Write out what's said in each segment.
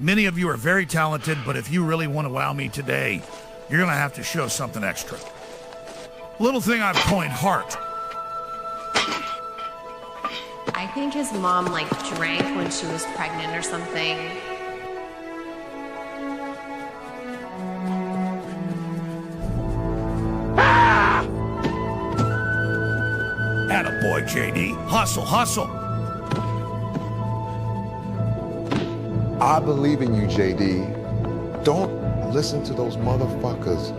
Many of you are very talented, but if you really want to wow me today, you're going to have to show something extra. Little thing I've coined heart. I think his mom, drank when she was pregnant or something. Attaboy, JD. Hustle, hustle. I believe in you, JD. Don't listen to those motherfuckers.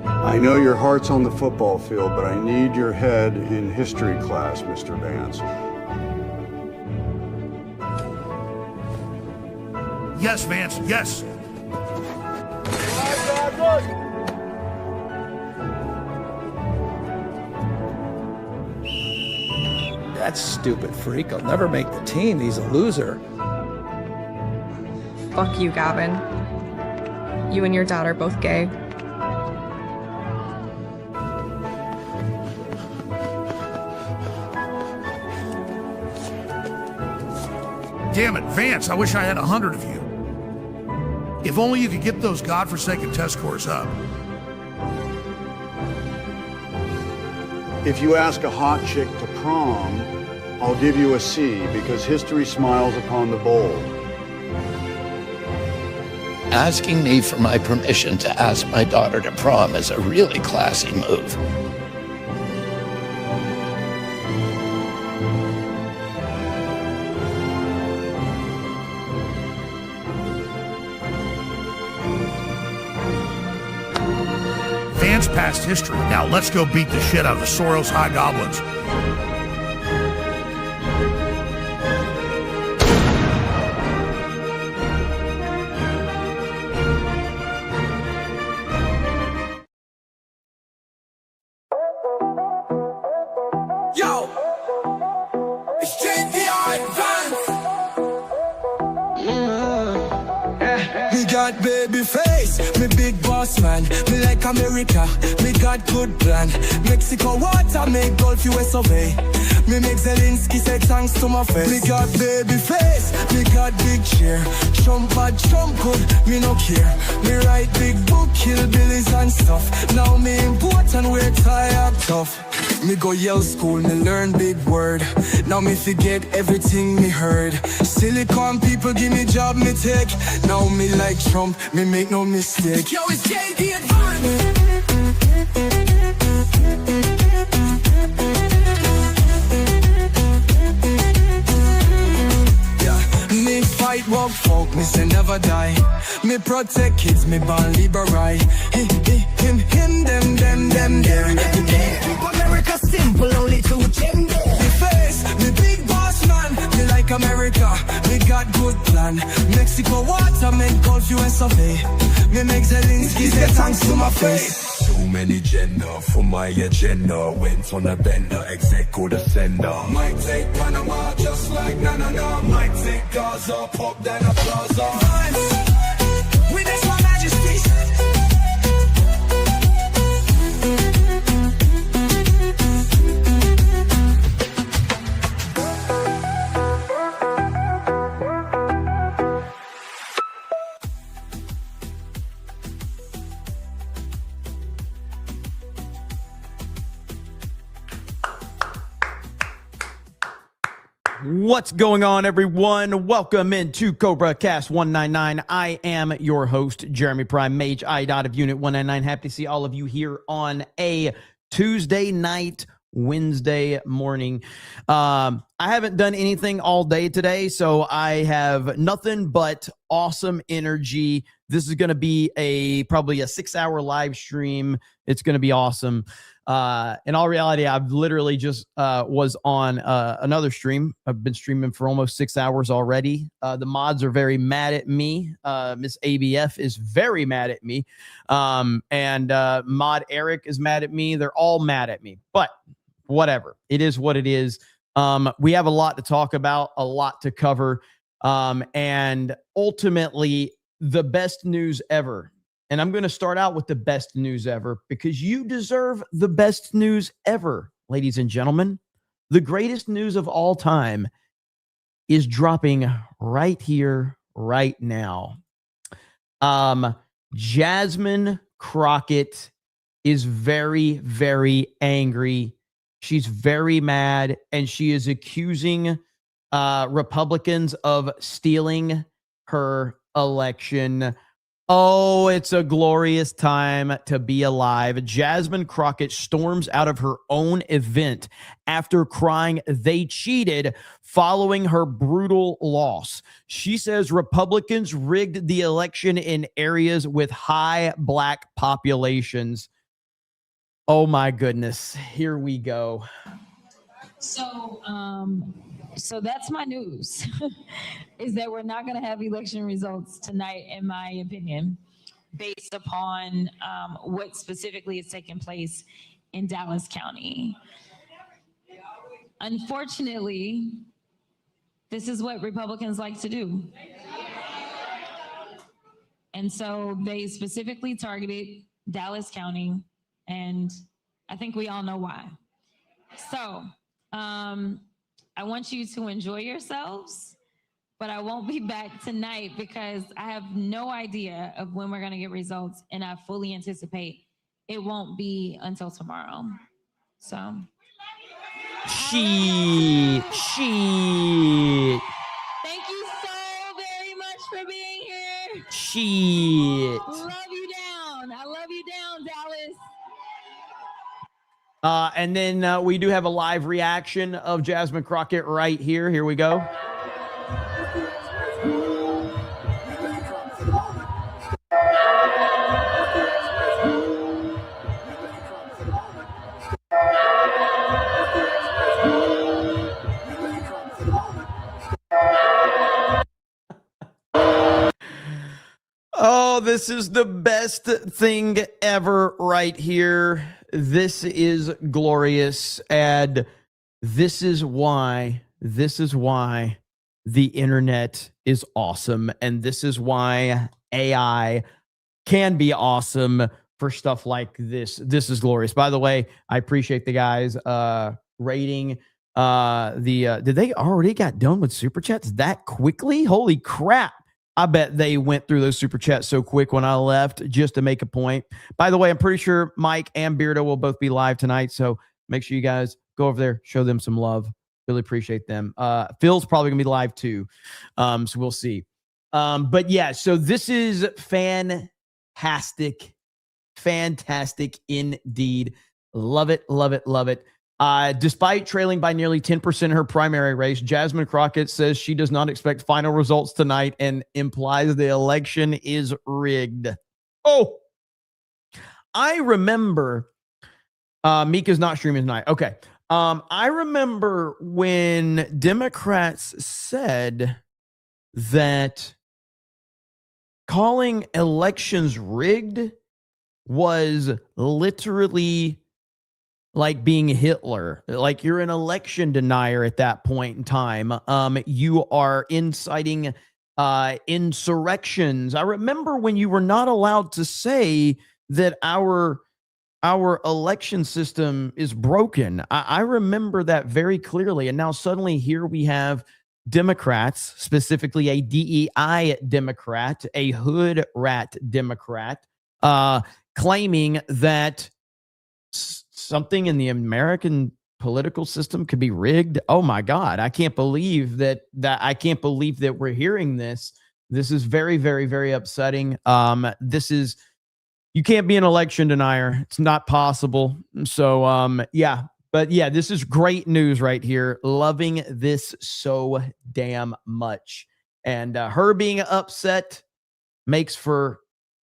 I know your heart's on the football field, but I need your head in history class, Mr. Vance. Yes, Vance, yes. That stupid freak will never make the team. He's a loser. Fuck you, Gavin. You and your dad are both gay. Damn it, Vance, I wish I had 100 of you. If only you could get those godforsaken test scores up. If you ask a hot chick to prom, I'll give you a C because history smiles upon the bold. Asking me for my permission to ask my daughter to prom is a really classy move. Vance past history. Now let's go beat the shit out of the Soros High Goblins. Yo, it's Me got baby face, me big boss man. Me like America, me got good plan. Mexico water, make Gulf US obey. Me make Zelensky say thanks to my face. Me got baby face, me got big cheer. Trump bad, Trump good, me no care. Me write big book, kill billies and stuff. Now me important, we're tired tough. Me go Yale school, me learn big word. Now me forget everything me heard. Silicon people give me job, me take. Now me like Trump, me make no mistake. Yo, it's JD Advance. Me fight walk folk, me say never die. Me protect kids, me born liberal. Him, them, there. America simple, only two gender. Me face, me big boss man. Me like America, me got good plan. Mexico water, make Gulf US obey. Me make Zelensky say thanks to my face. Too many gender for my agenda. Went on a bender, execo the sender. Might take Panama just like na. Might take Gaza, pop then a plaza. We next my majesty. What's going on, everyone? Welcome into CobraCast 199. I am your host, Jeremy Prime, Mage I. of Unit 199. Happy to see all of you here on a Tuesday night, Wednesday morning. I haven't done anything all day today, so I have nothing but awesome energy. This is going to be probably a 6-hour live stream. It's going to be awesome. In all reality, I've literally just was on another stream. I've been streaming for almost 6 hours already. The mods are very mad at me. Miss ABF is very mad at me. And Mod Eric is mad at me. They're all mad at me. But whatever. It is what it is. We have a lot to talk about, a lot to cover. And ultimately, the best news ever. And I'm going to start out with the best news ever because you deserve the best news ever, ladies and gentlemen. The greatest news of all time is dropping right here, right now. Jasmine Crockett is very, very angry. She's very mad, and she is accusing Republicans of stealing her election. Oh, it's a glorious time to be alive. Jasmine Crockett storms out of her own event after crying they cheated following her brutal loss. She says Republicans rigged the election in areas with high black populations. Oh my goodness. Here we go. So that's my news, is that we're not going to have election results tonight, in my opinion, based upon what specifically is taking place in Dallas County. Unfortunately, this is what Republicans like to do. And so they specifically targeted Dallas County, and I think we all know why. So, I want you to enjoy yourselves, but I won't be back tonight because I have no idea of when we're going to get results, and I fully anticipate it won't be until tomorrow. So. Shit. Thank you so very much for being here. Shit. Love you down. I love you down, Dallas. And then we do have a live reaction of Jasmine Crockett right here. Here we go. Oh, this is the best thing ever right here. This is glorious, and this is why the internet is awesome, and this is why AI can be awesome for stuff like this. This is glorious. By the way, I appreciate the guys rating did they already got done with super chats that quickly? Holy crap. I bet they went through those super chats so quick when I left just to make a point. By the way, I'm pretty sure Mike and Beardo will both be live tonight, so make sure you guys go over there, show them some love. Really appreciate them. Phil's probably going to be live too, so we'll see. But yeah, so this is fantastic indeed. Love it, love it, love it. Despite trailing by nearly 10% in her primary race, Jasmine Crockett says she does not expect final results tonight and implies the election is rigged. Oh, I remember Mika's not streaming tonight. Okay. I remember when Democrats said that calling elections rigged was literally like being Hitler. Like, you're an election denier at that point in time. You are inciting insurrections. I remember when you were not allowed to say that our election system is broken. I remember that very clearly. And now suddenly here we have Democrats, specifically a DEI Democrat, a hood rat Democrat, claiming that something in the American political system could be rigged. Oh my God. I can't believe that we're hearing this. This is very, very, very upsetting. You can't be an election denier. It's not possible. So, yeah, but yeah, this is great news right here. Loving this so damn much. And her being upset makes for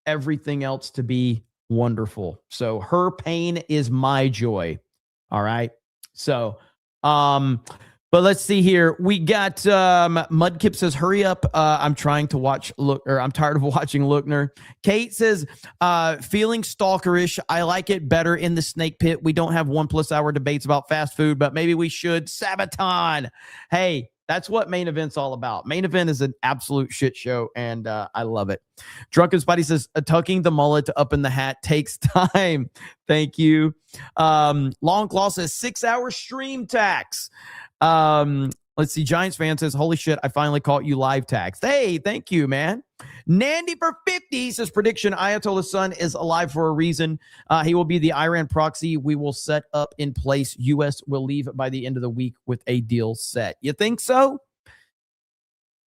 everything else to be wonderful. So her pain is my joy. All right. So, but let's see here. We got Mudkip says, hurry up. I'm trying to watch I'm tired of watching Lookner. Kate says, feeling stalkerish. I like it better in the snake pit. We don't have 1+ hour debates about fast food, but maybe we should. Sabaton. Hey, that's what Main Event's all about. Main Event is an absolute shit show, and I love it. Drunken Spidey says, tucking the mullet up in the hat takes time. Thank you. Long Claw says, 6-hour stream tax. Let's Let's see. Giants fan says, holy shit, I finally caught you live tax. Hey, thank you, man. Nandy for 50 says, prediction, Ayatollah's son is alive for a reason. He will be the Iran proxy we will set up in place. U.S. will leave by the end of the week with a deal set. You think so?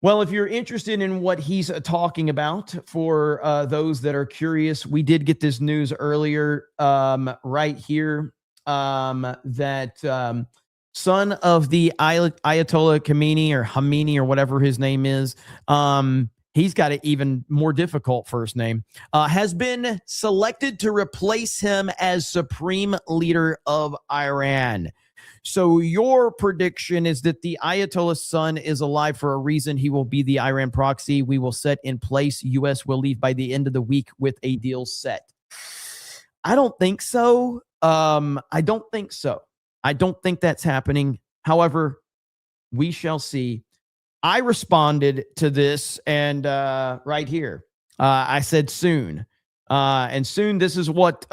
Well, if you're interested in what he's talking about, for those that are curious, we did get this news earlier right here that son of the Ayatollah Khamenei or whatever his name is, he's got an even more difficult first name, has been selected to replace him as supreme leader of Iran. So your prediction is that the Ayatollah's son is alive for a reason. He will be the Iran proxy we will set in place. U.S. will leave by the end of the week with a deal set. I don't think so. I don't think that's happening. However, we shall see. I responded to this and right here, I said soon. And soon, this is what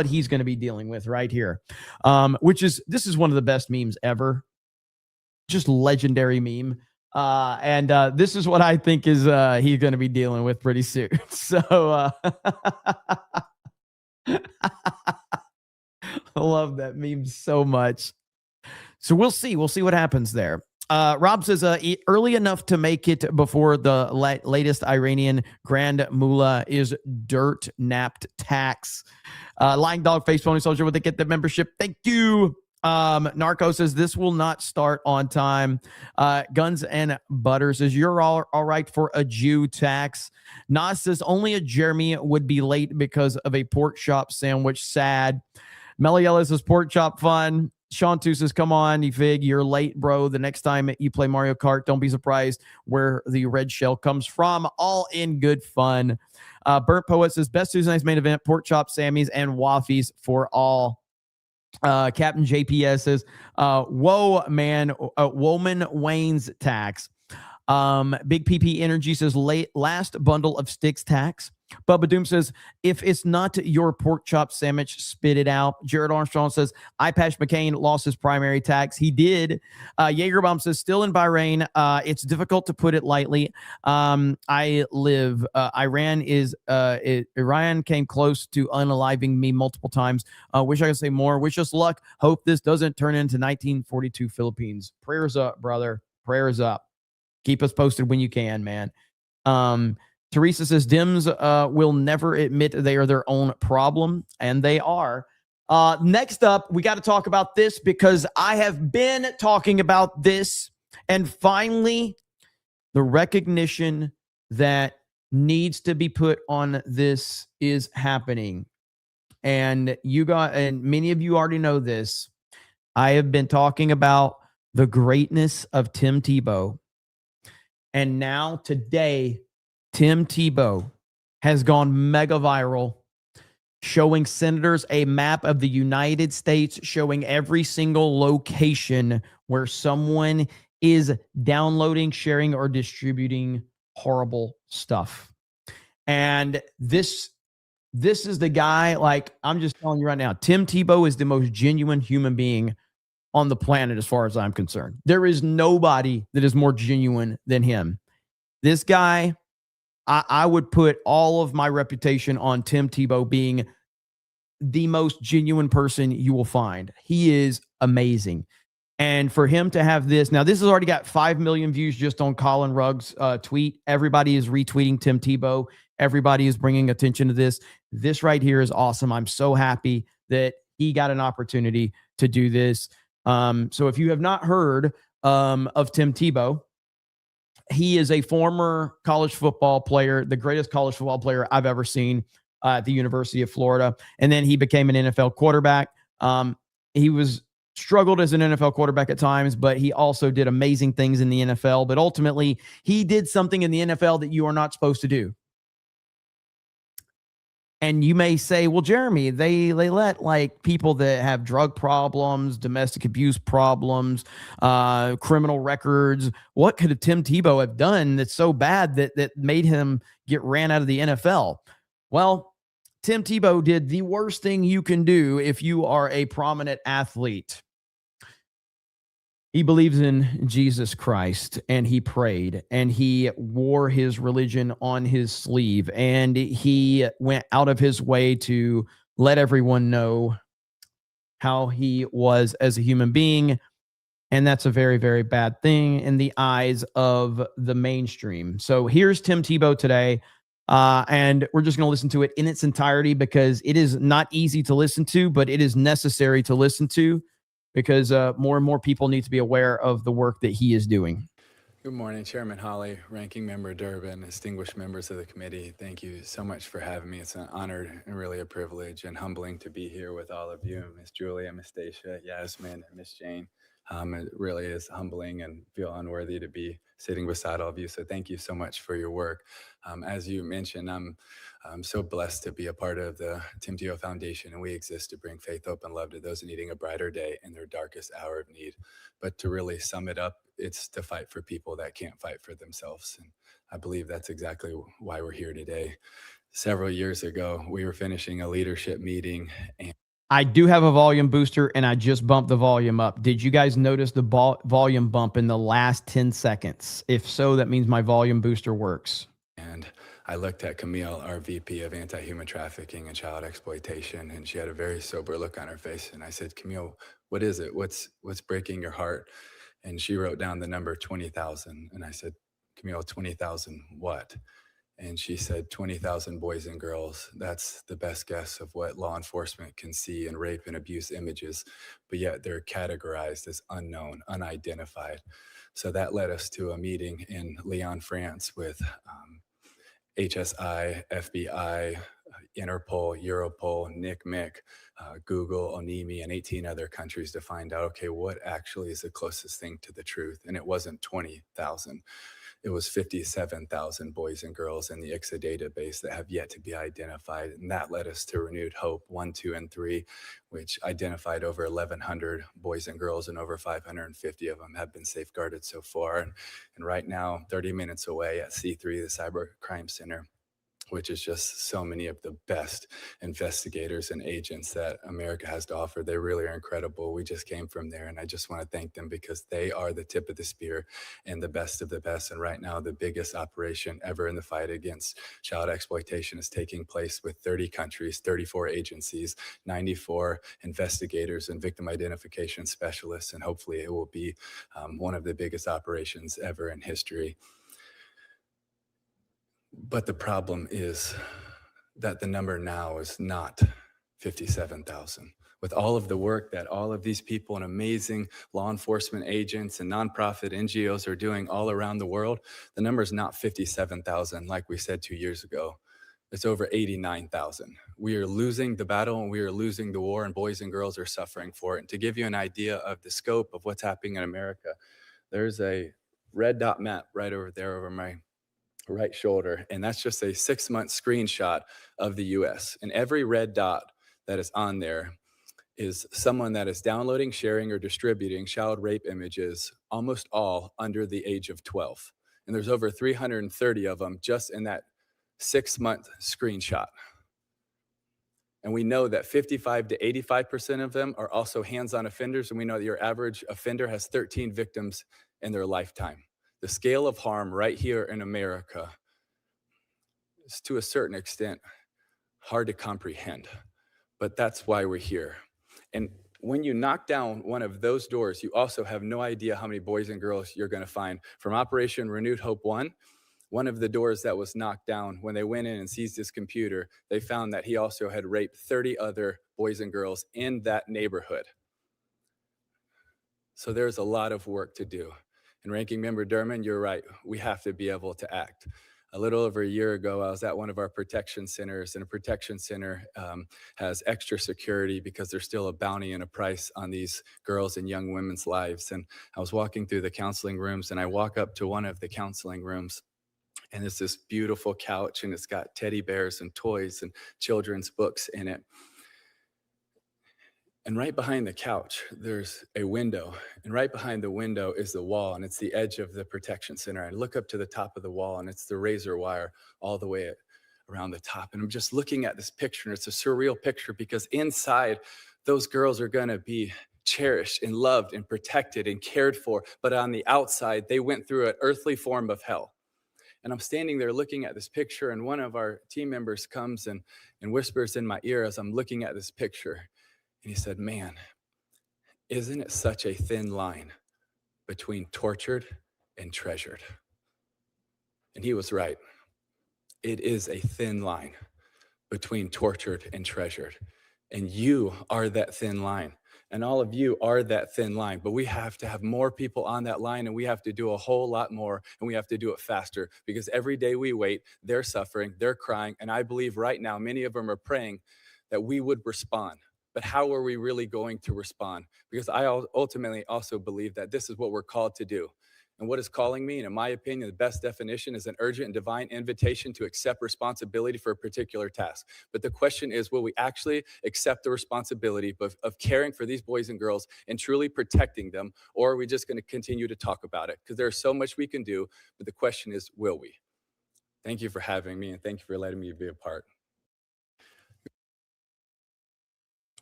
he's going to be dealing with right here, this is one of the best memes ever, just legendary meme. And this is what I think is he's going to be dealing with pretty soon. So I love that meme so much. So we'll see what happens there. Rob says, early enough to make it before the latest Iranian grand mullah is dirt napped tax. Lying Dog Face Pony Soldier, would they get the membership? Thank you. Narco says, this will not start on time. Guns and Butter says, you're all right for a Jew tax. Nas says, only a Jeremy would be late because of a pork chop sandwich. Sad. Meliella says, pork chop fun. Sean 2 says, come on, you fig, you're late, bro. The next time you play Mario Kart, don't be surprised where the red shell comes from. All in good fun. Burnt Poet says, best Tuesday night's main event, pork chop, Sammys, and Waffies for all. Captain JPS says, whoa, man, Woman Wayne's tax. Big PP Energy says, last bundle of sticks tax. Bubba Doom says, if it's not your pork chop sandwich, spit it out. Jared Armstrong says, Ipash McCain lost his primary tax. He did. Jaegerbomb says, still in Bahrain. It's difficult to put it lightly. Iran came close to unaliving me multiple times. Wish I could say more. Wish us luck. Hope this doesn't turn into 1942 Philippines. Prayers up, brother. Prayers up. Keep us posted when you can, man. Teresa says, Dems will never admit they are their own problem, and they are. Next up, we got to talk about this because I have been talking about this, and finally, the recognition that needs to be put on this is happening. And many of you already know this. I have been talking about the greatness of Tim Tebow. And now today, Tim Tebow has gone mega viral, showing senators a map of the United States, showing every single location where someone is downloading, sharing, or distributing horrible stuff. And this is the guy, like, I'm just telling you right now, Tim Tebow is the most genuine human being on the planet as far as I'm concerned. There is nobody that is more genuine than him. This guy, I would put all of my reputation on Tim Tebow being the most genuine person you will find. He is amazing. And for him to have this, now this has already got 5 million views just on Colin Rugg's tweet. Everybody is retweeting Tim Tebow. Everybody is bringing attention to this. This right here is awesome. I'm so happy that he got an opportunity to do this. So if you have not heard of Tim Tebow, he is a former college football player, the greatest college football player I've ever seen at the University of Florida. And then he became an NFL quarterback. He struggled as an NFL quarterback at times, but he also did amazing things in the NFL. But ultimately, he did something in the NFL that you are not supposed to do. And you may say, well, Jeremy, they let like people that have drug problems, domestic abuse problems, criminal records. What could Tim Tebow have done that's so bad that made him get ran out of the NFL? Well, Tim Tebow did the worst thing you can do if you are a prominent athlete. He believes in Jesus Christ, and he prayed, and he wore his religion on his sleeve, and he went out of his way to let everyone know how he was as a human being. And that's a very, very bad thing in the eyes of the mainstream. So here's Tim Tebow today. And we're just going to listen to it in its entirety because it is not easy to listen to, but it is necessary to listen to because more and more people need to be aware of the work that he is doing. Good morning, Chairman Hawley, Ranking Member Durbin, distinguished members of the committee. Thank you so much for having me. It's an honor and really a privilege and humbling to be here with all of you, Miss Julia, Miss Stacia, Yasmin, and Miss Jane. It really is humbling and feel unworthy to be sitting beside all of you. So thank you so much for your work. As you mentioned, I'm so blessed to be a part of the Tim Tebow Foundation, and we exist to bring faith, hope, and love to those needing a brighter day in their darkest hour of need. But to really sum it up, it's to fight for people that can't fight for themselves. And I believe that's exactly why we're here today. Several years ago, we were finishing a leadership meeting, and I do have a volume booster, and I just bumped the volume up. Did you guys notice the volume bump in the last 10 seconds? If so, that means my volume booster works. And I looked at Camille, our VP of Anti-Human Trafficking and Child Exploitation, and she had a very sober look on her face. And I said, Camille, what is it? What's breaking your heart? And she wrote down the number 20,000. And I said, Camille, 20,000 what? And she said, 20,000 boys and girls. That's the best guess of what law enforcement can see in rape and abuse images, but yet they're categorized as unknown, unidentified. So that led us to a meeting in Lyon, France with HSI, FBI, Interpol, Europol, NICMIC, Google, ONIMI, and 18 other countries to find out, okay, what actually is the closest thing to the truth? And it wasn't 20,000. It was 57,000 boys and girls in the ICSA database that have yet to be identified. And that led us to Renewed Hope 1, 2, and 3, which identified over 1,100 boys and girls, and over 550 of them have been safeguarded so far. And right now, 30 minutes away at C3, the Cyber Crime Center, which is just so many of the best investigators and agents that America has to offer. They really are incredible. We just came from there, and I just want to thank them because they are the tip of the spear and the best of the best. And right now, the biggest operation ever in the fight against child exploitation is taking place with 30 countries, 34 agencies, 94 investigators and victim identification specialists, and hopefully it will be one of the biggest operations ever in history. But the problem is that the number now is not 57,000. With all of the work that all of these people and amazing law enforcement agents and nonprofit NGOs are doing all around the world, the number is not 57,000 like we said 2 years ago. It's over 89,000. We are losing the battle and we are losing the war, and boys and girls are suffering for it. And to give you an idea of the scope of what's happening in America, there's a red dot map right over there over my right shoulder, and that's just a 6-month screenshot of the US. And every red dot that is on there is someone that is downloading, sharing, or distributing child rape images, almost all under the age of 12. And there's over 330 of them just in that 6-month screenshot. And we know that 55 to 85% of them are also hands-on offenders, and we know that your average offender has 13 victims in their lifetime. The scale of harm right here in America is, to a certain extent, hard to comprehend, but that's why we're here. And when you knock down one of those doors, you also have no idea how many boys and girls you're going to find. From Operation Renewed Hope 1, one of the doors that was knocked down, when they went in and seized his computer, they found that he also had raped 30 other boys and girls in that neighborhood. So there's a lot of work to do. And Ranking Member Durbin, you're right, we have to be able to act. A little over a year ago, I was at one of our protection centers, and a protection center has extra security because there's still a bounty and a price on these girls and young women's lives. And I was walking through the counseling rooms, and I walk up to one of the counseling rooms, and it's this beautiful couch, and it's got teddy bears and toys and children's books in it. And right behind the couch, there's a window. And right behind the window is the wall, and it's the edge of the protection center. I look up to the top of the wall, and it's the razor wire all the way around the top. And I'm just looking at this picture, and it's a surreal picture because inside, those girls are going to be cherished and loved and protected and cared for, but on the outside, they went through an earthly form of hell. And I'm standing there looking at this picture, and one of our team members comes and whispers in my ear as I'm looking at this picture. And he said, man, isn't it such a thin line between tortured and treasured? And he was right. It is a thin line between tortured and treasured. And you are that thin line. And all of you are that thin line. But we have to have more people on that line, and we have to do a whole lot more, and we have to do it faster, because every day we wait, they're suffering, they're crying. And I believe right now, many of them are praying that we would respond. But how are we really going to respond? Because I ultimately also believe that this is what we're called to do. And what is calling me, and in my opinion, the best definition is an urgent and divine invitation to accept responsibility for a particular task. But the question is, will we actually accept the responsibility of caring for these boys and girls and truly protecting them? Or are we just going to continue to talk about it? Because there's so much we can do, but the question is, will we? Thank you for having me, and thank you for letting me be a part.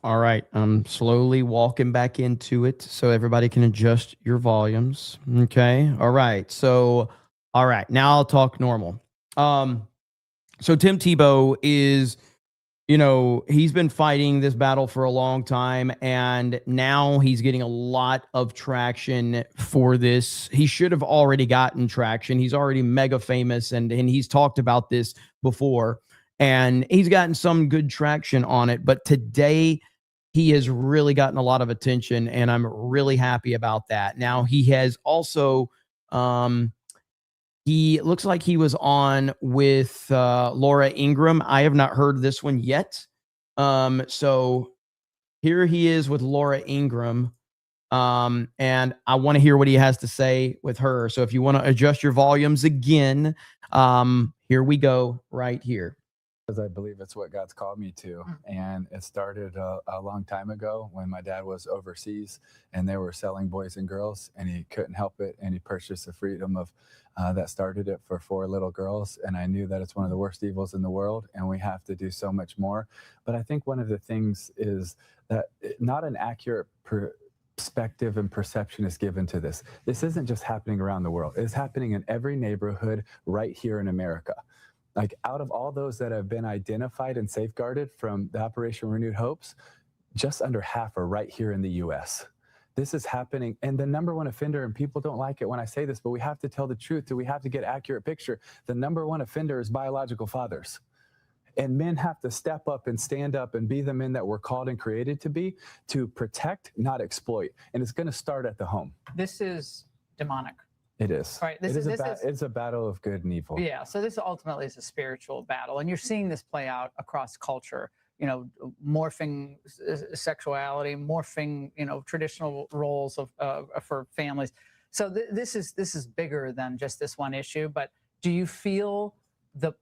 All right, I'm slowly walking back into it so everybody can adjust your volumes. Okay. All right. So, all right, now I'll talk normal. So Tim Tebow is, he's been fighting this battle for a long time, and now he's getting a lot of traction for this. He should have already gotten traction. He's already mega famous, and he's talked about this before, and he's gotten some good traction on it. But today, he has really gotten a lot of attention, and I'm really happy about that. Now, he has also, he looks like he was on with Laura Ingraham. I have not heard this one yet. So here he is with Laura Ingraham, and I want to hear what he has to say with her. So if you want to adjust your volumes again, here we go right here. Because I believe it's what God's called me to. And it started a long time ago when my dad was overseas and they were selling boys and girls, and he couldn't help it. And he purchased the freedom of that started it for 4 little girls. And I knew that it's one of the worst evils in the world, and we have to do so much more. But I think one of the things is that not an accurate perspective and perception is given to this. This isn't just happening around the world. It's happening in every neighborhood right here in America. Like, out of all those that have been identified and safeguarded from the Operation Renewed Hopes, just under half are right here in the U.S. This is happening. And the number one offender, and people don't like it when I say this, but we have to tell the truth. We have to get accurate picture. The number one offender is biological fathers. And men have to step up and stand up and be the men that we're called and created to be, to protect, not exploit. And it's going to start at the home. This is demonic. It is. Right. It's a battle of good and evil. Yeah. So this ultimately is a spiritual battle, and you're seeing this play out across culture. Morphing sexuality, morphing traditional roles of for families. So this is bigger than just this one issue. But do you feel that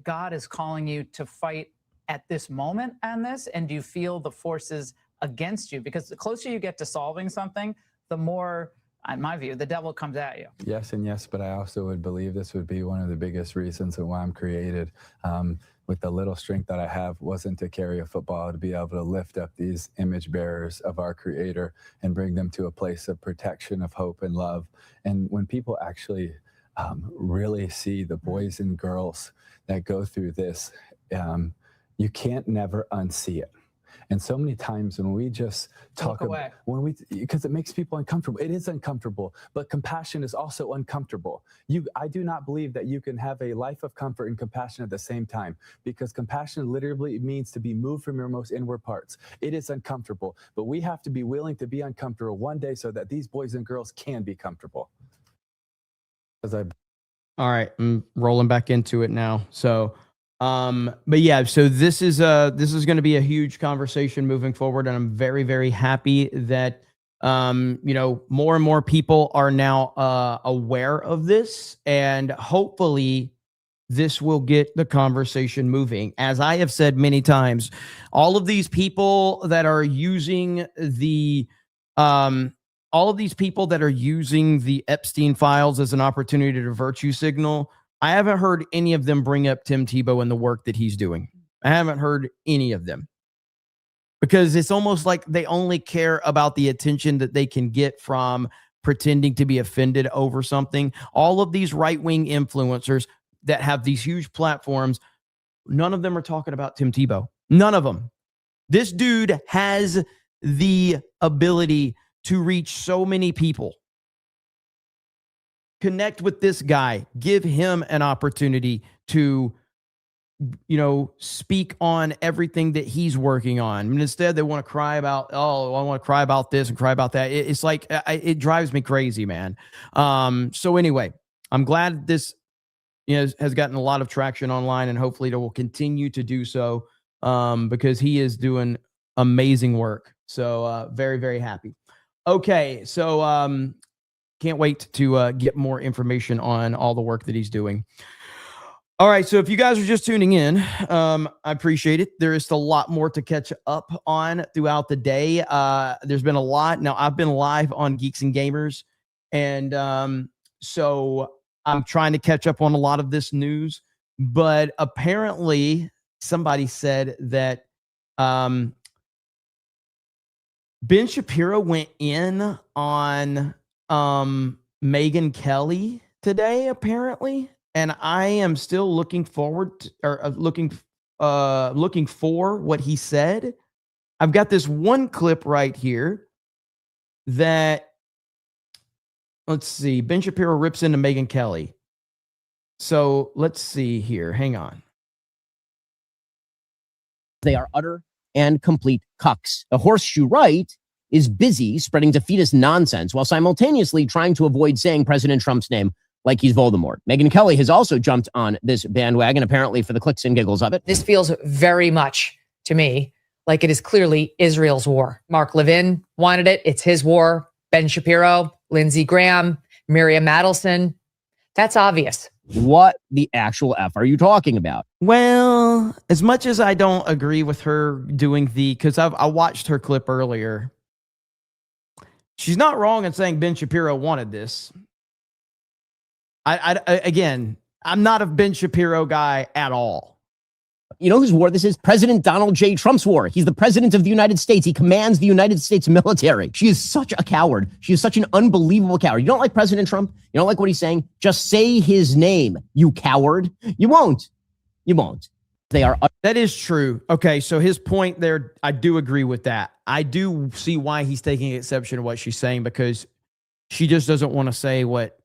God is calling you to fight at this moment on this, and do you feel the forces against you? Because the closer you get to solving something, the more, in my view, the devil comes at you. Yes and yes, but I also would believe this would be one of the biggest reasons of why I'm created. With the little strength that I have, wasn't to carry a football, to be able to lift up these image bearers of our Creator and bring them to a place of protection, of hope and love. And when people actually really see the boys and girls that go through this, you can't never unsee it. And so many times when we just talk about, because it makes people uncomfortable. It is uncomfortable, but compassion is also uncomfortable. I do not believe that you can have a life of comfort and compassion at the same time, because compassion literally means to be moved from your most inward parts. It is uncomfortable, but we have to be willing to be uncomfortable one day so that these boys and girls can be comfortable. All right, I'm rolling back into it now. So, but yeah, so this is going to be a huge conversation moving forward, and I'm very, very happy that more and more people are now aware of this, and hopefully this will get the conversation moving. As I have said many times, all of these people that are using the Epstein files as an opportunity to virtue signal, I haven't heard any of them bring up Tim Tebow and the work that he's doing. I haven't heard any of them. because it's almost like they only care about the attention that they can get from pretending to be offended over something. All of these right-wing influencers that have these huge platforms, none of them are talking about Tim Tebow. None of them. This dude has the ability to reach so many people. Connect with this guy, give him an opportunity to, speak on everything that he's working on. And instead, they want to cry about, oh, I want to cry about this and cry about that. It's like, it drives me crazy, man. So anyway, I'm glad this has gotten a lot of traction online, and hopefully it will continue to do so, because he is doing amazing work. So very, very happy. Okay, so can't wait to get more information on all the work that he's doing. All right, so if you guys are just tuning in, I appreciate it. There is a lot more to catch up on throughout the day. There's been a lot. Now, I've been live on Geeks and Gamers, and so I'm trying to catch up on a lot of this news. But apparently, somebody said that Ben Shapiro went in on Megyn Kelly today, apparently. And I am still looking forward to, or looking for what he said. I've got this one clip right here that, let's see, Ben Shapiro rips into Megyn Kelly. So let's see here. Hang on. They are utter and complete cucks. The horseshoe right is busy spreading defeatist nonsense while simultaneously trying to avoid saying President Trump's name like he's Voldemort. Megyn Kelly has also jumped on this bandwagon, apparently for the clicks and giggles of it. This feels very much to me like it is clearly Israel's war. Mark Levin wanted it. It's his war. Ben Shapiro, Lindsey Graham, Miriam Madelson. That's obvious. What the actual F are you talking about? Well, as much as I don't agree with her doing because I watched her clip earlier. She's not wrong in saying Ben Shapiro wanted this. Again, I'm not a Ben Shapiro guy at all. You know whose war this is? President Donald J. Trump's war. He's the president of the United States. He commands the United States military. She is such a coward. She is such an unbelievable coward. You don't like President Trump? You don't like what he's saying? Just say his name, you coward. You won't. You won't. They are. That is true. Okay, so his point there, I do agree with that. I do see why he's taking exception to what she's saying, because she just doesn't want to say what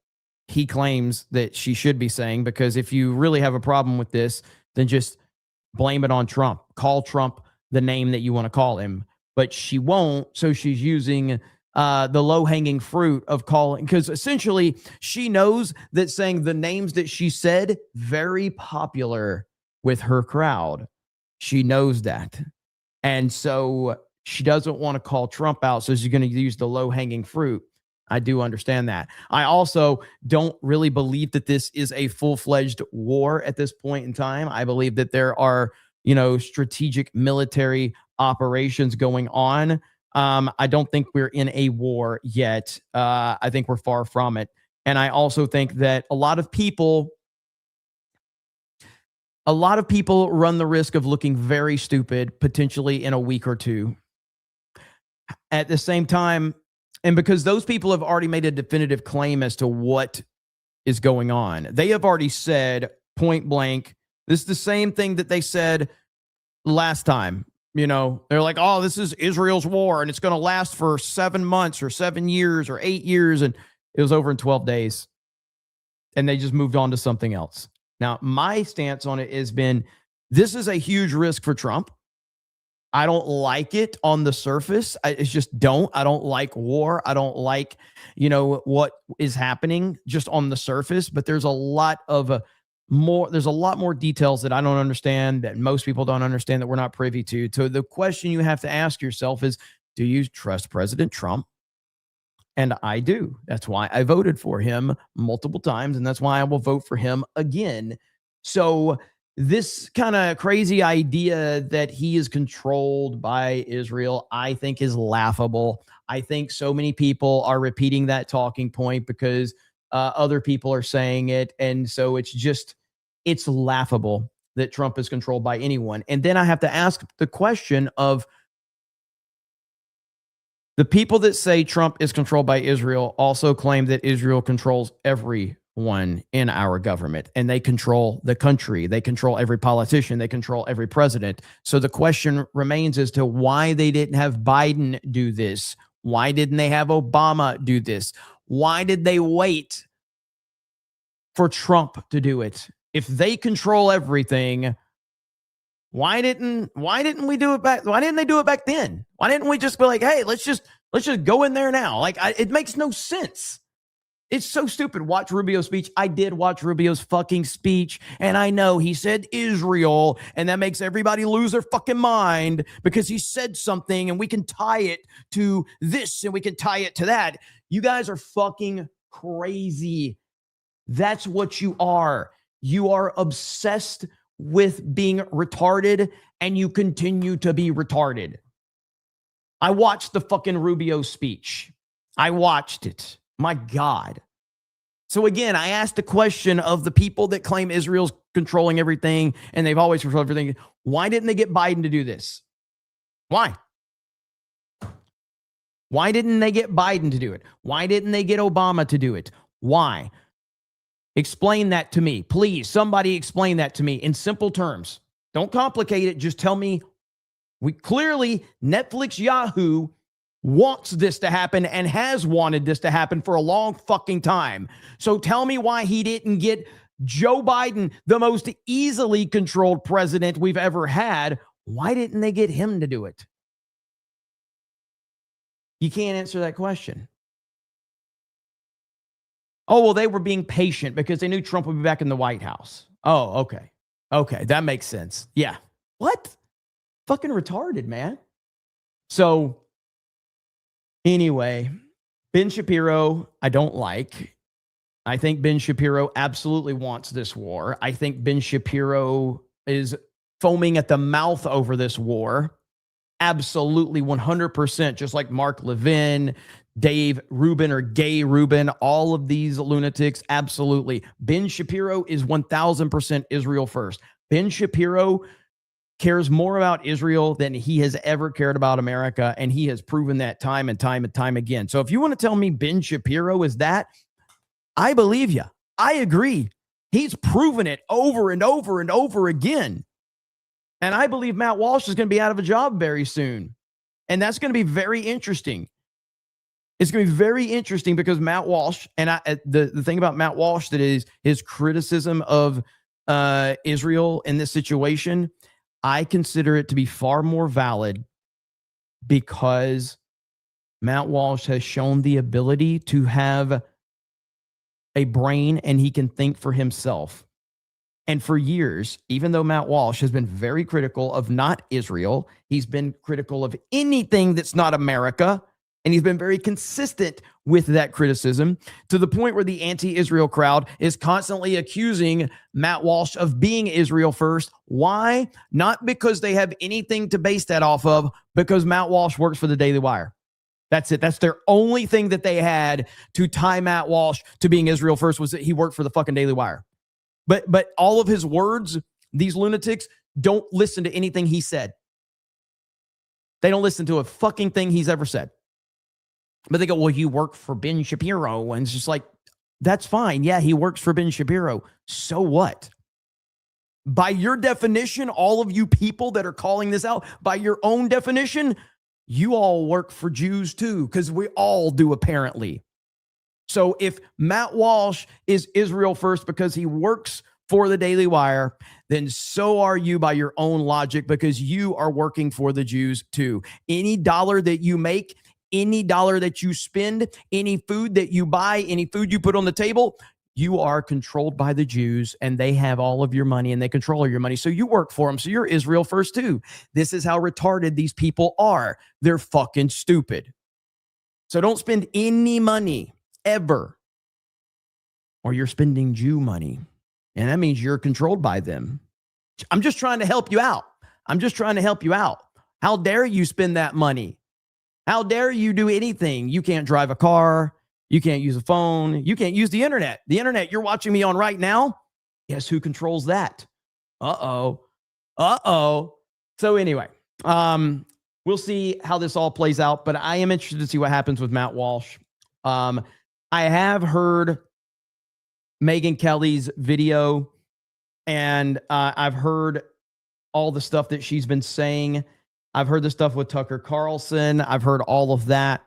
he claims that she should be saying, because if you really have a problem with this, then just blame it on Trump. Call Trump the name that you want to call him. But she won't, so she's using the low-hanging fruit of calling, because essentially she knows that saying the names that she said, very popular with her crowd. She knows that. And so she doesn't want to call Trump out, so she's going to use the low-hanging fruit. I do understand that. I also don't really believe that this is a full-fledged war at this point in time. I believe that there are, strategic military operations going on. I don't think we're in a war yet. I think we're far from it. And I also think that a lot of people run the risk of looking very stupid potentially in a week or two. At the same time, and because those people have already made a definitive claim as to what is going on. They have already said point blank, this is the same thing that they said last time. They're like, oh, this is Israel's war and it's going to last for 7 months or 7 years or 8 years. And it was over in 12 days. And they just moved on to something else. Now, my stance on it has been, this is a huge risk for Trump. I don't like it on the surface. I don't like war. I don't like, what is happening just on the surface, but there's a lot more details that I don't understand, that most people don't understand, that we're not privy to. So the question you have to ask yourself is, do you trust President Trump? And I do. That's why I voted for him multiple times. And that's why I will vote for him again. So this kind of crazy idea that he is controlled by Israel, I think is laughable. I think so many people are repeating that talking point because other people are saying it. And so it's laughable that Trump is controlled by anyone. And then I have to ask the question of, The people that say Trump is controlled by Israel also claim that Israel controls everyone in our government, and they control the country. They control every politician. They control every president. So the question remains as to why they didn't have Biden do this. Why didn't they have Obama do this? Why did they wait for Trump to do it? If they control everything, why didn't we do it back? Why didn't they do it back then? Why didn't we just be like, hey, let's just go in there now? Like, it makes no sense. It's so stupid. Watch Rubio's speech. I did watch Rubio's fucking speech, and I know he said Israel, and that makes everybody lose their fucking mind because he said something, and we can tie it to this, and we can tie it to that. You guys are fucking crazy. That's what you are. You are obsessed with being retarded, and you continue to be retarded. I watched the fucking Rubio speech. I watched it. My God. So again, I asked the question of the people that claim Israel's controlling everything, and they've always controlled everything. Why didn't they get Biden to do this? Why? Why didn't they get Biden to do it? Why didn't they get Obama to do it? Why? Explain that to me. Please, somebody explain that to me in simple terms. Don't complicate it. Just tell me. We clearly, Netflix Yahoo wants this to happen and has wanted this to happen for a long fucking time. So tell me why he didn't get Joe Biden, the most easily controlled president we've ever had. Why didn't they get him to do it? You can't answer that question. Oh, well, they were being patient because they knew Trump would be back in the White House. Oh, okay. Okay, that makes sense. Yeah. What? Fucking retarded, man. So, anyway, Ben Shapiro, I don't like. I think Ben Shapiro absolutely wants this war. I think Ben Shapiro is foaming at the mouth over this war. Absolutely 100%, just like Mark Levin, Dave Rubin or Gay Rubin, all of these lunatics, absolutely. Ben Shapiro is 1,000% Israel first. Ben Shapiro cares more about Israel than he has ever cared about America, and he has proven that time and time and time again. So if you want to tell me Ben Shapiro is that, I believe you. I agree. He's proven it over and over and over again. And I believe Matt Walsh is going to be out of a job very soon. And that's going to be very interesting. It's going to be very interesting because Matt Walsh, and the thing about Matt Walsh that is his criticism of Israel in this situation, I consider it to be far more valid because Matt Walsh has shown the ability to have a brain and he can think for himself. And for years, even though Matt Walsh has been very critical of not Israel, he's been critical of anything that's not America. And he's been very consistent with that criticism to the point where the anti-Israel crowd is constantly accusing Matt Walsh of being Israel first. Why? Not because they have anything to base that off of, because Matt Walsh works for the Daily Wire. That's it. That's their only thing that they had to tie Matt Walsh to being Israel first, was that he worked for the fucking Daily Wire. But all of his words, these lunatics don't listen to anything he said. They don't listen to a fucking thing he's ever said. But they go, well, you work for Ben Shapiro. And it's just like, that's fine. Yeah, he works for Ben Shapiro. So what? By your definition, all of you people that are calling this out, by your own definition, you all work for Jews too, because we all do apparently. So if Matt Walsh is Israel first because he works for the Daily Wire, then so are you by your own logic, because you are working for the Jews too. Any dollar that you make, any dollar that you spend, any food that you buy, any food you put on the table, you are controlled by the Jews, and they have all of your money and they control all your money. So you work for them. So you're Israel first too. This is how retarded these people are. They're fucking stupid. So don't spend any money ever, or you're spending Jew money. And that means you're controlled by them. I'm just trying to help you out. I'm just trying to help you out. How dare you spend that money? How dare you do anything? You can't drive a car. You can't use a phone. You can't use the internet. The internet you're watching me on right now, guess who controls that? Uh-oh. Uh-oh. So anyway, we'll see how this all plays out, but I am interested to see what happens with Matt Walsh. I have heard Megyn Kelly's video, and I've heard all the stuff that she's been saying. I've heard the stuff with Tucker Carlson. I've heard all of that.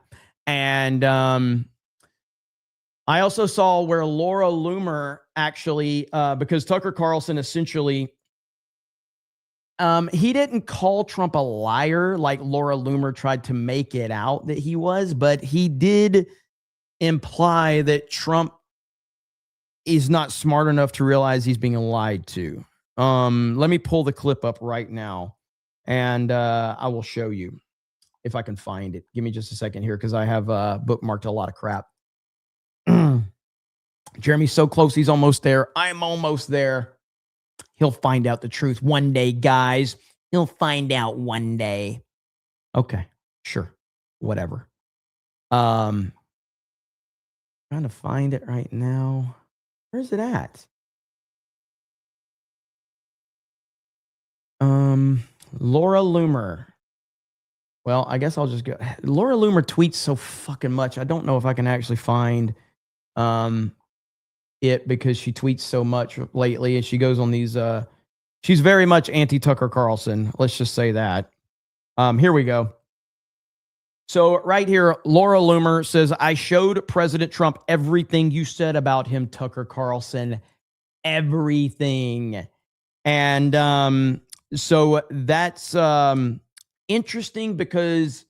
And I also saw where Laura Loomer actually, because Tucker Carlson essentially, he didn't call Trump a liar like Laura Loomer tried to make it out that he was, but he did imply that Trump is not smart enough to realize he's being lied to. Let me pull the clip up right now, and I will show you if I can find it. Give me just a second here, because I have bookmarked a lot of crap. Jeremy's so close. He's almost there. I'm almost there. He'll find out the truth one day, guys. He'll find out one day. Okay, sure. Whatever. Trying to find it right now. Where's it at? Laura Loomer. Well, I guess I'll just go. Laura Loomer tweets so fucking much. I don't know if I can actually find it, because she tweets so much lately, and she goes on these she's very much anti-Tucker Carlson. Let's just say that. Here we go. So right here, Laura Loomer says, I showed President Trump everything you said about him, Tucker Carlson. Everything. And so that's interesting, because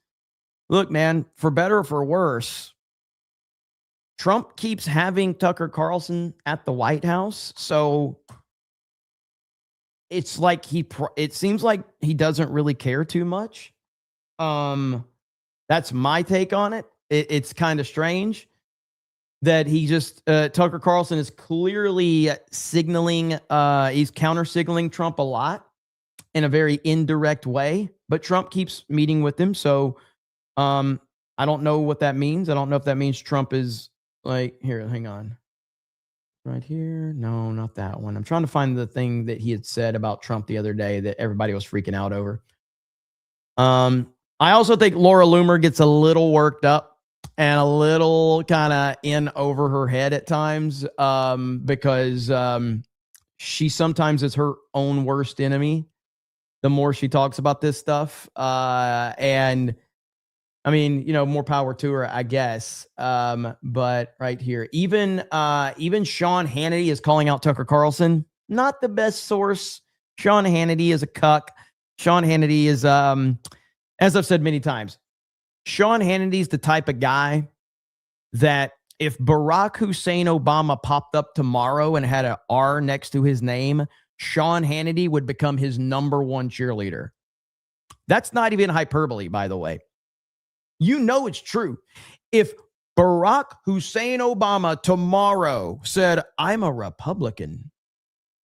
look, man, for better or for worse, Trump keeps having Tucker Carlson at the White House. So it's like it seems like he doesn't really care too much. That's my take on it. It's kind of strange that he just, Tucker Carlson is clearly signaling, he's counter signaling Trump a lot in a very indirect way, but Trump keeps meeting with him. So I don't know what that means. I don't know if that means Trump is like, here, hang on. Right here. No, not that one. I'm trying to find the thing that he had said about Trump the other day that everybody was freaking out over. I also think Laura Loomer gets a little worked up and a little kind of in over her head at times, because she sometimes is her own worst enemy the more she talks about this stuff. And I mean, you know, more power to her, I guess. But right here, even Sean Hannity is calling out Tucker Carlson. Not the best source. Sean Hannity is a cuck. Sean Hannity is, as I've said many times, Sean Hannity is the type of guy that if Barack Hussein Obama popped up tomorrow and had an R next to his name, Sean Hannity would become his number one cheerleader. That's not even hyperbole, by the way. You know it's true. If Barack Hussein Obama tomorrow said, I'm a Republican,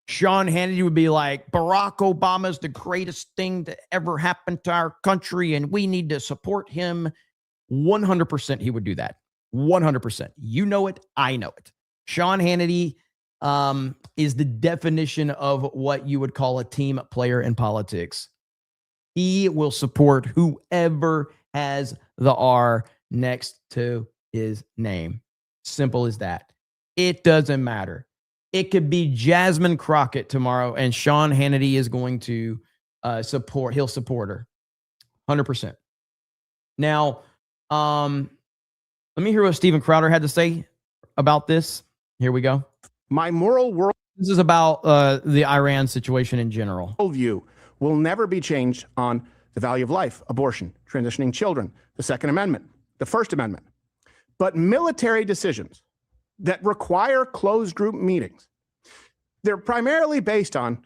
Sean Hannity would be like, Barack Obama's the greatest thing to ever happen to our country, and we need to support him. 100% he would do that. 100%. You know it. I know it. Sean Hannity is the definition of what you would call a team player in politics. He will support whoever has the R next to his name. Simple as that. It doesn't matter. It could be Jasmine Crockett tomorrow, and Sean Hannity is going to he'll support her 100%. Now, let me hear what Steven Crowder had to say about this. Here we go. My moral world. This is about the Iran situation in general. Worldview will never be changed on the value of life, abortion, transitioning children, the Second Amendment, the First Amendment. But military decisions that require closed group meetings, they're primarily based on,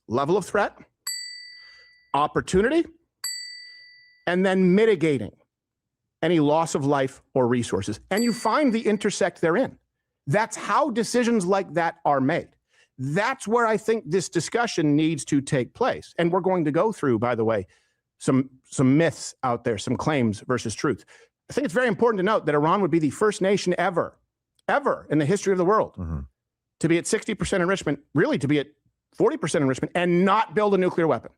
level of threat, opportunity, and then mitigating any loss of life or resources. And you find the intersect therein. That's how decisions like that are made. That's where I think this discussion needs to take place. And we're going to go through, by the way, some myths out there, some claims versus truth. I think it's very important to note that Iran would be the first nation ever in the history of the world to be at 60% enrichment, really to be at 40% enrichment and not build a nuclear weapon.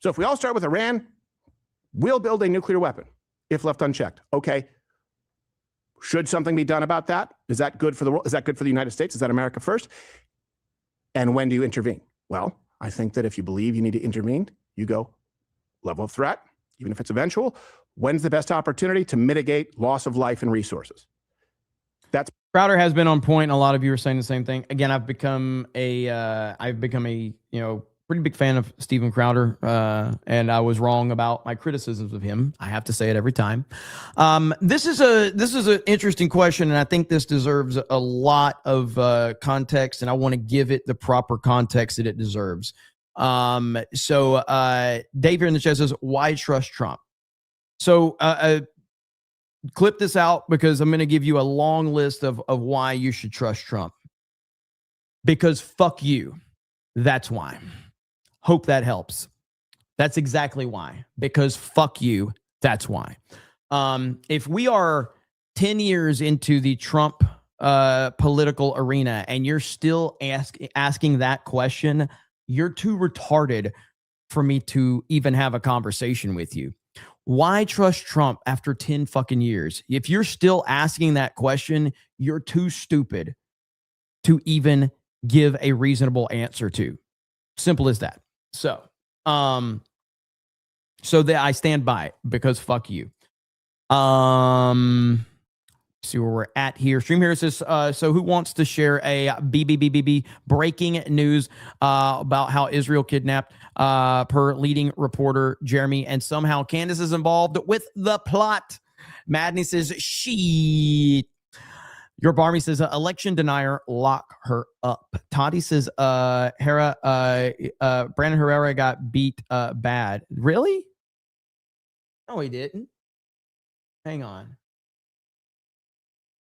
So if we all start with Iran, will build a nuclear weapon if left unchecked. Okay. Should something be done about that? Is that good for the world? Is that good for the United States? Is that America first? And when do you intervene? Well, I think that if you believe you need to intervene, you go level of threat, even if it's eventual. When's the best opportunity to mitigate loss of life and resources? That's Crowder has been on point. And a lot of you are saying the same thing. Again, I've become a pretty big fan of Steven Crowder, and I was wrong about my criticisms of him. I have to say it every time. This is an interesting question, and I think this deserves a lot of context, and I want to give it the proper context that it deserves. Dave here in the chat says, "Why trust Trump?" So clip this out because I'm going to give you a long list of why you should trust Trump. Because fuck you. That's why. Hope that helps. That's exactly why. Because fuck you. That's why. If we are 10 years into the Trump political arena and you're still asking that question, you're too retarded for me to even have a conversation with you. Why trust Trump after 10 fucking years? If you're still asking that question, you're too stupid to even give a reasonable answer to. Simple as that. So that I stand by it because fuck you. See where we're at here. Stream here says, so who wants to share a BBBBB breaking news about how Israel kidnapped per leading reporter Jeremy, and somehow Candace is involved with the plot? Madness says, shit. Your Barmy says, election denier, lock her up. Toddy says, Brandon Herrera got beat bad. Really? No, he didn't. Hang on.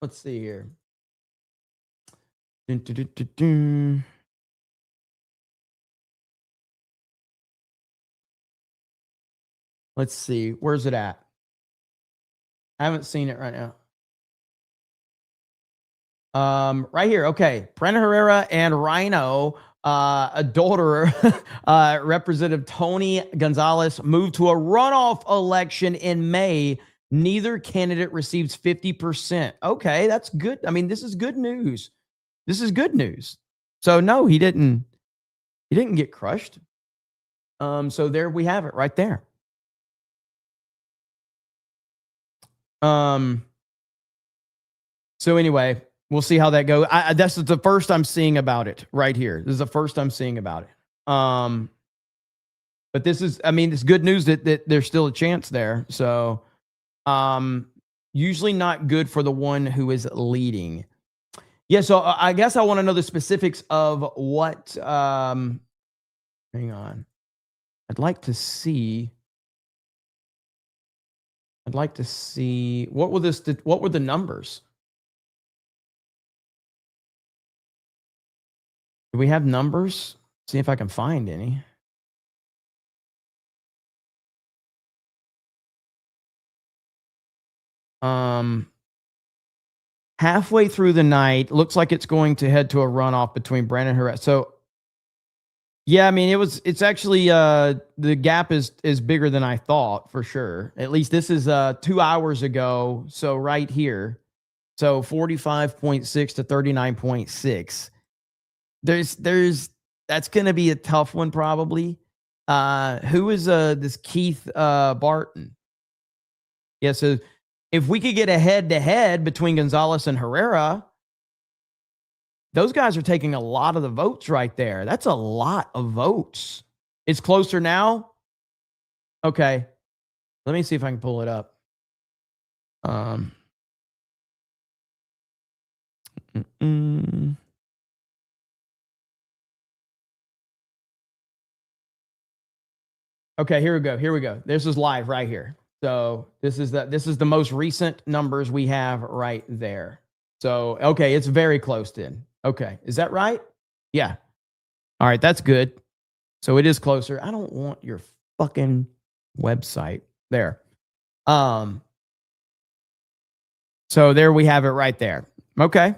Let's see here. Let's see. Where's it at? I haven't seen it right now. Right here. Okay. Brandon Herrera and Rhino, adulterer, Representative Tony Gonzalez moved to a runoff election in May. Neither candidate receives 50%. Okay, that's good. I mean, this is good news. This is good news. So no, he didn't get crushed. So there we have it right there. So anyway, we'll see how that goes. That's the first I'm seeing about it right here. This is the first I'm seeing about it. But this is, I mean, it's good news that there's still a chance there. So usually not good for the one who is leading. Yeah, so I guess I want to know the specifics of what, hang on. I'd like to see what were the numbers? Do we have numbers? See if I can find any. Halfway through the night, looks like it's going to head to a runoff between Brandon Herrera. So yeah, I mean, it's actually the gap is bigger than I thought, for sure. At least this is 2 hours ago. So right here. So 45.6 to 39.6. That's gonna be a tough one, probably. Who is this Keith Barton? Yeah, so if we could get a head-to-head between Gonzalez and Herrera, those guys are taking a lot of the votes right there. That's a lot of votes. It's closer now? Okay. Let me see if I can pull it up. Okay, here we go. This is live right here. So this is the most recent numbers we have right there. So, okay, it's very close then. Okay, is that right? Yeah. All right, that's good. So it is closer. I don't want your fucking website there. So there we have it right there. Okay.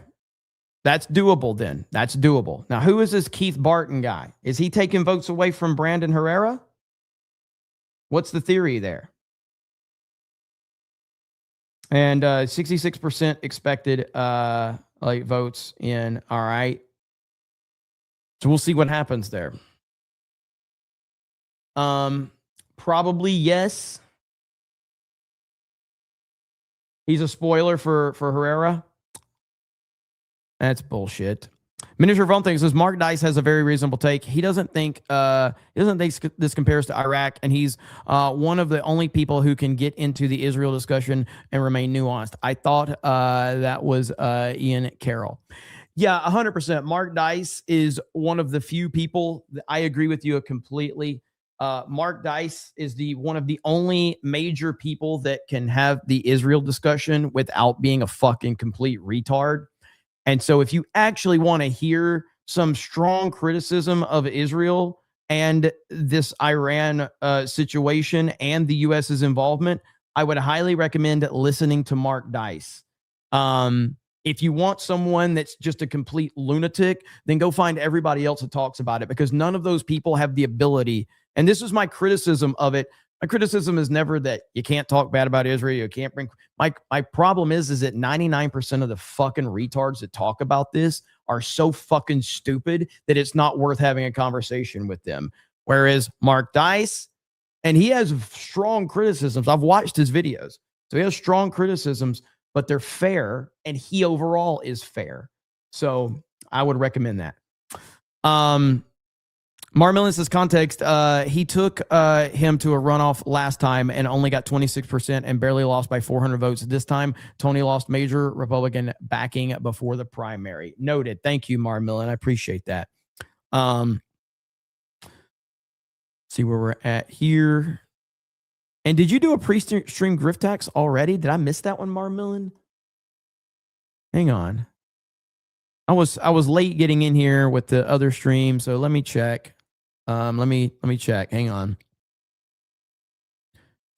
That's doable then. That's doable. Now, who is this Keith Barton guy? Is he taking votes away from Brandon Herrera? What's the theory there? And 66% expected like votes in. All right. So we'll see what happens there. Probably yes. He's a spoiler for Herrera. That's bullshit. Miniature Von thinks says Mark Dice has a very reasonable take. He doesn't think this compares to Iraq, and he's one of the only people who can get into the Israel discussion and remain nuanced. I thought that was Ian Carroll. Yeah, 100%. Mark Dice is one of the few people that I agree with you completely. Mark Dice is one of the only major people that can have the Israel discussion without being a fucking complete retard. And so if you actually want to hear some strong criticism of Israel and this Iran situation and the U.S.'s involvement, I would highly recommend listening to Mark Dice. If you want someone that's just a complete lunatic, then go find everybody else that talks about it, because none of those people have the ability. And this is my criticism of it. My criticism is never that you can't talk bad about Israel. You can't bring my problem is that 99% of the fucking retards that talk about this are so fucking stupid that it's not worth having a conversation with them. Whereas Mark Dice, and he has strong criticisms. I've watched his videos. So he has strong criticisms, but they're fair, and he overall is fair. So I would recommend that. Marmillin says context. He took him to a runoff last time and only got 26% and barely lost by 400 votes. This time, Tony lost major Republican backing before the primary. Noted. Thank you, Marmillin. I appreciate that. See where we're at here. And did you do a pre-stream grift tax already? Did I miss that one, Marmillin? Hang on. I was late getting in here with the other stream, so let me check. Let me check. Hang on.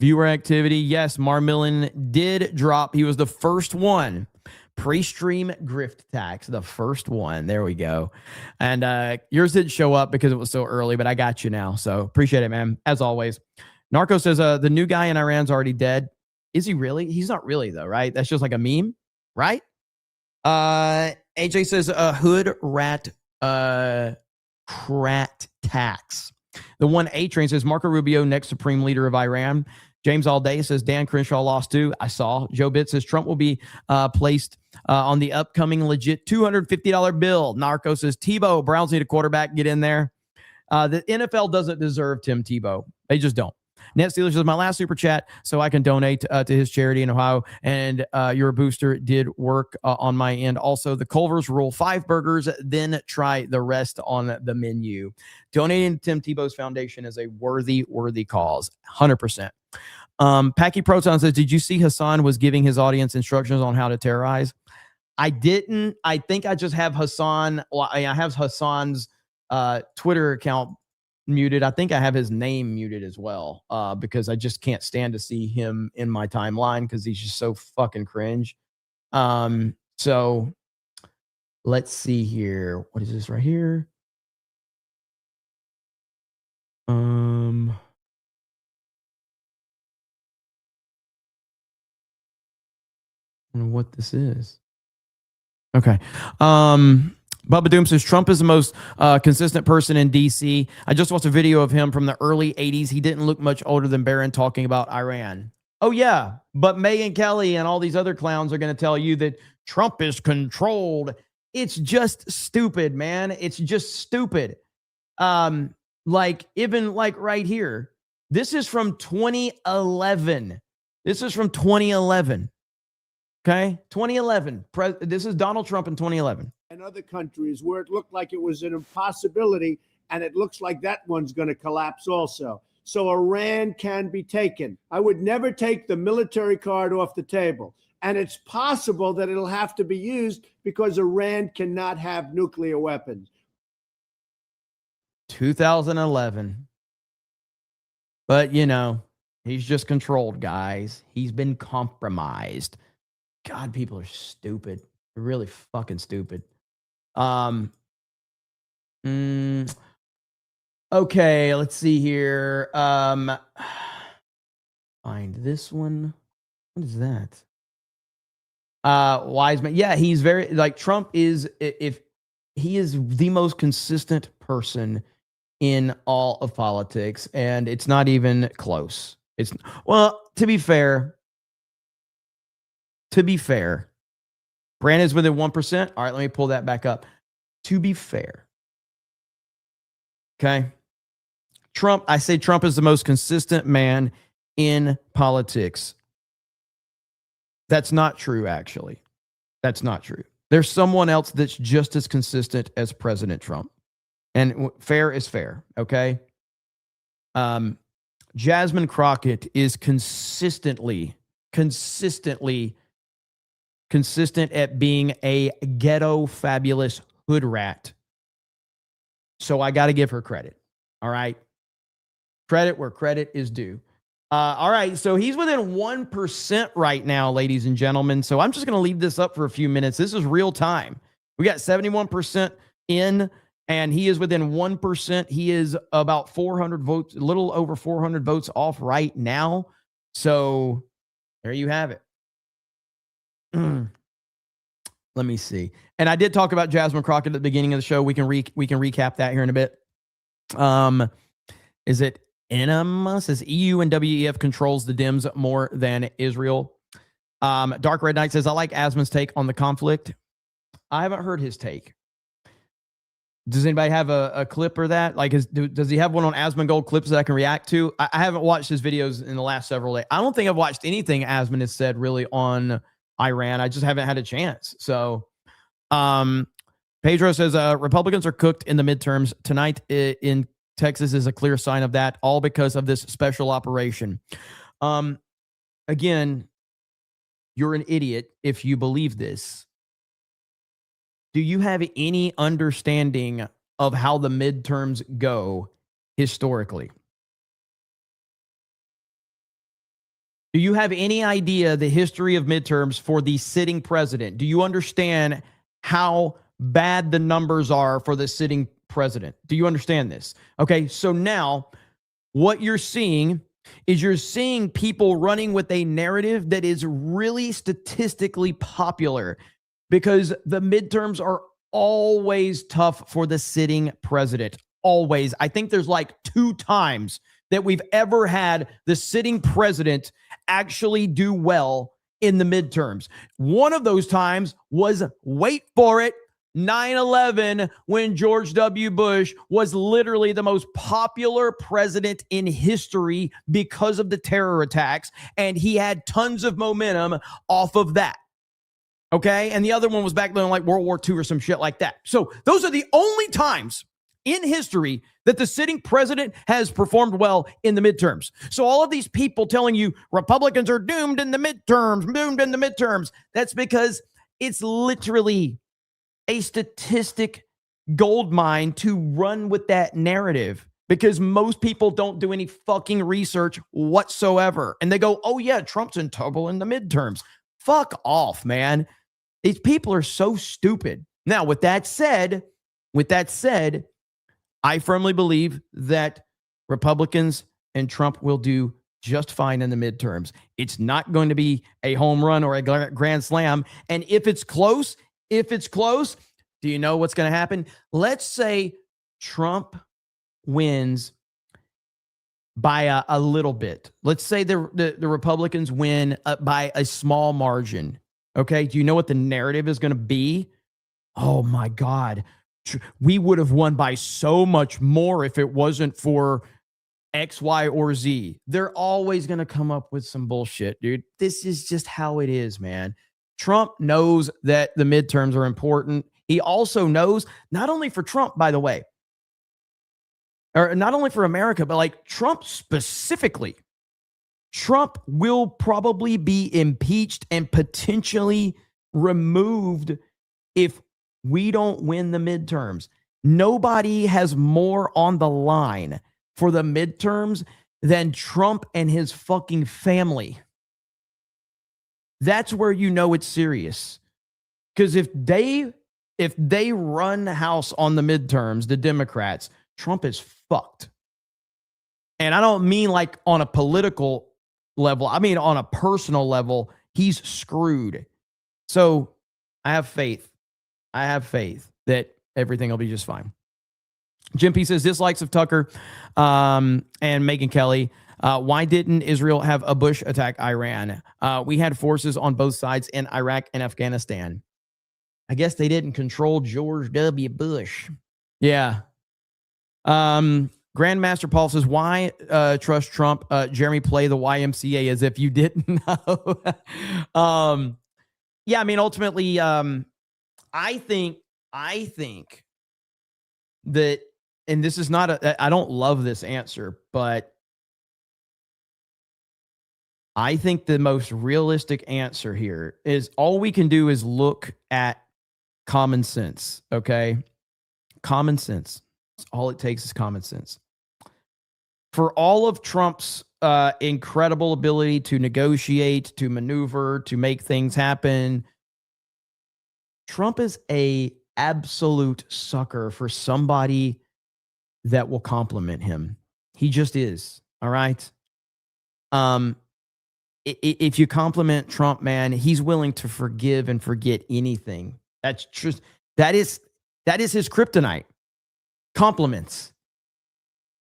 Viewer activity. Yes, Marmillin did drop. He was the first one. Pre-stream grift tax, the first one. There we go. And yours didn't show up because it was so early, but I got you now. So appreciate it, man. As always. Narco says the new guy in Iran's already dead. Is he really? He's not really, though, right? That's just like a meme, right? AJ says hood rat crat tax. The 1A train says Marco Rubio, next supreme leader of Iran. James Alday says Dan Crenshaw lost too. I saw. Joe Bitt says Trump will be placed on the upcoming legit $250 bill. Narco says Tebow, Browns need a quarterback. Get in there. The NFL doesn't deserve Tim Tebow. They just don't. Net Steelers says my last super chat so I can donate to his charity in Ohio. And your booster did work on my end. Also, the Culver's rule 5 burgers, then try the rest on the menu. Donating to Tim Tebow's foundation is a worthy cause. 100%. Packy Proton says, did you see Hassan was giving his audience instructions on how to terrorize? I didn't. I think I just have Hassan. Well, I have Hassan's Twitter account muted. I think I have his name muted as well because I just can't stand to see him in my timeline because he's just so fucking cringe. So let's see here. What is this right here? And what this is. Okay. Bubba Doom says Trump is the most consistent person in D.C. I just watched a video of him from the early 80s. He didn't look much older than Barron talking about Iran. Oh, yeah. But Megyn Kelly and all these other clowns are going to tell you that Trump is controlled. It's just stupid, man. It's just stupid. Like, even like right here. This is from 2011. This is from 2011. Okay? 2011. This is Donald Trump in 2011. And other countries where it looked like it was an impossibility, and it looks like that one's going to collapse also. So Iran can be taken. I would never take the military card off the table. And it's possible that it'll have to be used because Iran cannot have nuclear weapons. 2011. But, you know, he's just controlled, guys. He's been compromised. God, people are stupid. They're really fucking stupid. Okay, let's see here. Find this one. What is that? Wiseman. Yeah, he's very like Trump is, if he is the most consistent person in all of politics, and it's not even close. It's well, to be fair, Brandon's within 1%. All right, let me pull that back up. To be fair, okay, I say Trump is the most consistent man in politics. That's not true, actually. That's not true. There's someone else that's just as consistent as President Trump. And fair is fair, okay? Jasmine Crockett is consistent at being a ghetto fabulous hood rat. So I got to give her credit, all right? Credit where credit is due. All right, so he's within 1% right now, ladies and gentlemen. So I'm just going to leave this up for a few minutes. This is real time. We got 71% in, and he is within 1%. He is about 400 votes, a little over 400 votes off right now. So there you have it. Let me see. And I did talk about Jasmine Crockett at the beginning of the show. We can recap that here in a bit. Is it Enema says EU and WEF controls the Dems more than Israel. Dark Red Knight says, I like Asman's take on the conflict. I haven't heard his take. Does anybody have a clip or that? Like, does he have one on Asman Gold clips that I can react to? I haven't watched his videos in the last several days. I don't think I've watched anything Asman has said really on Iran. I just haven't had a chance. So, Pedro says, Republicans are cooked in the midterms. Tonight in Texas is a clear sign of that, all because of this special operation. Again, you're an idiot if you believe this. Do you have any understanding of how the midterms go historically? Do you have any idea the history of midterms for the sitting president? Do you understand how bad the numbers are for the sitting president? Do you understand this? Okay, so now what you're seeing is you're seeing people running with a narrative that is really statistically popular because the midterms are always tough for the sitting president. Always. I think there's like 2 times that we've ever had the sitting president actually do well in the midterms. One of those times was, wait for it, 9/11, when George W. Bush was literally the most popular president in history because of the terror attacks, and he had tons of momentum off of that. Okay? And the other one was back then like World War II or some shit like that. So those are the only times in history that the sitting president has performed well in the midterms. So all of these people telling you Republicans are doomed in the midterms, that's because it's literally a statistic gold mine to run with that narrative because most people don't do any fucking research whatsoever. And they go, oh yeah, Trump's in trouble in the midterms. Fuck off, man. These people are so stupid. Now, with that said, I firmly believe that Republicans and Trump will do just fine in the midterms. It's not going to be a home run or a grand slam. And if it's close, do you know what's going to happen? Let's say Trump wins by a little bit. Let's say the Republicans win by a small margin. Okay. Do you know what the narrative is going to be? Oh my God. We would have won by so much more if it wasn't for X, Y, or Z. They're always going to come up with some bullshit, dude. This is just how it is, man. Trump knows that the midterms are important. He also knows, not only for Trump, by the way, or not only for America, but like Trump specifically, Trump will probably be impeached and potentially removed if we don't win the midterms. Nobody has more on the line for the midterms than Trump and his fucking family. That's where you know it's serious. Because if they run the House on the midterms, the Democrats, Trump is fucked. And I don't mean like on a political level. I mean on a personal level, he's screwed. So I have faith. I have faith that everything will be just fine. Jim P says dislikes of Tucker and Megyn Kelly. Why didn't Israel have a Bush attack Iran? We had forces on both sides in Iraq and Afghanistan. I guess they didn't control George W. Bush. Yeah. Grandmaster Paul says, why trust Trump? Jeremy, play the YMCA as if you didn't know. Yeah, I mean, ultimately, I think that, and this is not I don't love this answer, but I think the most realistic answer here is all we can do is look at common sense, okay? Common sense. All it takes is common sense. For all of Trump's incredible ability to negotiate, to maneuver, to make things happen, Trump is a absolute sucker for somebody that will compliment him. He just is. All right. If you compliment Trump, man, he's willing to forgive and forget anything. That's just that is his kryptonite. Compliments.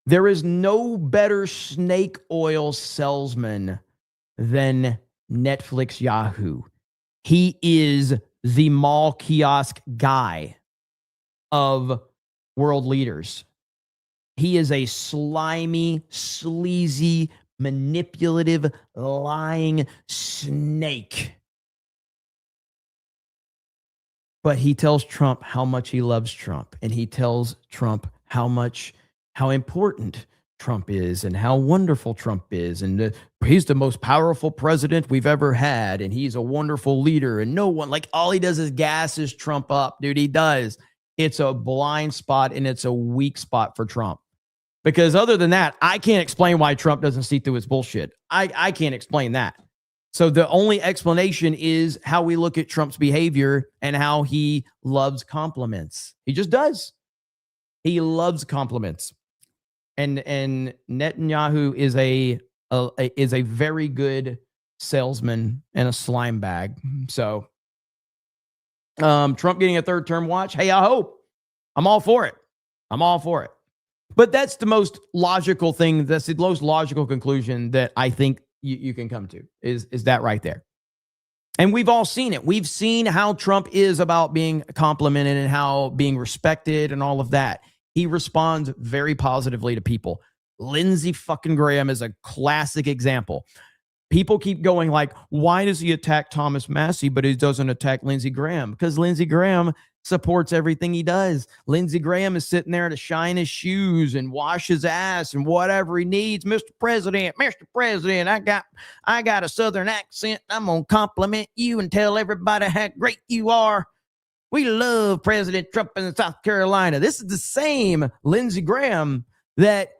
There is no better snake oil salesman than Netflix Yahoo. He is the mall kiosk guy of world leaders. He is a slimy, sleazy, manipulative, lying snake. But he tells Trump how much he loves Trump, and he tells Trump how important Trump is and how wonderful Trump is, and he's the most powerful president we've ever had, and he's a wonderful leader, and no one, like, all he does is gasses Trump up, dude. He does. It's a blind spot, and it's a weak spot for Trump. Because other than that, I can't explain why Trump doesn't see through his bullshit. I can't explain that. So the only explanation is how we look at Trump's behavior and how he loves compliments. He just does. He loves compliments. And Netanyahu is a very good salesman and a slime bag. So Trump getting a third term watch. Hey, I hope. I'm all for it. I'm all for it. But that's the most logical thing. That's the most logical conclusion that I think you can come to is that right there. And we've all seen it. We've seen how Trump is about being complimented and how being respected and all of that. He responds very positively to people. Lindsey fucking Graham is a classic example. People keep going like, why does he attack Thomas Massey, but he doesn't attack Lindsey Graham? Because Lindsey Graham supports everything he does. Lindsey Graham is sitting there to shine his shoes and wash his ass and whatever he needs. Mr. President, I got a Southern accent. I'm going to compliment you and tell everybody how great you are. We love President Trump in South Carolina. This is the same Lindsey Graham that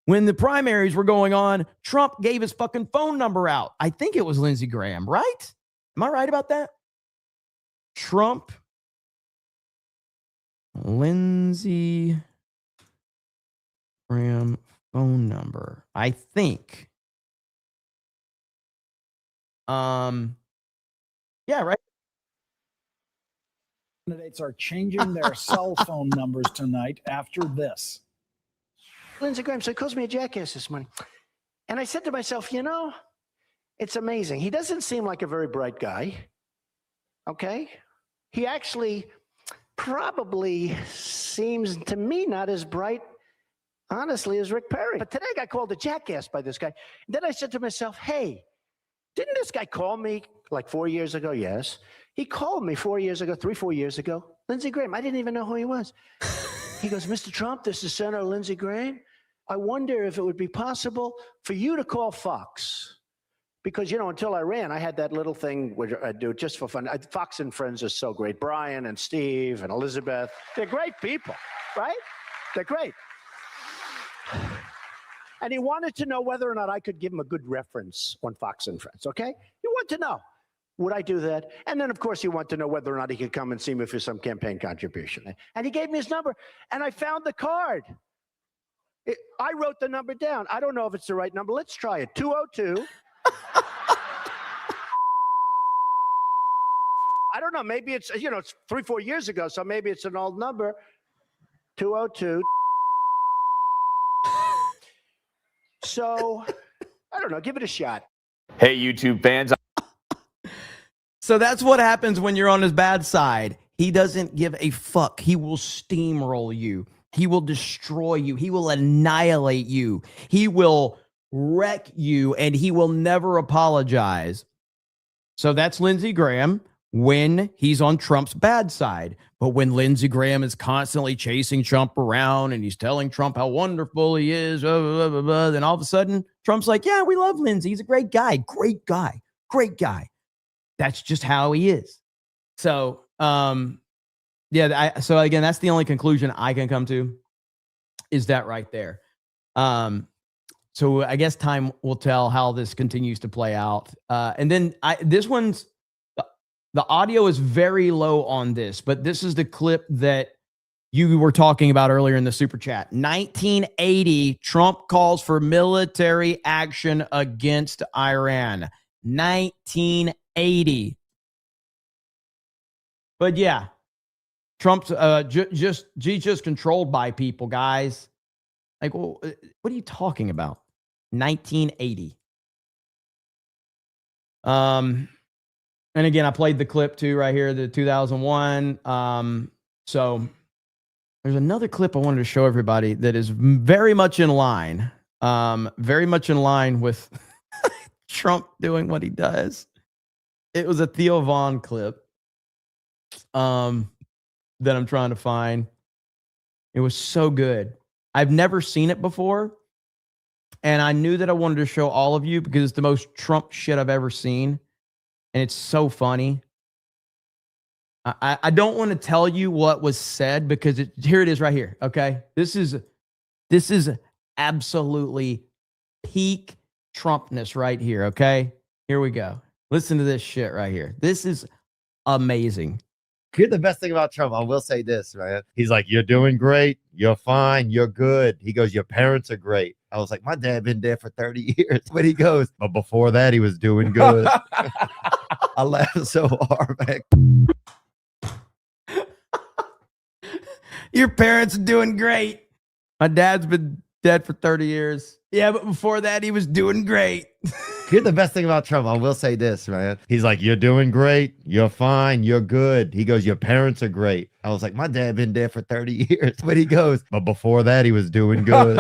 when the primaries were going on, Trump gave his fucking phone number out. I think it was Lindsey Graham, right? Am I right about that? Trump, Lindsey Graham phone number. I think. Yeah, right. Candidates are changing their cell phone numbers tonight after this. Lindsey Graham, so he calls me a jackass this morning. And I said to myself, you know, it's amazing. He doesn't seem like a very bright guy. Okay? He actually probably seems to me not as bright, honestly, as Rick Perry. But today I got called a jackass by this guy. And then I said to myself, hey, didn't this guy call me like 4 years ago? Yes. He called me 4 years ago, 4 years ago. Lindsey Graham, I didn't even know who he was. He goes, Mr. Trump, this is Senator Lindsey Graham. I wonder if it would be possible for you to call Fox. Because, you know, until I ran, I had that little thing where I do just for fun. Fox and Friends are so great. Brian and Steve and Elizabeth, they're great people, right? They're great. And he wanted to know whether or not I could give him a good reference on Fox and Friends, okay? He wanted to know, would I do that? And then, of course, he wanted to know whether or not he could come and see me for some campaign contribution. And he gave me his number, and I found the card. I wrote the number down. I don't know if it's the right number. Let's try it. 202. don't know. Maybe it's, it's 3-4 years ago, so maybe it's an old number. 202. So, I don't know. Give it a shot. Hey, YouTube fans. So that's what happens when you're on his bad side. He doesn't give a fuck. He will steamroll you. He will destroy you. He will annihilate you. He will wreck you, and he will never apologize. So that's Lindsey Graham when he's on Trump's bad side. But when Lindsey Graham is constantly chasing Trump around and he's telling Trump how wonderful he is, blah, blah, blah, blah, then all of a sudden, Trump's like, yeah, we love Lindsey. He's a great guy. Great guy. Great guy. That's just how he is. So, so again, that's the only conclusion I can come to is that right there. So I guess time will tell how this continues to play out. And then this one's, the audio is very low on this, but this is the clip that you were talking about earlier in the super chat. 1980, Trump calls for military action against Iran. 1980. But yeah, Trump's just controlled by people, guys. Like, well, what are you talking about? 1980. And again, I played the clip too right here, the 2001. So there's another clip I wanted to show everybody that is very much in line, with Trump doing what he does. It was a Theo Vaughn clip that I'm trying to find. It was so good. I've never seen it before. And I knew that I wanted to show all of you because it's the most Trump shit I've ever seen. And it's so funny. I don't want to tell you what was said because here it is right here. Okay. This is absolutely peak Trumpness right here. Okay. Here we go. Listen to this shit right here. This is amazing. Here's the best thing about Trump. I will say this, right? He's like, you're doing great. You're fine. You're good. He goes, your parents are great. I was like, my dad been dead for 30 years. But he goes, but before that, he was doing good. I laughed so hard, man. Your parents are doing great. My dad's been dead for 30 years. Yeah, but before that, he was doing great. Here's the best thing about Trump. I will say this, man. He's like, you're doing great. You're fine. You're good. He goes, your parents are great. I was like, my dad been dead for 30 years. But he goes, but before that, he was doing good.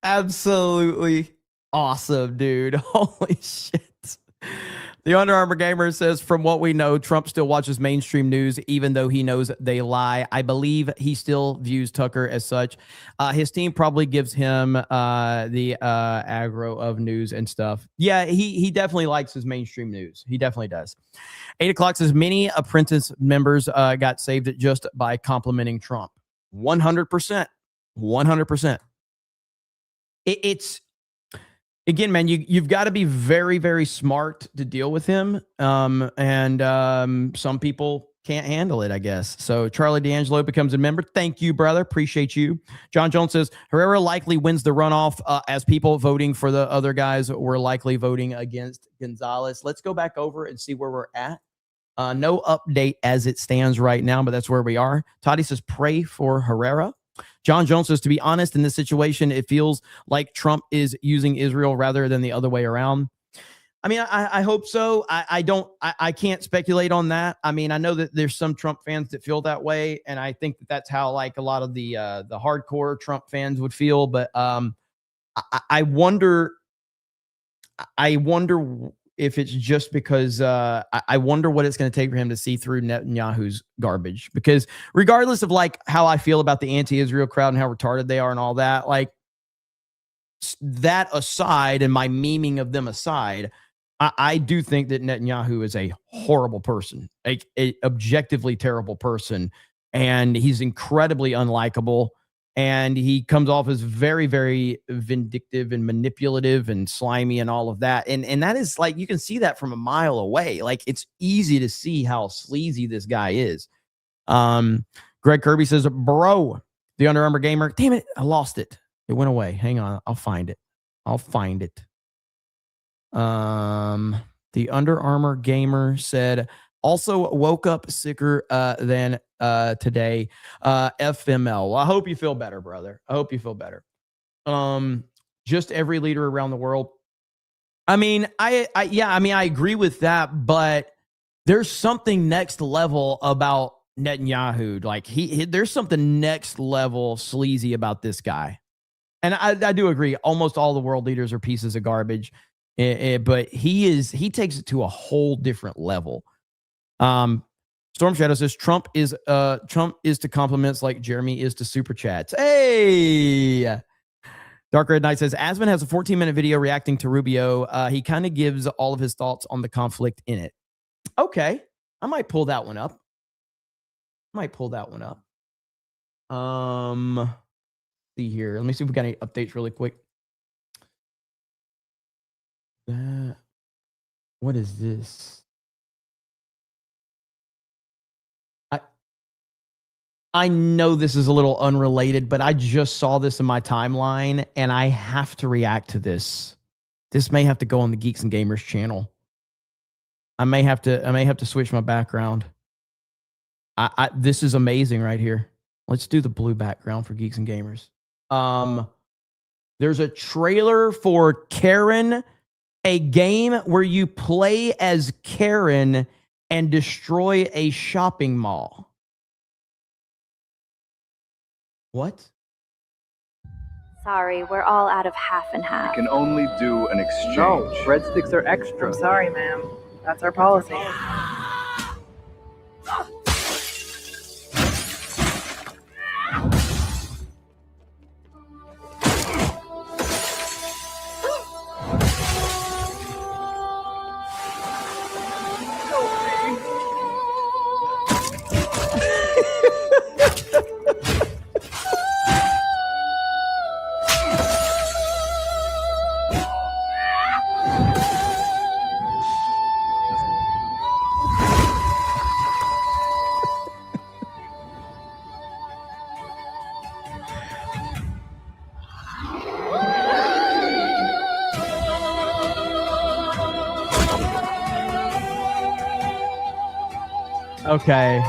Absolutely awesome, dude. Holy shit. The Under Armour Gamer says, from what we know, Trump still watches mainstream news, even though he knows they lie. I believe he still views Tucker as such. His team probably gives him the aggro of news and stuff. Yeah, he definitely likes his mainstream news. He definitely does. 8 o'clock says, many apprentice members got saved just by complimenting Trump. 100%. 100%. It's... Again, man, you've got to be very, very smart to deal with him. And some people can't handle it, I guess. So Charlie D'Angelo becomes a member. Thank you, brother. Appreciate you. John Jones says, Herrera likely wins the runoff as people voting for the other guys were likely voting against Gonzalez. Let's go back over and see where we're at. No update as it stands right now, but that's where we are. Toddy says, pray for Herrera. John Jones says, to be honest, in this situation, it feels like Trump is using Israel rather than the other way around. I mean, I hope so. I can't speculate on that. I mean, I know that there's some Trump fans that feel that way, and I think that that's how like a lot of the hardcore Trump fans would feel. But I wonder if it's just because I wonder what it's going to take for him to see through Netanyahu's garbage. Because regardless of like how I feel about the anti-Israel crowd and how retarded they are and all that, like that aside and my memeing of them aside, I do think that Netanyahu is a horrible person, a objectively terrible person. And he's incredibly unlikable. And he comes off as very, very vindictive and manipulative and slimy and all of that. And that is like, you can see that from a mile away. Like, it's easy to see how sleazy this guy is. Greg Kirby says, bro, the Under Armour Gamer. Damn it, I lost it. It went away. Hang on. I'll find it. The Under Armour gamer said, also woke up sicker than today. FML. Well, I hope you feel better, brother. I hope you feel better. Just every leader around the world. I mean, I agree with that, but there's something next level about Netanyahu. Like there's something next level sleazy about this guy. And I do agree. Almost all the world leaders are pieces of garbage, but he takes it to a whole different level. Storm Shadow says Trump is to compliments like Jeremy is to super chats. Hey, Dark Red Knight says Asman has a 14-minute video reacting to Rubio. He kind of gives all of his thoughts on the conflict in it. Okay, I might pull that one up. See here. Let me see if we got any updates really quick. What is this? I know this is a little unrelated, but I just saw this in my timeline and I have to react to this. This may have to go on the Geeks and Gamers channel. I may have to switch my background. This is amazing right here. Let's do the blue background for Geeks and Gamers. There's a trailer for Karen, a game where you play as Karen and destroy a shopping mall. What? Sorry, we're all out of half and half. You can only do an exchange. No, breadsticks are extra. I'm sorry, ma'am. That's our policy. Okay.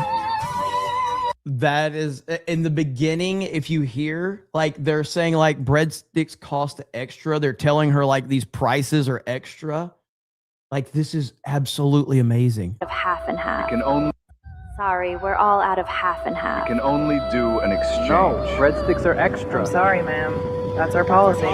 That is in the beginning. If you hear like they're saying like breadsticks cost extra, they're telling her like these prices are extra. Like this is absolutely amazing. Of half and half. You can only. Sorry, we're all out of half and half. You can only do an exchange. No, breadsticks are extra. I'm sorry, ma'am. That's our policy.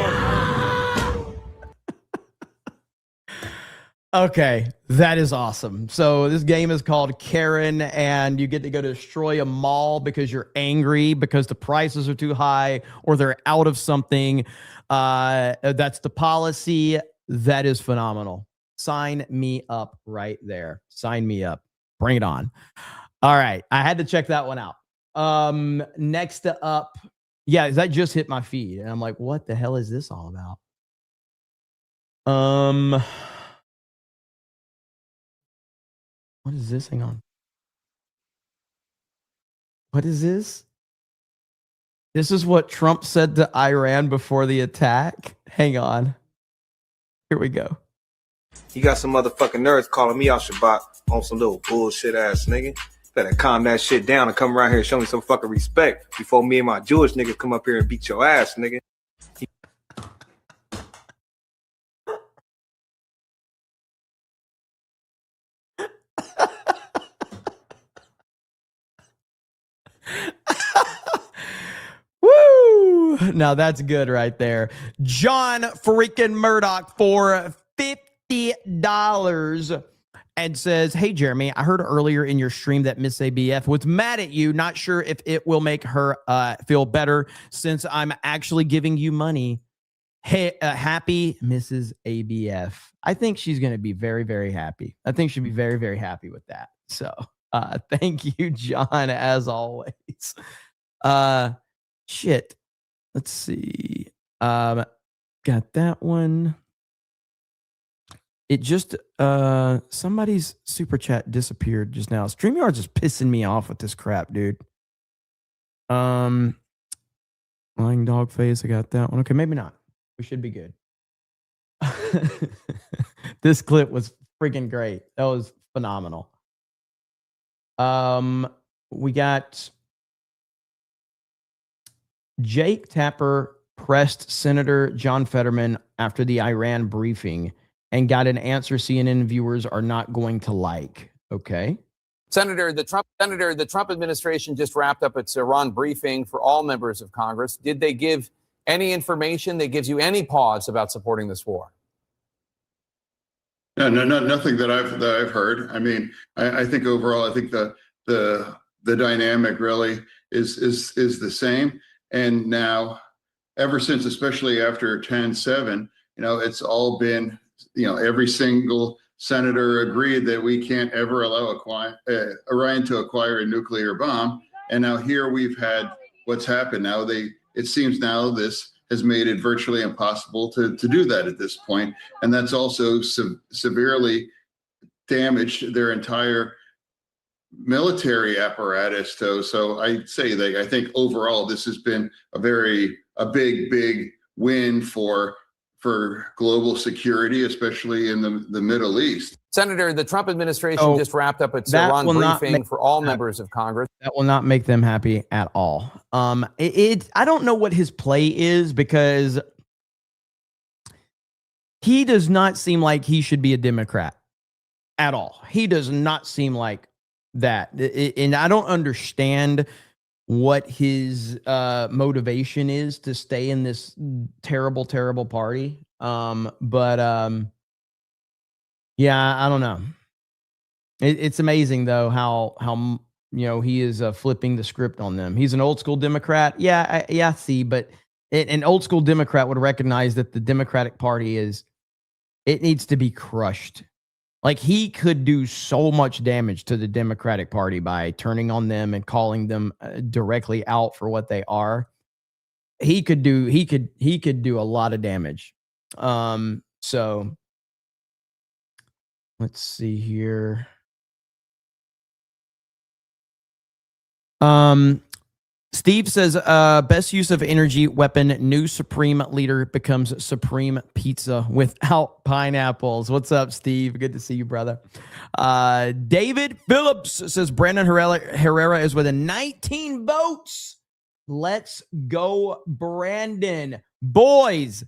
Okay, that is awesome. So this game is called Karen, and you get to go destroy a mall because you're angry because the prices are too high or they're out of something. That's the policy. That is phenomenal. Sign me up right there. Sign me up. Bring it on. All right, I had to check that one out. Next up, yeah, that just hit my feed, and I'm like, what the hell is this all about? What is this? Hang on. What is this? This is what Trump said to Iran before the attack. Hang on. Here we go. You got some motherfucking nerds calling me out Shabbat on some little bullshit ass nigga. Better calm that shit down and come around here and show me some fucking respect before me and my Jewish niggas come up here and beat your ass, nigga. Woo! Now that's good right there. John freaking Murdoch for $50 and says, hey, Jeremy, I heard earlier in your stream that Miss ABF was mad at you. Not sure if it will make her feel better since I'm actually giving you money. Hey, happy Mrs. ABF. I think she's going to be very, very happy. I think she'll be very, very happy with that. So thank you, John, as always. Shit. Let's see. Got that one. It just somebody's super chat disappeared just now. StreamYard's just pissing me off with this crap, dude. Lying dog face. I got that one. Okay, maybe not. We should be good. This clip was freaking great. That was phenomenal. We got Jake Tapper pressed Senator John Fetterman after the Iran briefing and got an answer CNN viewers are not going to like. Okay. Senator, the Trump administration just wrapped up its Iran briefing for all members of Congress. Did they give any information that gives you any pause about supporting this war? No, nothing that I've heard. I mean, I think overall, I think the dynamic really is the same. And now, ever since, especially after 10/7, it's all been, every single senator agreed that we can't ever allow Iran to acquire a nuclear bomb. And now here we've had what's happened. Now it seems now this has made it virtually impossible to do that at this point. And that's also severely damaged their entire military apparatus. So I'd say that I think overall this has been a big win for global security, especially in the Middle East. Senator, the Trump administration just wrapped up its Iran briefing for all members of Congress. That will not make them happy at all. I don't know what his play is, because he does not seem like he should be a Democrat at all. He does not seem like that. And I don't understand what his motivation is to stay in this terrible party. Yeah, I don't know. It's amazing though how he is flipping the script on them. He's an old school Democrat. Yeah, I see, but an old school Democrat would recognize that the Democratic Party it needs to be crushed. Like, he could do so much damage to the Democratic Party by turning on them and calling them directly out for what they are. He could do a lot of damage. So let's see here. Steve says, best use of energy weapon, new supreme leader becomes supreme pizza without pineapples. What's up, Steve? Good to see you, brother. David Phillips says, Brandon Herrera is within 19 votes. Let's go, Brandon. Boys,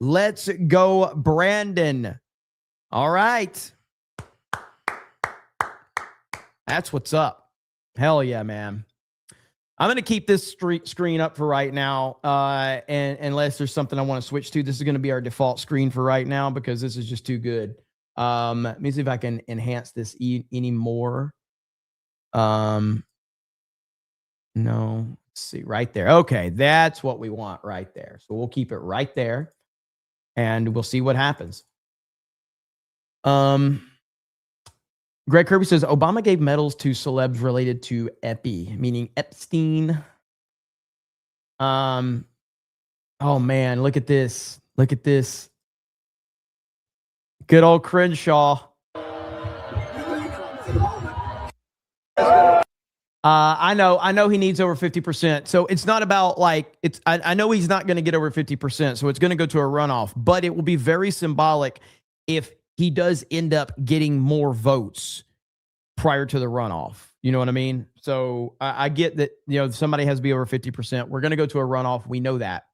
let's go, Brandon. All right. That's what's up. Hell yeah, man. I'm going to keep this screen up for right now, and unless there's something I want to switch to. This is going to be our default screen for right now because this is just too good. Let me see if I can enhance this any more. No, let's see, right there. Okay, that's what we want right there. So we'll keep it right there, and we'll see what happens. Greg Kirby says, Obama gave medals to celebs related to Epi, meaning Epstein. Oh man, look at this. Look at this. Good old Crenshaw. I know he needs over 50%. So it's not about I know he's not going to get over 50%. So it's going to go to a runoff, but it will be very symbolic if he does end up getting more votes prior to the runoff. You know what I mean? So I get that, somebody has to be over 50%. We're going to go to a runoff. We know that,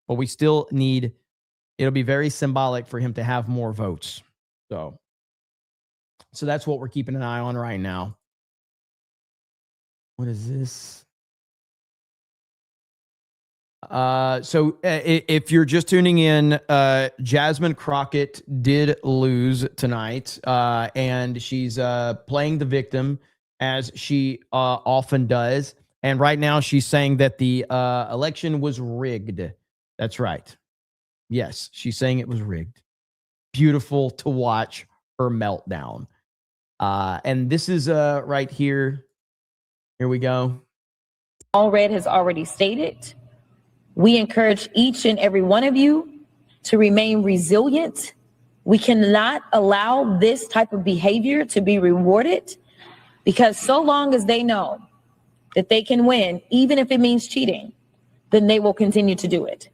but we still need, it'll be very symbolic for him to have more votes. So that's what we're keeping an eye on right now. What is this? So if you're just tuning in, Jasmine Crockett did lose tonight, and she's playing the victim as she often does. And right now she's saying that the election was rigged. That's right. Yes, she's saying it was rigged. Beautiful to watch her meltdown. And this is right here. Here we go. All Red has already stated. We encourage each and every one of you to remain resilient. We cannot allow this type of behavior to be rewarded, because so long as they know that they can win, even if it means cheating, then they will continue to do it.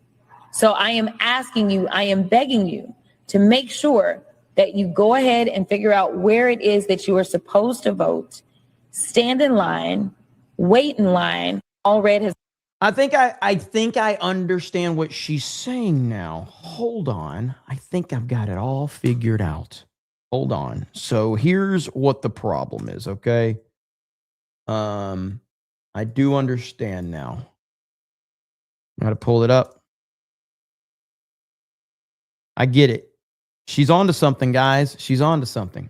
So I am asking you, I am begging you to make sure that you go ahead and figure out where it is that you are supposed to vote, stand in line, wait in line. All red has. I think I understand what she's saying now. Hold on. I think I've got it all figured out. Hold on. So here's what the problem is, okay? I do understand now. I gotta pull it up. I get it. She's on to something, guys. She's on to something.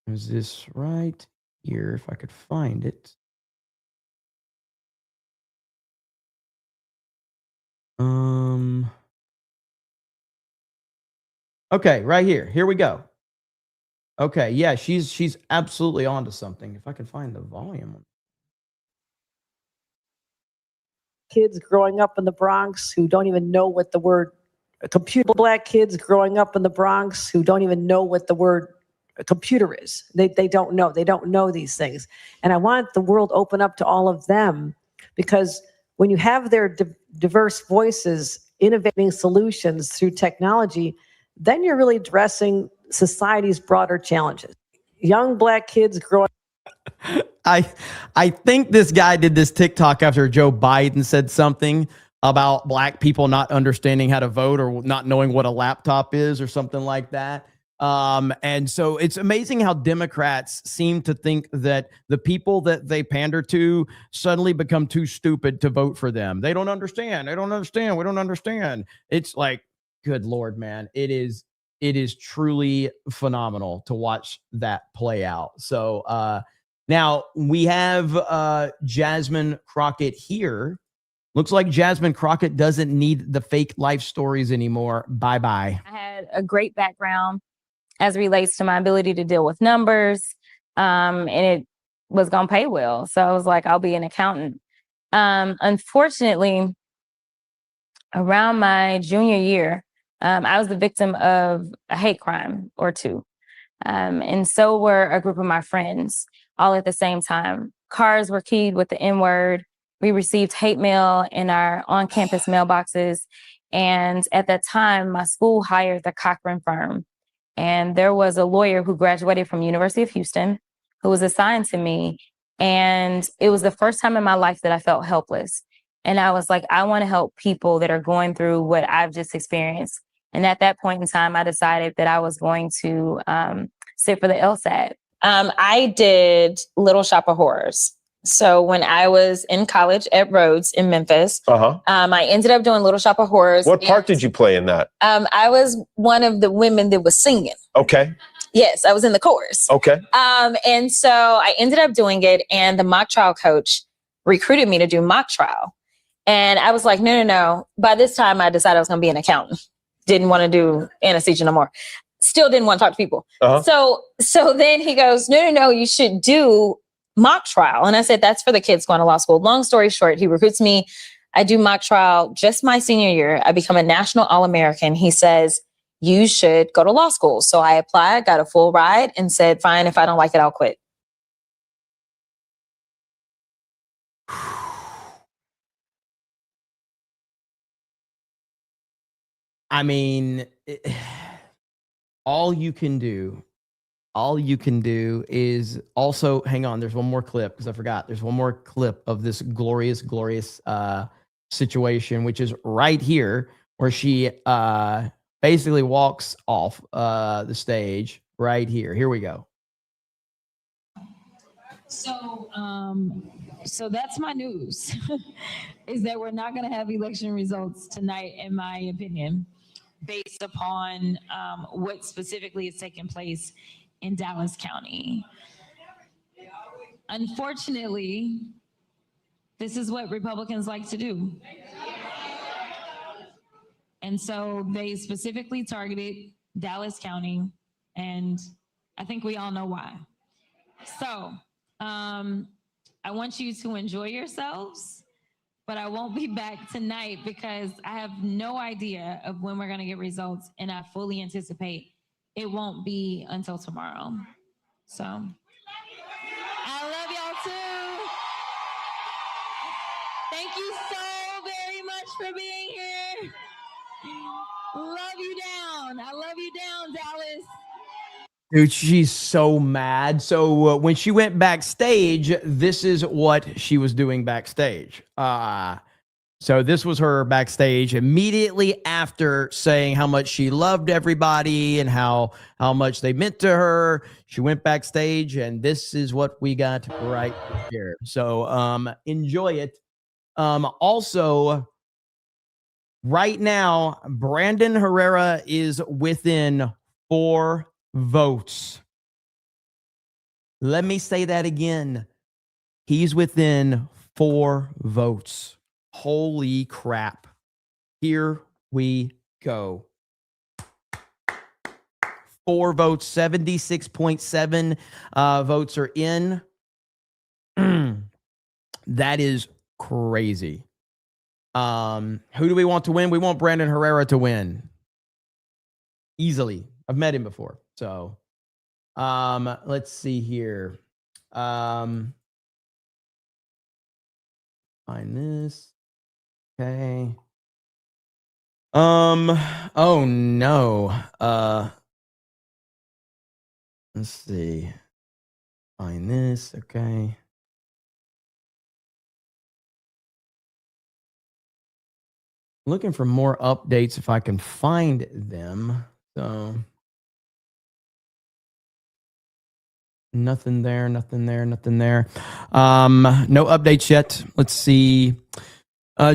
Is this right here? If I could find it. Okay, right here. Here we go. Okay, yeah, she's absolutely on to something. If I could find the volume. Kids growing up in the Bronx who don't even know what the word computer, black kids growing up in the Bronx who don't even know what the word computer is. They don't know these things. And I want the world open up to all of them, because when you have their diverse voices innovating solutions through technology, then you're really addressing society's broader challenges. Young black kids growing. I think this guy did this TikTok after Joe Biden said something about black people not understanding how to vote or not knowing what a laptop is or something like that. And so it's amazing how Democrats seem to think that the people that they pander to suddenly become too stupid to vote for them. They don't understand. They don't understand. We don't understand. It's like, good Lord, man. It is truly phenomenal to watch that play out. So, now we have Jasmine Crockett here. Looks like Jasmine Crockett doesn't need the fake life stories anymore. Bye-bye. I had a great background as relates to my ability to deal with numbers, and it was going to pay well. So I was like, I'll be an accountant. Unfortunately, around my junior year, I was the victim of a hate crime or two. And so were a group of my friends, all at the same time. Cars were keyed with the N-word. We received hate mail in our on-campus mailboxes. And at that time, my school hired the Cochran firm. And there was a lawyer who graduated from University of Houston who was assigned to me. And it was the first time in my life that I felt helpless. And I was like, I want to help people that are going through what I've just experienced. And at that point in time, I decided that I was going to sit for the LSAT. I did Little Shop of Horrors. So when I was in college at Rhodes in Memphis, I ended up doing Little Shop of Horrors. What part did you play in that? I was one of the women that was singing. Okay. Yes, I was in the chorus. Okay. And so I ended up doing it, and the mock trial coach recruited me to do mock trial. And I was like, no. By this time, I decided I was going to be an accountant. Didn't want to do anesthesia no more. Still didn't want to talk to people. So then he goes, no, you should do mock trial. And I said, that's for the kids going to law school. Long story short, he recruits me. I do mock trial just my senior year. I become a national All-American. He says, you should go to law school. So I applied, got a full ride, and said, fine, if I don't like it, I'll quit. I mean, all you can do is also, hang on, there's one more clip because I forgot. There's one more clip of this glorious situation, which is right here where she basically walks off the stage right here. Here we go. So that's my news, is that we're not going to have election results tonight, in my opinion, based upon what specifically is taking place in Dallas County. Unfortunately, this is what Republicans like to do. And so they specifically targeted Dallas County, and I think we all know why. So I want you to enjoy yourselves, but I won't be back tonight because I have no idea of when we're going to get results, and I fully anticipate it won't be until tomorrow. So I love y'all too. Thank you so very much for being here. Love you down. I love you down, Dallas. Dude, she's so mad. So when she went backstage, this is what she was doing backstage. So this was her backstage immediately after saying how much she loved everybody and how much they meant to her. She went backstage, and this is what we got right here. So enjoy it. Also, right now, Brandon Herrera is within 4 votes. Let me say that again. He's within 4 votes. Holy crap. Here we go. 4 votes, 76.7 votes are in. That is crazy. Who do we want to win? We want Brandon Herrera to win. Easily. I've met him before. So let's see here. Find this. Okay. Oh no. Let's see. Find this. Okay. Looking for more updates if I can find them. So nothing there, nothing there, nothing there. No updates yet. Let's see.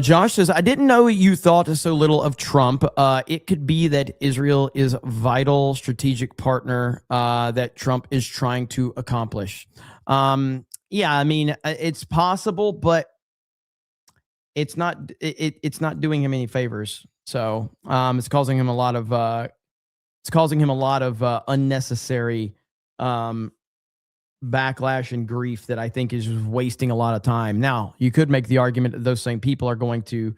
Josh says, I didn't know you thought so little of Trump. It could be that Israel is a vital strategic partner that Trump is trying to accomplish. Yeah, I mean, it's possible, but it's not doing him any favors. So it's causing him a lot of unnecessary backlash and grief that I think is just wasting a lot of time. Now, you could make the argument that those same people are going to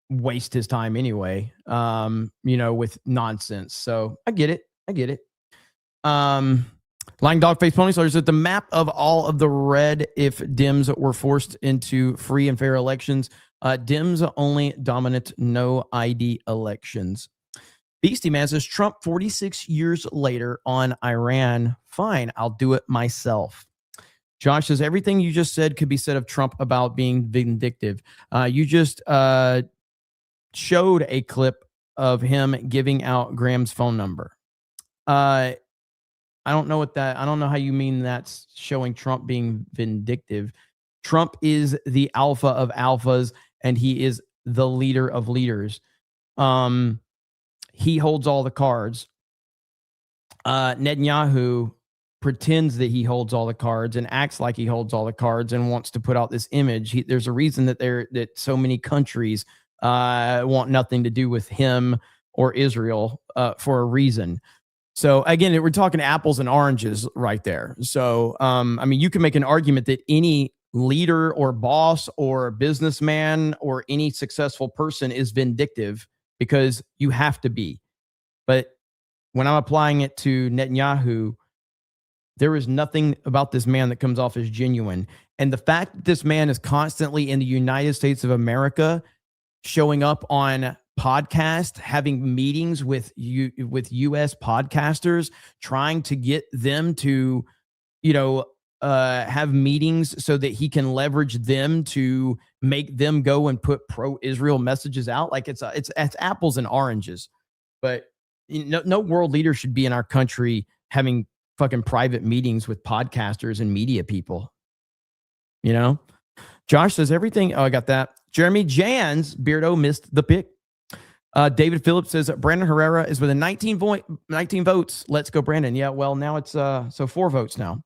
waste his time anyway, with nonsense. So I get it. Lying Dog Face Pony Slayer says the map of all of the red if Dems were forced into free and fair elections. Dems only dominant, no ID elections. Beastie Man says Trump 46 years later on Iran. Fine, I'll do it myself. Josh says everything you just said could be said of Trump about being vindictive. You just showed a clip of him giving out Graham's phone number. I don't know how you mean that's showing Trump being vindictive. Trump is the alpha of alphas, and he is the leader of leaders. He holds all the cards. Netanyahu pretends that he holds all the cards and acts like he holds all the cards and wants to put out this image. There's a reason that so many countries want nothing to do with him or Israel for a reason. So again, we're talking apples and oranges right there. So, I mean, you can make an argument that any leader or boss or businessman or any successful person is vindictive because you have to be. But when I'm applying it to Netanyahu, there is nothing about this man that comes off as genuine. And the fact that this man is constantly in the United States of America, showing up on podcast, having meetings with U.S. podcasters, trying to get them to, have meetings so that he can leverage them to make them go and put pro-Israel messages out. Like it's apples and oranges. But no world leader should be in our country having fucking private meetings with podcasters and media people. Josh says everything. Oh, I got that. Jeremy Jans, Beardo missed the pick. David Phillips says Brandon Herrera is within 19 votes. Let's go, Brandon. Yeah, well, now it's 4 votes now.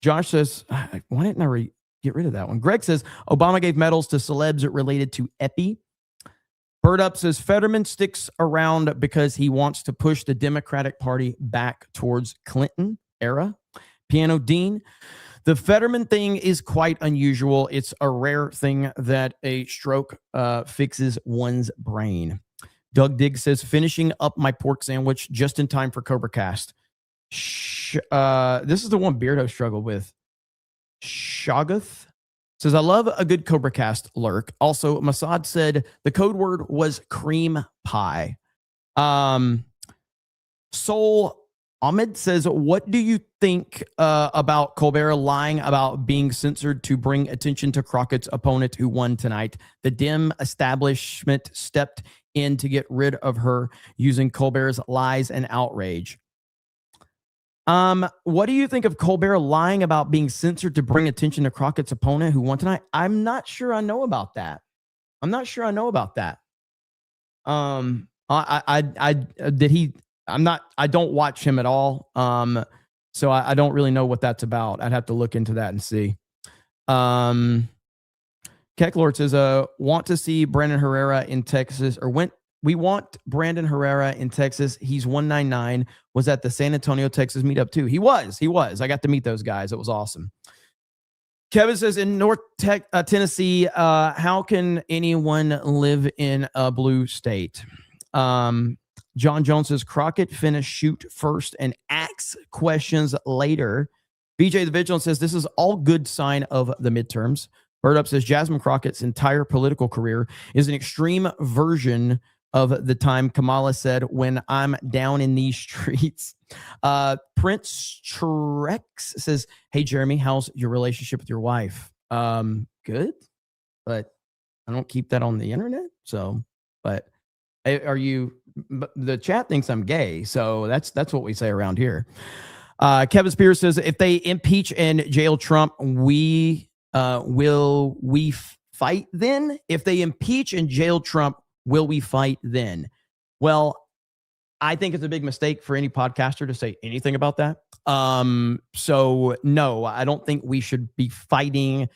Josh says, why didn't I get rid of that one? Greg says Obama gave medals to celebs related to Epi. Bird Up says Fetterman sticks around because he wants to push the Democratic Party back towards Clinton era. Piano Dean, the Fetterman thing is quite unusual. It's a rare thing that a stroke fixes one's brain. Doug Diggs says, finishing up my pork sandwich just in time for CobraCast. This is the one Beardo struggled with. Shoggoth Says, I love a good CobraCast lurk. Also, Masad said the code word was cream pie. Soul Ahmed says, what do you think about Colbert lying about being censored to bring attention to Crockett's opponent who won tonight? The dim establishment stepped in to get rid of her using Colbert's lies and outrage. What do you think of Colbert lying about being censored to bring attention to Crockett's opponent who won tonight? I'm not sure I know about that. I don't watch him at all. So I don't really know what that's about. I'd have to look into that and see. Kecklord says, want to see Brandon Herrera in Texas, or we want Brandon Herrera in Texas. He's 199, was at the San Antonio, Texas meetup too. He was. I got to meet those guys. It was awesome. Kevin says, in North Tennessee, how can anyone live in a blue state? John Jones says, Crockett finished shoot first and ask questions later. BJ the Vigilant says, this is all good sign of the midterms. Bird Up says, Jasmine Crockett's entire political career is an extreme version of the time Kamala said, when I'm down in these streets. Prince Trex says, hey, Jeremy, how's your relationship with your wife? Good, but I don't keep that on the internet. So, but are you, the chat thinks I'm gay. So that's what we say around here. Kevin Spears says, if they impeach and jail Trump, will we fight then? If they impeach and jail Trump, will we fight then? Well, I think it's a big mistake for any podcaster to say anything about that. So no, I don't think we should be fighting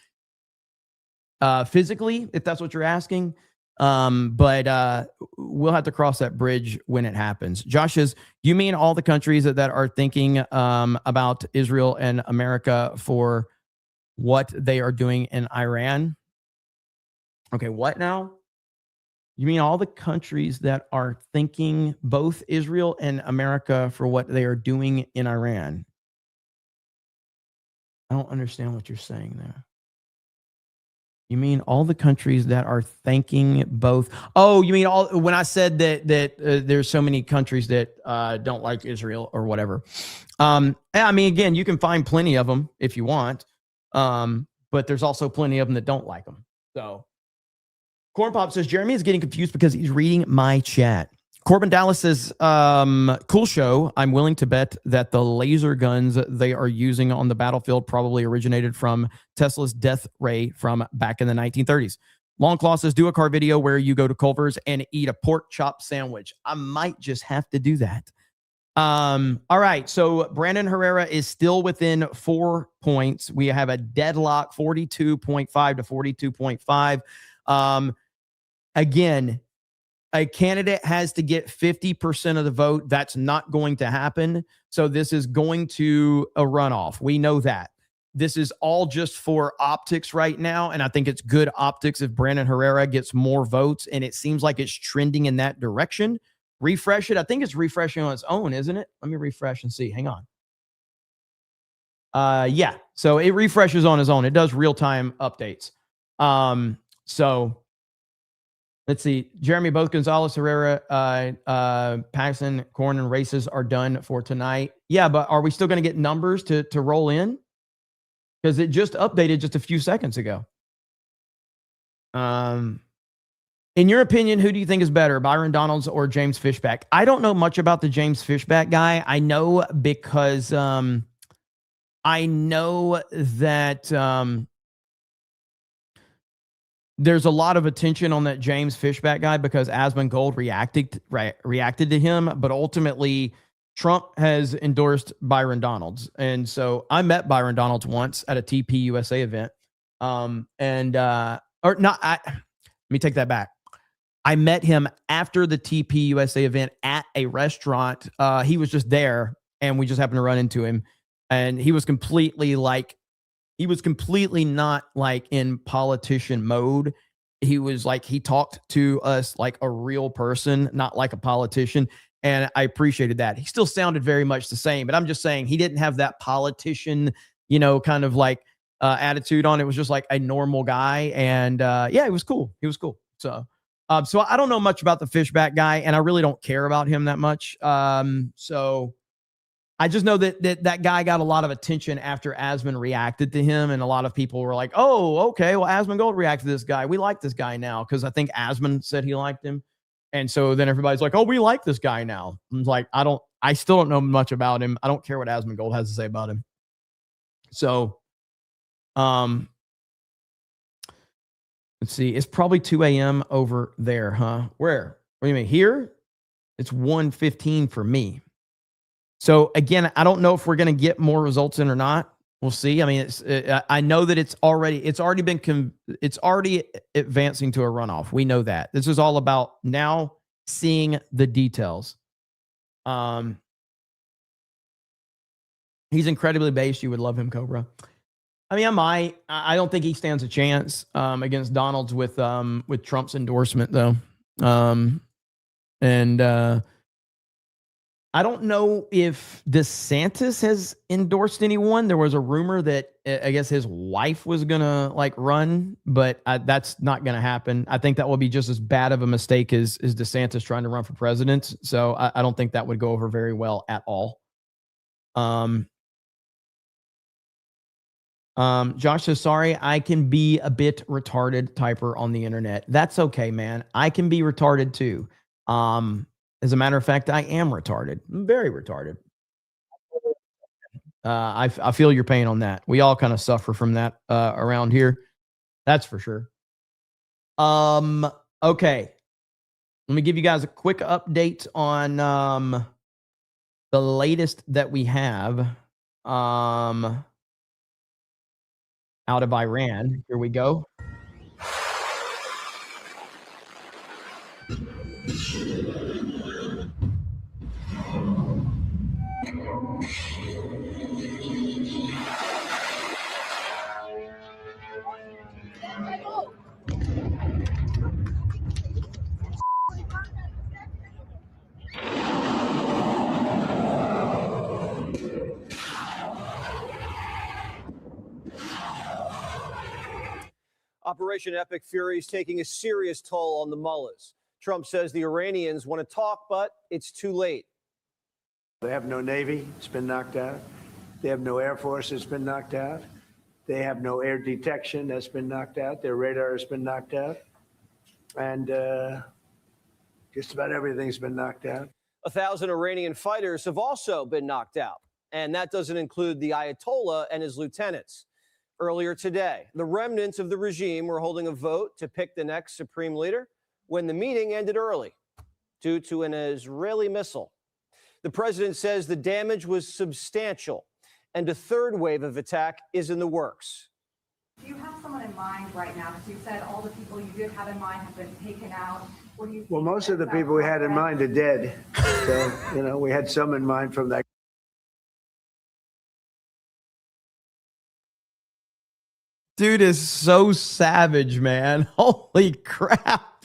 physically, if that's what you're asking. But we'll have to cross that bridge when it happens. Josh says, you mean all the countries that are thinking about Israel and America for what they are doing in Iran? Okay, what now? You mean all the countries that are thanking both Israel and America for what they are doing in Iran? I don't understand what you're saying there. You mean all the countries that are thanking both? Oh, you mean all, when I said that there's so many countries that don't like Israel or whatever. I mean, again, you can find plenty of them if you want. But there's also plenty of them that don't like them. So Corn Pop says, Jeremy is getting confused because he's reading my chat. Corbin Dallas says, cool show. I'm willing to bet that the laser guns they are using on the battlefield probably originated from Tesla's death ray from back in the 1930s. Longclaw says, do a car video where you go to Culver's and eat a pork chop sandwich. I might just have to do that. All right. So Brandon Herrera is still within 4 points. We have a deadlock, 42.5 to 42.5. Again, a candidate has to get 50% of the vote. That's not going to happen. So this is going to a runoff. We know that. This is all just for optics right now. And I think it's good optics if Brandon Herrera gets more votes. And it seems like it's trending in that direction. Refresh it. I think it's refreshing on its own, isn't it? Let me refresh and see. Hang on. Yeah. So it refreshes on its own. It does real-time updates. So let's see. Jeremy, both Gonzalez, Herrera, Paxson, Corn, and races are done for tonight. Yeah, but are we still going to get numbers to roll in? Because it just updated just a few seconds ago. In your opinion, who do you think is better, Byron Donalds or James Fishback? I don't know much about the James Fishback guy. I know because I know that there's a lot of attention on that James Fishback guy because Asmongold reacted to him, but ultimately Trump has endorsed Byron Donalds. And so I met Byron Donalds once at a TP USA event. Let me take that back. I met him after the TP USA event at a restaurant. He was just there and we just happened to run into him. And he was completely not like in politician mode. He was like, he talked to us like a real person, not like a politician. And I appreciated that. He still sounded very much the same, but I'm just saying he didn't have that politician, kind of like attitude on it. It was just like a normal guy. And yeah, it was cool. He was cool. So I don't know much about the Fishback guy, and I really don't care about him that much. So I just know that guy got a lot of attention after Asmund reacted to him, and a lot of people were like, "Oh, okay, well, Asmund Gold reacted to this guy. We like this guy now," because I think Asmund said he liked him, and so then everybody's like, "Oh, we like this guy now." I'm like, I still don't know much about him. I don't care what Asmund Gold has to say about him. So, let's see. It's probably 2 a.m. over there, huh? Where? What do you mean? Here? It's 1:15 for me. So again, I don't know if we're going to get more results in or not. We'll see. I mean, I know that it's already advancing to a runoff. We know that. This is all about now seeing the details. He's incredibly based. You would love him, Cobra. I mean, I don't think he stands a chance against Donald's with Trump's endorsement, though. I don't know if DeSantis has endorsed anyone. There was a rumor that I guess his wife was going to run, but that's not going to happen. I think that will be just as bad of a mistake as DeSantis trying to run for president. So I don't think that would go over very well at all. Josh says, sorry, I can be a bit retarded typer on the internet. That's okay, man. I can be retarded too. As a matter of fact, I am retarded. I'm very retarded. I feel your pain on that. We all kind of suffer from that around here. That's for sure. Okay. Let me give you guys a quick update on the latest that we have out of Iran. Here we go. Operation Epic Fury is taking a serious toll on the mullahs. Trump says the Iranians want to talk, but it's too late. They have no Navy. It's been knocked out. They have no Air Force. It's been knocked out. They have no air detection. That's been knocked out. Their radar has been knocked out. And just about everything's been knocked out. 1,000 Iranian fighters have also been knocked out. And that doesn't include the Ayatollah and his lieutenants. Earlier today, the remnants of the regime were holding a vote to pick the next supreme leader when the meeting ended early due to an Israeli missile. The president says the damage was substantial and a third wave of attack is in the works. Do you have someone in mind right now? Because you said all the people you did have in mind have been taken out. What do you think? Well, most of the people we had in mind are dead. So, we had some in mind from that. Dude is so savage, man. Holy crap.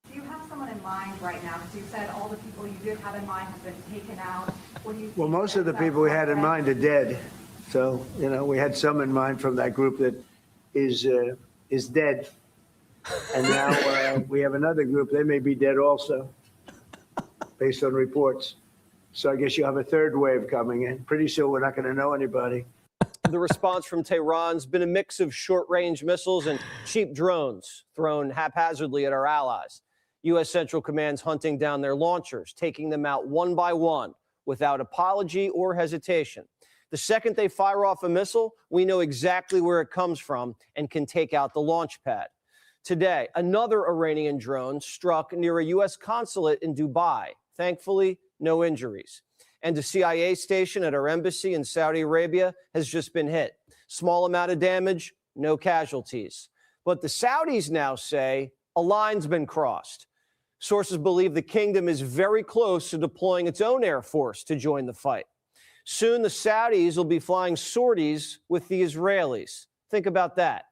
Do you have someone in mind right now? Because you said all the people you did have in mind have been taken out. What do you think? Well, most of the people we had in mind are dead. So, we had some in mind from that group that is dead. And now we have another group. They may be dead also, based on reports. So I guess you have a third wave coming in. Pretty soon we're not going to know anybody. The response from Tehran's been a mix of short-range missiles and cheap drones thrown haphazardly at our allies. U.S. Central Command's hunting down their launchers, taking them out one by one without apology or hesitation. The second they fire off a missile, we know exactly where it comes from and can take out the launch pad. Today, another Iranian drone struck near a U.S. consulate in Dubai. Thankfully, no injuries. And a CIA station at our embassy in Saudi Arabia has just been hit. Small amount of damage, no casualties. But the Saudis now say a line's been crossed. Sources believe the kingdom is very close to deploying its own air force to join the fight. Soon the Saudis will be flying sorties with the Israelis. Think about that.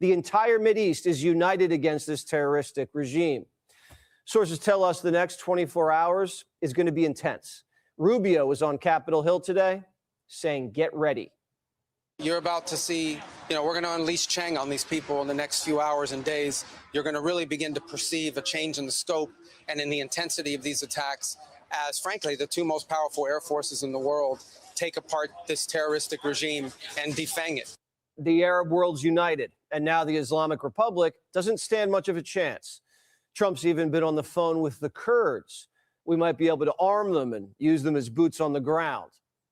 The entire Mideast is united against this terroristic regime. Sources tell us the next 24 hours is going to be intense. Rubio was on Capitol Hill today saying, get ready. You're about to see, we're going to unleash Chang on these people in the next few hours and days. You're going to really begin to perceive a change in the scope and in the intensity of these attacks as, frankly, the two most powerful air forces in the world take apart this terroristic regime and defang it. The Arab world's united, and now the Islamic Republic doesn't stand much of a chance. Trump's even been on the phone with the Kurds. We might be able to arm them and use them as boots on the ground.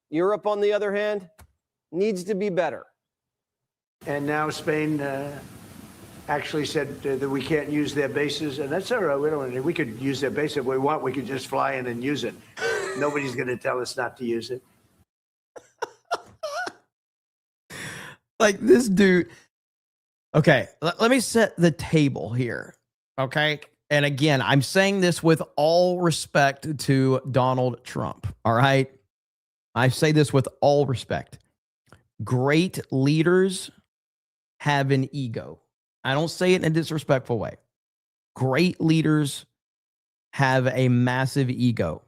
Europe, on the other hand, needs to be better. And now Spain actually said that we can't use their bases, and that's all right. We could use their base if we want. We could just fly in and use it. Nobody's going to tell us not to use it. Like this dude. Okay, let me set the table here. Okay. And again, I'm saying this with all respect to Donald Trump. All right. I say this with all respect. Great leaders have an ego. I don't say it in a disrespectful way. Great leaders have a massive ego.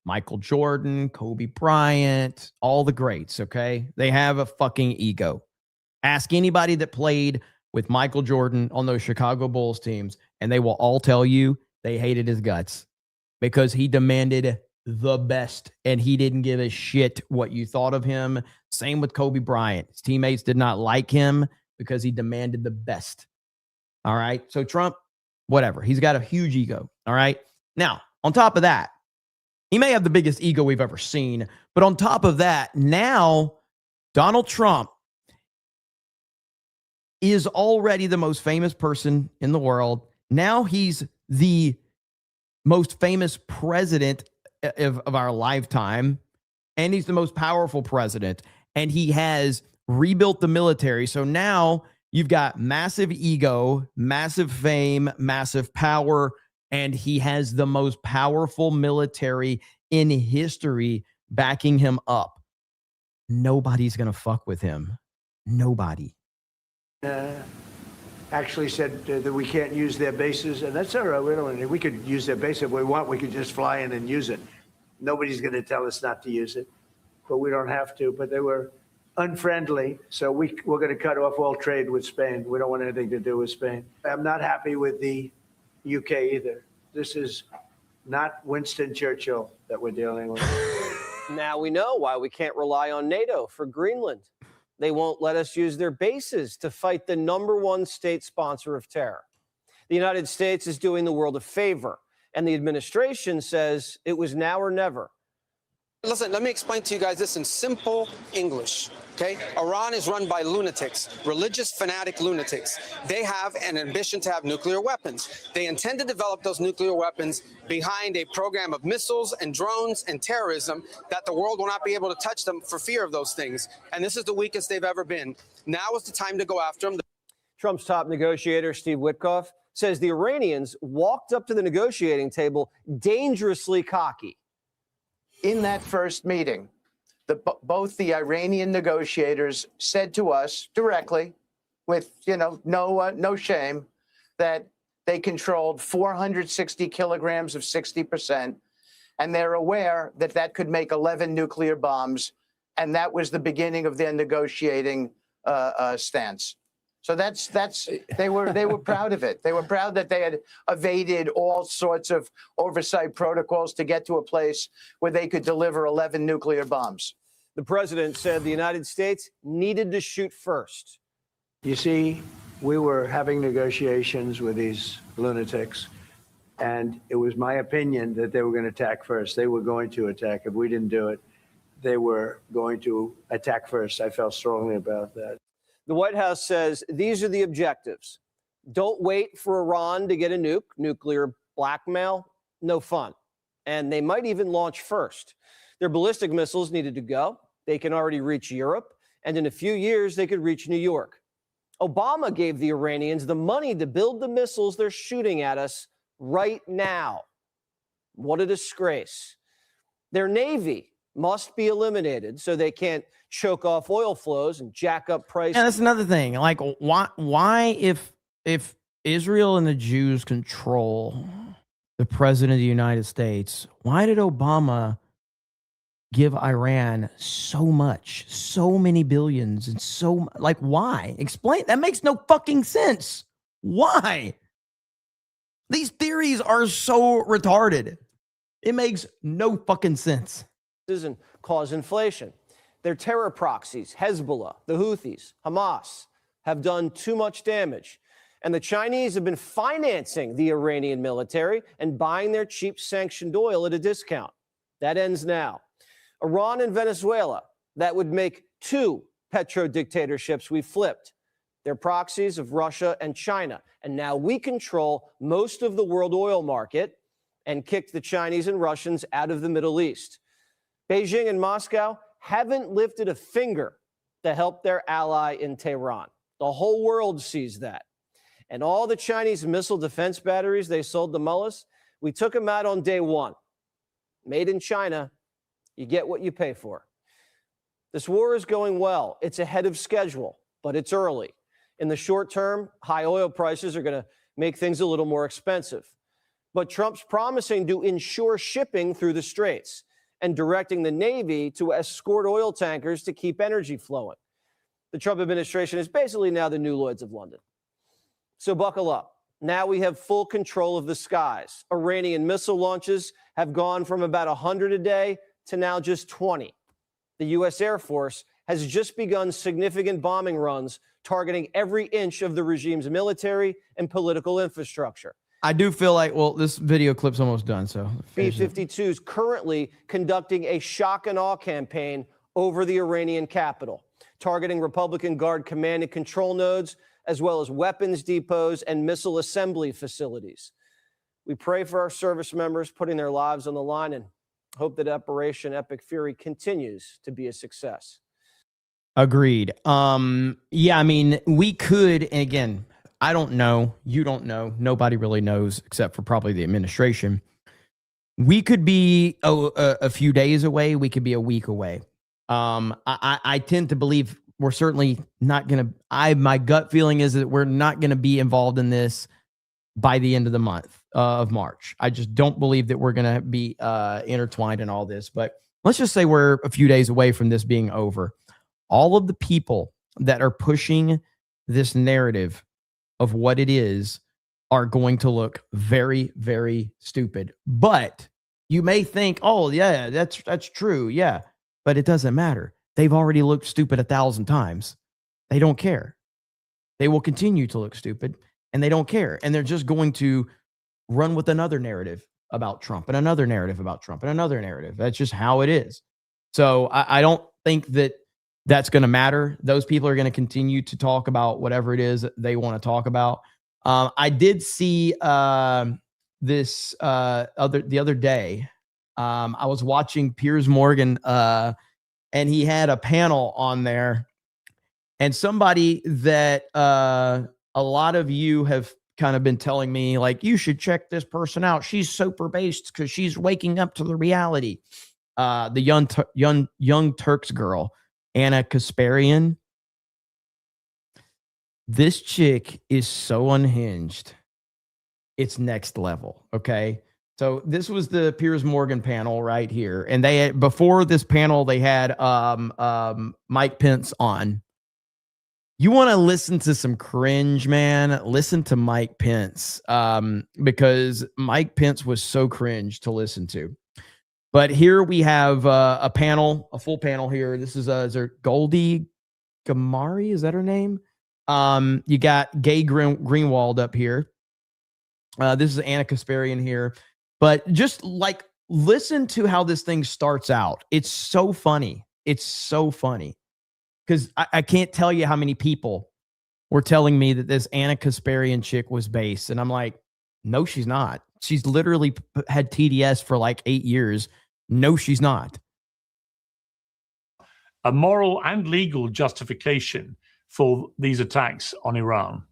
Michael Jordan, Kobe Bryant, all the greats, okay? They have a fucking ego. Ask anybody that played with Michael Jordan on those Chicago Bulls teams, and they will all tell you they hated his guts because he demanded the best, and he didn't give a shit what you thought of him. Same with Kobe Bryant. His teammates did not like him because he demanded the best. All right? So Trump, whatever. He's got a huge ego. All right? Now, on top of that, he may have the biggest ego we've ever seen, but on top of that, now Donald Trump is already the most famous person in the world. Now he's the most famous president of our lifetime, and he's the most powerful president, and he has rebuilt the military. So now you've got massive ego, massive fame, massive power, and he has the most powerful military in history backing him up. Nobody's going to fuck with him. Nobody. Actually said that we can't use their bases, and that's all right. We could use their base if we want. We could just fly in and use it. Nobody's going to tell us not to use it, but we don't have to. But they were unfriendly, so we're going to cut off all trade with Spain. We don't want anything to do with Spain. I'm not happy with the UK either. This is not Winston Churchill that we're dealing with. Now we know why we can't rely on NATO for Greenland. They won't let us use their bases to fight the #1 state sponsor of terror. The United States is doing the world a favor, and the administration says it was now or never. Listen, let me explain to you guys this in simple English, okay? Iran is run by lunatics, religious fanatic lunatics. They have an ambition to have nuclear weapons. They intend to develop those nuclear weapons behind a program of missiles and drones and terrorism that the world will not be able to touch them for fear of those things. And this is the weakest they've ever been. Now is the time to go after them. Trump's top negotiator, Steve Witkoff, says the Iranians walked up to the negotiating table dangerously cocky. In that first meeting, both the Iranian negotiators said to us directly, with no shame, that they controlled 460 kilograms of 60%, and they're aware that that could make 11 nuclear bombs, and that was the beginning of their negotiating stance. So they were proud of it. They were proud that they had evaded all sorts of oversight protocols to get to a place where they could deliver 11 nuclear bombs. The president said the United States needed to shoot first. You see, we were having negotiations with these lunatics, and it was my opinion that they were going to attack first. They were going to attack. If we didn't do it, they were going to attack first. I felt strongly about that. The White House says these are the objectives. Don't wait for Iran to get a nuke. Nuclear blackmail, no fun. And they might even launch first. Their ballistic missiles needed to go. They can already reach Europe. And in a few years, they could reach New York. Obama gave the Iranians the money to build the missiles they're shooting at us right now. What a disgrace. Their Navy must be eliminated so they can't choke off oil flows and jack up prices. Yeah, that's another thing. Like, why if Israel and the Jews control the president of the United States, why did Obama give Iran so much, so many billions, and like, why? Explain. That makes no fucking sense. Why? These theories are so retarded. It makes no fucking sense. And cause inflation. Their terror proxies, Hezbollah, the Houthis, Hamas, have done too much damage. And the Chinese have been financing the Iranian military and buying their cheap sanctioned oil at a discount. That ends now. Iran and Venezuela, that would make 2 petro dictatorships we flipped. They're proxies of Russia and China. And now we control most of the world oil market and kicked the Chinese and Russians out of the Middle East. Beijing and Moscow haven't lifted a finger to help their ally in Tehran. The whole world sees that. And all the Chinese missile defense batteries they sold to mullahs, we took them out on day 1. Made in China, you get what you pay for. This war is going well. It's ahead of schedule, but it's early. In the short term, high oil prices are going to make things a little more expensive. But Trump's promising to ensure shipping through the straits and directing the Navy to escort oil tankers to keep energy flowing. The Trump administration is basically now the new Lloyds of London. So buckle up. Now we have full control of the skies. Iranian missile launches have gone from about 100 a day to now just 20. The U.S. Air Force has just begun significant bombing runs targeting every inch of the regime's military and political infrastructure. I do feel like, well, this video clip's almost done, so. B-52s currently conducting a shock and awe campaign over the Iranian capital, targeting Republican Guard command and control nodes, as well as weapons depots and missile assembly facilities. We pray for our service members putting their lives on the line and hope that Operation Epic Fury continues to be a success. Agreed. Yeah, I mean, we could, and again, I don't know. You don't know. Nobody really knows except for probably the administration. We could be a few days away. We could be a week away. I tend to believe we're certainly not going to, my gut feeling is that we're not going to be involved in this by the end of the month of March. I just don't believe that we're going to be intertwined in all this. But let's just say we're a few days away from this being over. All of the people that are pushing this narrative of what it is are going to look very, very stupid. But you may think, oh, yeah, that's true. Yeah, but it doesn't matter. They've already looked stupid 1,000 times. They don't care. They will continue to look stupid, and they don't care. And they're just going to run with another narrative about Trump and another narrative about Trump and another narrative. That's just how it is. So I don't think that that's going to matter. Those people are going to continue to talk about whatever it is they want to talk about. I did see this the other day. I was watching Piers Morgan, and he had a panel on there, and somebody that a lot of you have kind of been telling me, like, you should check this person out. She's super based because she's waking up to the reality. The young Turks girl, Anna Kasparian. This chick is so unhinged. It's next level. Okay. So this was the Piers Morgan panel right here. And they had, before this panel, they had Mike Pence on. You want to listen to some cringe, man? Listen to Mike Pence, because Mike Pence was so cringe to listen to. But here we have a panel, a full panel here. This is there Goldie Gamari? Is that her name? You got Gay Greenwald up here. This is Anna Kasparian here. But just like, listen to how this thing starts out. It's so funny. It's so funny. Because I can't tell you how many people were telling me that this Anna Kasparian chick was base. And I'm like, no, she's not. She's literally had TDS for like 8 years. No, she's not. A moral and legal justification for these attacks on Iran.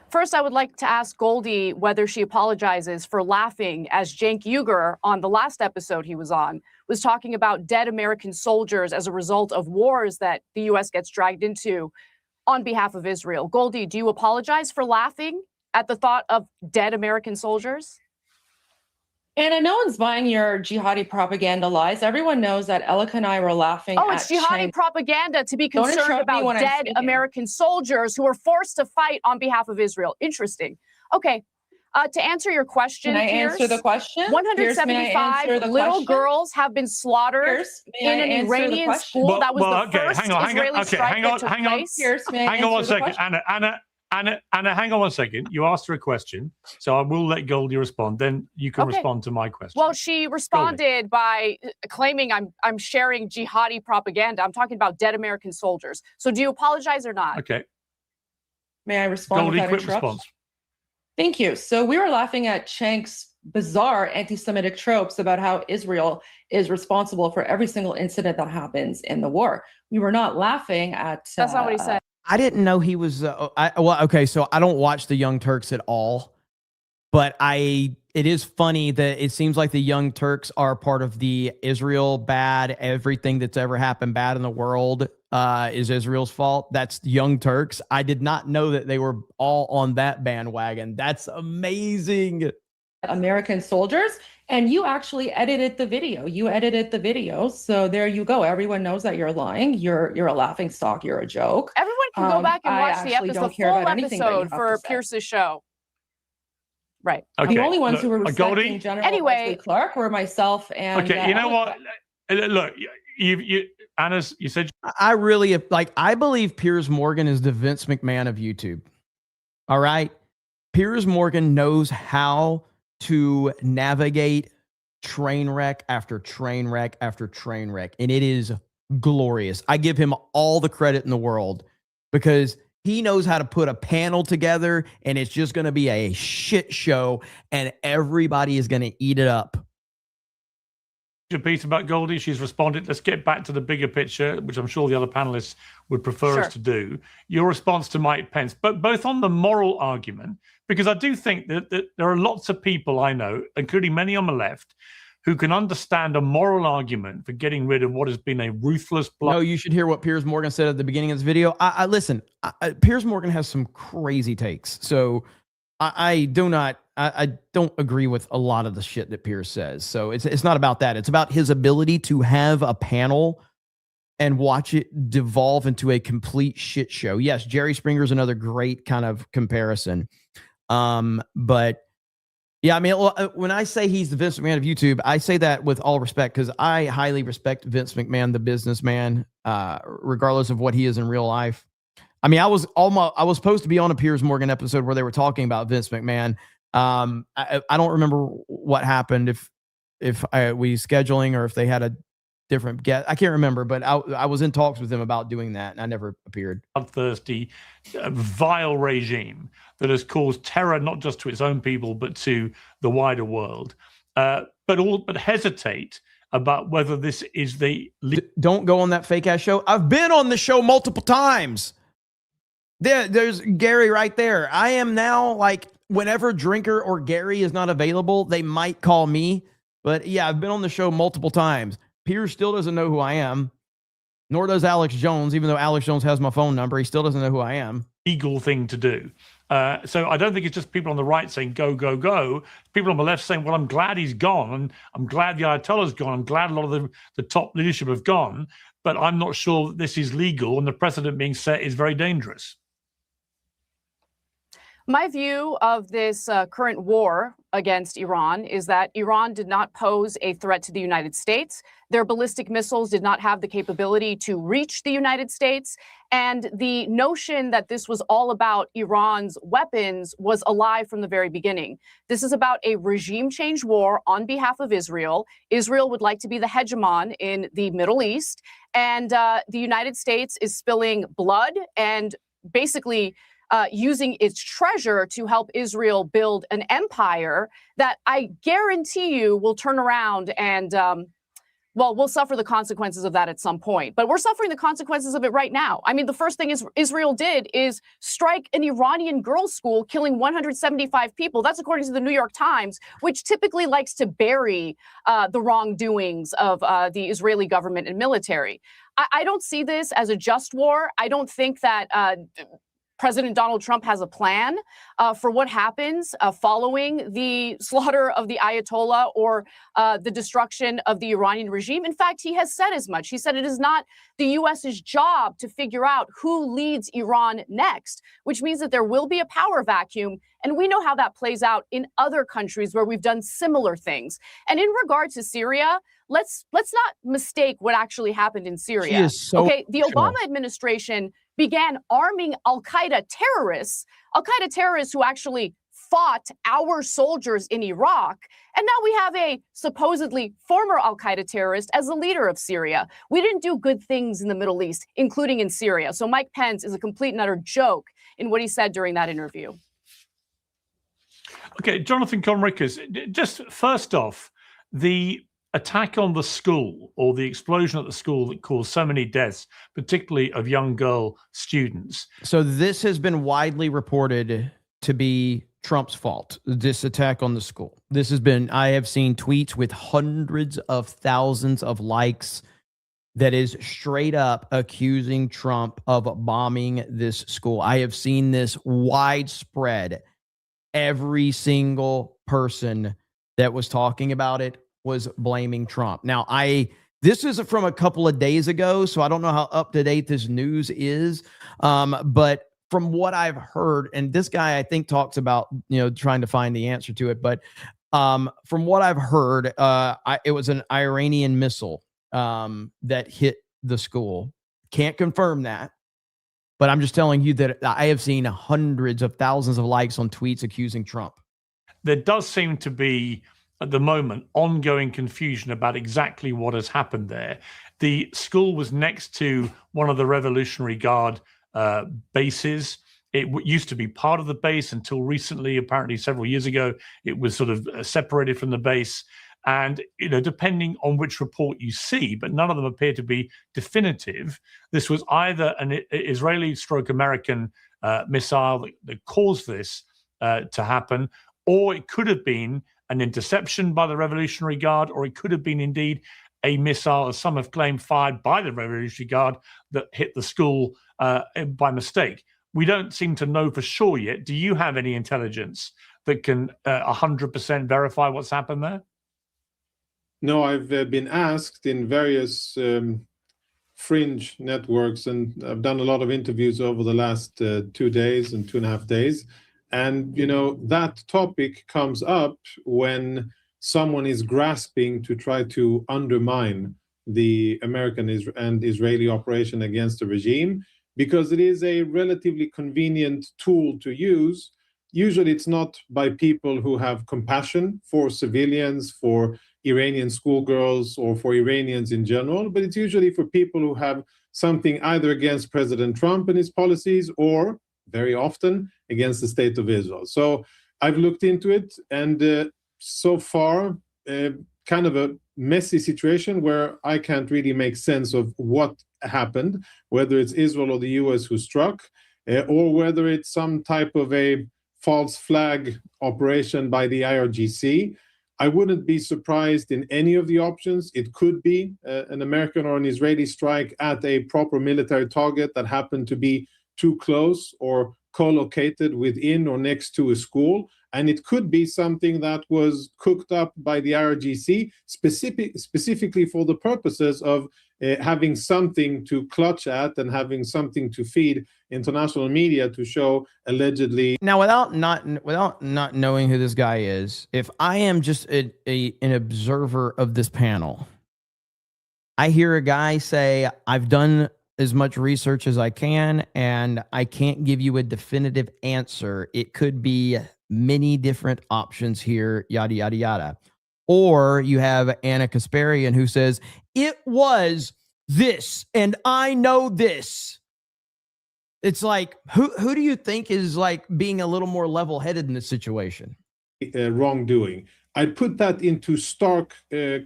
First, I would like to ask Goldie whether she apologizes for laughing as Cenk Uygur on the last episode he was on was talking about dead American soldiers as a result of wars that the U.S. gets dragged into on behalf of Israel. Goldie, do you apologize for laughing at the thought of dead American soldiers? Anna, no one's buying your jihadi propaganda lies. Everyone knows that Elika and I were laughing Oh, at it's jihadi propaganda to be Don't concerned interrupt me about when I'm dead speaking. American soldiers who were forced to fight on behalf of Israel. Interesting. Okay. To answer your question, Can I Piers, answer the question? Piers, may I answer 175 the little question? girls have been slaughtered Piers, may in I an answer the Iranian question? school. That was the okay, first hang on, Israeli okay, strike hang that on, took hang on. place. Piers, may I Hang on one answer the second, question? Anna, hang on one second. You asked her a question, so I will let Goldie respond. Then you can Okay. respond to my question. Well, she responded by claiming I'm sharing jihadi propaganda. I'm talking about dead American soldiers. So do you apologize or not? Okay. May I respond Goldie, without quick interruption? response. Thank you. So we were laughing at Chank's bizarre anti-Semitic tropes about how Israel is responsible for every single incident that happens in the war. We were not laughing at. That's not what he said. I didn't know he was. Well, okay, so I don't watch the Young Turks at all, but it is funny that it seems like the Young Turks are part of the Israel bad. Everything that's ever happened bad in the world is Israel's fault. That's Young Turks. I did not know that they were all on that bandwagon. That's amazing. American soldiers, and you actually edited the video. So there you go. Everyone knows that you're lying. You're a laughing stock. You're a joke. Everyone can go back and I watch the actually episode, don't the care full about anything that you episode have for to say. Pierce's show. Right. Okay, The only ones look, who were Goldie? respecting General Anyway- Wesley Clark were myself and. Okay, you know what? Look, Anna's. You said I really like. I believe Piers Morgan is the Vince McMahon of YouTube. All right, Piers Morgan knows how to navigate train wreck after train wreck after train wreck, and it is glorious. I give him all the credit in the world because he knows how to put a panel together, and it's just going to be a shit show, and everybody is going to eat it up. your piece about Goldie. She's responded. Let's get back to the bigger picture, which I'm sure the other panelists would prefer us to do. Your response to Mike Pence, but both on the moral argument, because I do think that there are lots of people I know, including many on the left, who can understand a moral argument for getting rid of what has been a ruthless blood. No, you should hear what Piers Morgan said at the beginning of this video. Listen, Piers Morgan has some crazy takes. So I don't agree with a lot of the shit that Piers says. So it's not about that. It's about his ability to have a panel and watch it devolve into a complete shit show. Yes, Jerry Springer is another great kind of comparison. But yeah, I mean, when I say he's the Vince McMahon of YouTube, I say that with all respect because I highly respect Vince McMahon, the businessman, regardless of what he is in real life. I mean, I was supposed to be on a Piers Morgan episode where they were talking about Vince McMahon. I don't remember what happened if we scheduling or if they had a different guest. I can't remember, but I was in talks with them about doing that, and I never appeared. Bloodthirsty, vile regime that has caused terror not just to its own people but to the wider world. But hesitate about whether this is the. Don't go on that fake ass show. I've been on the show multiple times. There's Gary right there. I am now like whenever Drinker or Gary is not available, they might call me. But yeah, I've been on the show multiple times. Piers still doesn't know who I am, nor does Alex Jones, even though Alex Jones has my phone number. He still doesn't know who I am. Legal thing to do. So I don't think it's just people on the right saying, go, go, go. People on the left saying, well, I'm glad he's gone. And I'm glad the Ayatollah's gone. I'm glad a lot of the top leadership have gone. But I'm not sure that this is legal. And the precedent being set is very dangerous. My view of this current war against Iran is that Iran did not pose a threat to the United States. Their ballistic missiles did not have the capability to reach the United States. And the notion that this was all about Iran's weapons was a lie from the very beginning. This is about a regime change war on behalf of Israel. Israel would like to be the hegemon in the Middle East. And the United States is spilling blood and basically using its treasure to help Israel build an empire that I guarantee you will turn around and, we'll suffer the consequences of that at some point. But we're suffering the consequences of it right now. I mean, the first thing Israel did is strike an Iranian girls' school, killing 175 people. That's according to the New York Times, which typically likes to bury the wrongdoings of the Israeli government and military. I don't see this as a just war. I don't think that President Donald Trump has a plan for what happens following the slaughter of the Ayatollah or the destruction of the Iranian regime. In fact, he has said as much. He said it is not the U.S.'s job to figure out who leads Iran next, which means that there will be a power vacuum. And we know how that plays out in other countries where we've done similar things. And in regard to Syria, let's not mistake what actually happened in Syria. She is so okay, the Obama administration began arming al-Qaeda terrorists who actually fought our soldiers in Iraq. And now we have a supposedly former al-Qaeda terrorist as the leader of Syria. We didn't do good things in the Middle East, including in Syria. So Mike Pence is a complete and utter joke in what he said during that interview. Okay, Jonathan Conricus, just first off, the attack on the school or the explosion at the school that caused so many deaths, particularly of young girl students. So this has been widely reported to be Trump's fault, this attack on the school. This has been, I have seen tweets with hundreds of thousands of likes that is straight up accusing Trump of bombing this school. I have seen this widespread. Every single person that was talking about it was blaming Trump. Now, this is from a couple of days ago, so I don't know how up to date this news is. But from what I've heard, and this guy I think talks about trying to find the answer to it, but from what I've heard, it was an Iranian missile that hit the school. Can't confirm that. But I'm just telling you that I have seen hundreds of thousands of likes on tweets accusing Trump. There does seem to be, at the moment, ongoing confusion about exactly what has happened there. The school was next to one of the Revolutionary Guard bases. It used to be part of the base until recently, apparently several years ago, it was sort of separated from the base. And, depending on which report you see, but none of them appear to be definitive, this was either an Israeli/American missile that caused this to happen, or it could have been an interception by the Revolutionary Guard, or it could have been indeed a missile, as some have claimed, fired by the Revolutionary Guard that hit the school by mistake. We don't seem to know for sure yet. Do you have any intelligence that can 100% verify what's happened there? No, I've been asked in various fringe networks, and I've done a lot of interviews over the last 2 days and 2.5 days. And, that topic comes up when someone is grasping to try to undermine the American and Israeli operation against the regime, because it is a relatively convenient tool to use. Usually it's not by people who have compassion for civilians, for Iranian schoolgirls, or for Iranians in general, but it's usually for people who have something either against President Trump and his policies, or very often against the state of Israel. So I've looked into it, and so far, kind of a messy situation where I can't really make sense of what happened, whether it's Israel or the US who struck, or whether it's some type of a false flag operation by the IRGC. I wouldn't be surprised in any of the options. It could be an American or an Israeli strike at a proper military target that happened to be too close or co-located within or next to a school. And it could be something that was cooked up by the IRGC specifically for the purposes of having something to clutch at and having something to feed international media to show allegedly. Now, without not knowing who this guy is, if I am just an observer of this panel, I hear a guy say, I've done as much research as I can, and I can't give you a definitive answer. It could be many different options here, yada, yada, yada. Or you have Anna Kasparian who says, it was this, and I know this. It's like, who do you think is like being a little more level-headed in this situation? Wrongdoing. I put that into stark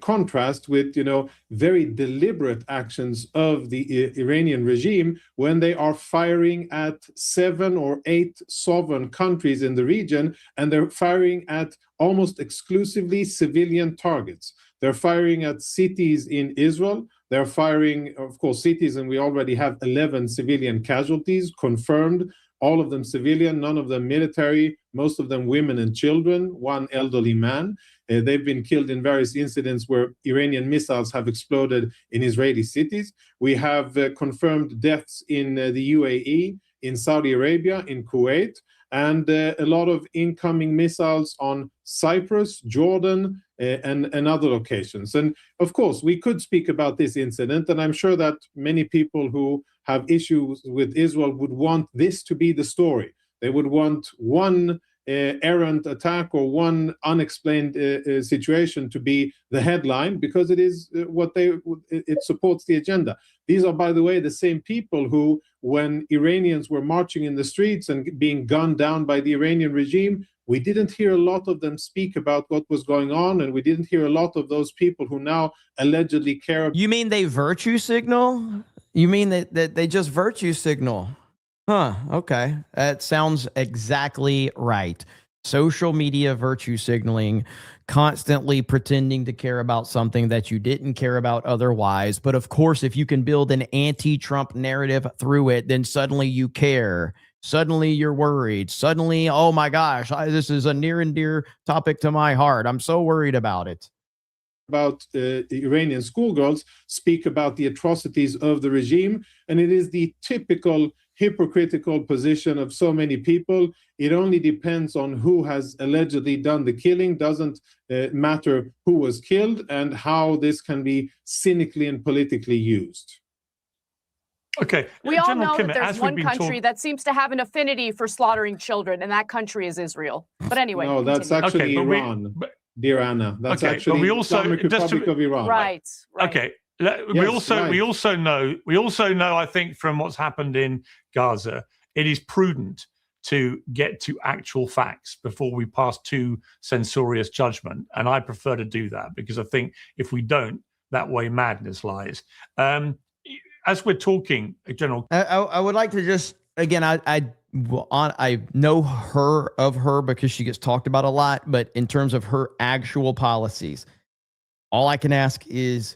contrast with, very deliberate actions of the Iranian regime when they are firing at 7 or 8 sovereign countries in the region, and they're firing at almost exclusively civilian targets. They're firing at cities in Israel. They're firing, of course, cities, and we already have 11 civilian casualties confirmed all of them civilian, none of them military, most of them women and children, one elderly man. They've been killed in various incidents where Iranian missiles have exploded in Israeli cities. We have confirmed deaths in the UAE, in Saudi Arabia, in Kuwait, and a lot of incoming missiles on Cyprus, Jordan, and other locations. And of course, we could speak about this incident, and I'm sure that many people who have issues with Israel would want this to be the story. They would want one errant attack or one unexplained situation to be the headline, because it is it supports the agenda. These are, by the way, the same people who, when Iranians were marching in the streets and being gunned down by the Iranian regime, we didn't hear a lot of them speak about what was going on, and we didn't hear a lot of those people who now allegedly care. You mean they virtue signal? You mean that they just virtue signal? Huh, okay. That sounds exactly right. Social media virtue signaling, constantly pretending to care about something that you didn't care about otherwise. But of course, if you can build an anti-Trump narrative through it, then suddenly you care. Suddenly you're worried. Suddenly, oh my gosh, this is a near and dear topic to my heart. I'm so worried about it. About Iranian schoolgirls speak about the atrocities of the regime. And it is the typical hypocritical position of so many people. It only depends on who has allegedly done the killing. Doesn't matter who was killed, and how this can be cynically and politically used. Okay. We all know that there's one country that seems to have an affinity for slaughtering children, and that country is Israel. But anyway, no, that's actually Iran, dear Anna. That's actually the Islamic Republic of Iran. Right. Okay. We also know, I think, from what's happened in Gaza, it is prudent to get to actual facts before we pass too censorious judgment. And I prefer to do that, because I think if we don't, that way madness lies. As we're talking, General, I would like to just, again, I know her because she gets talked about a lot, but in terms of her actual policies, all I can ask is,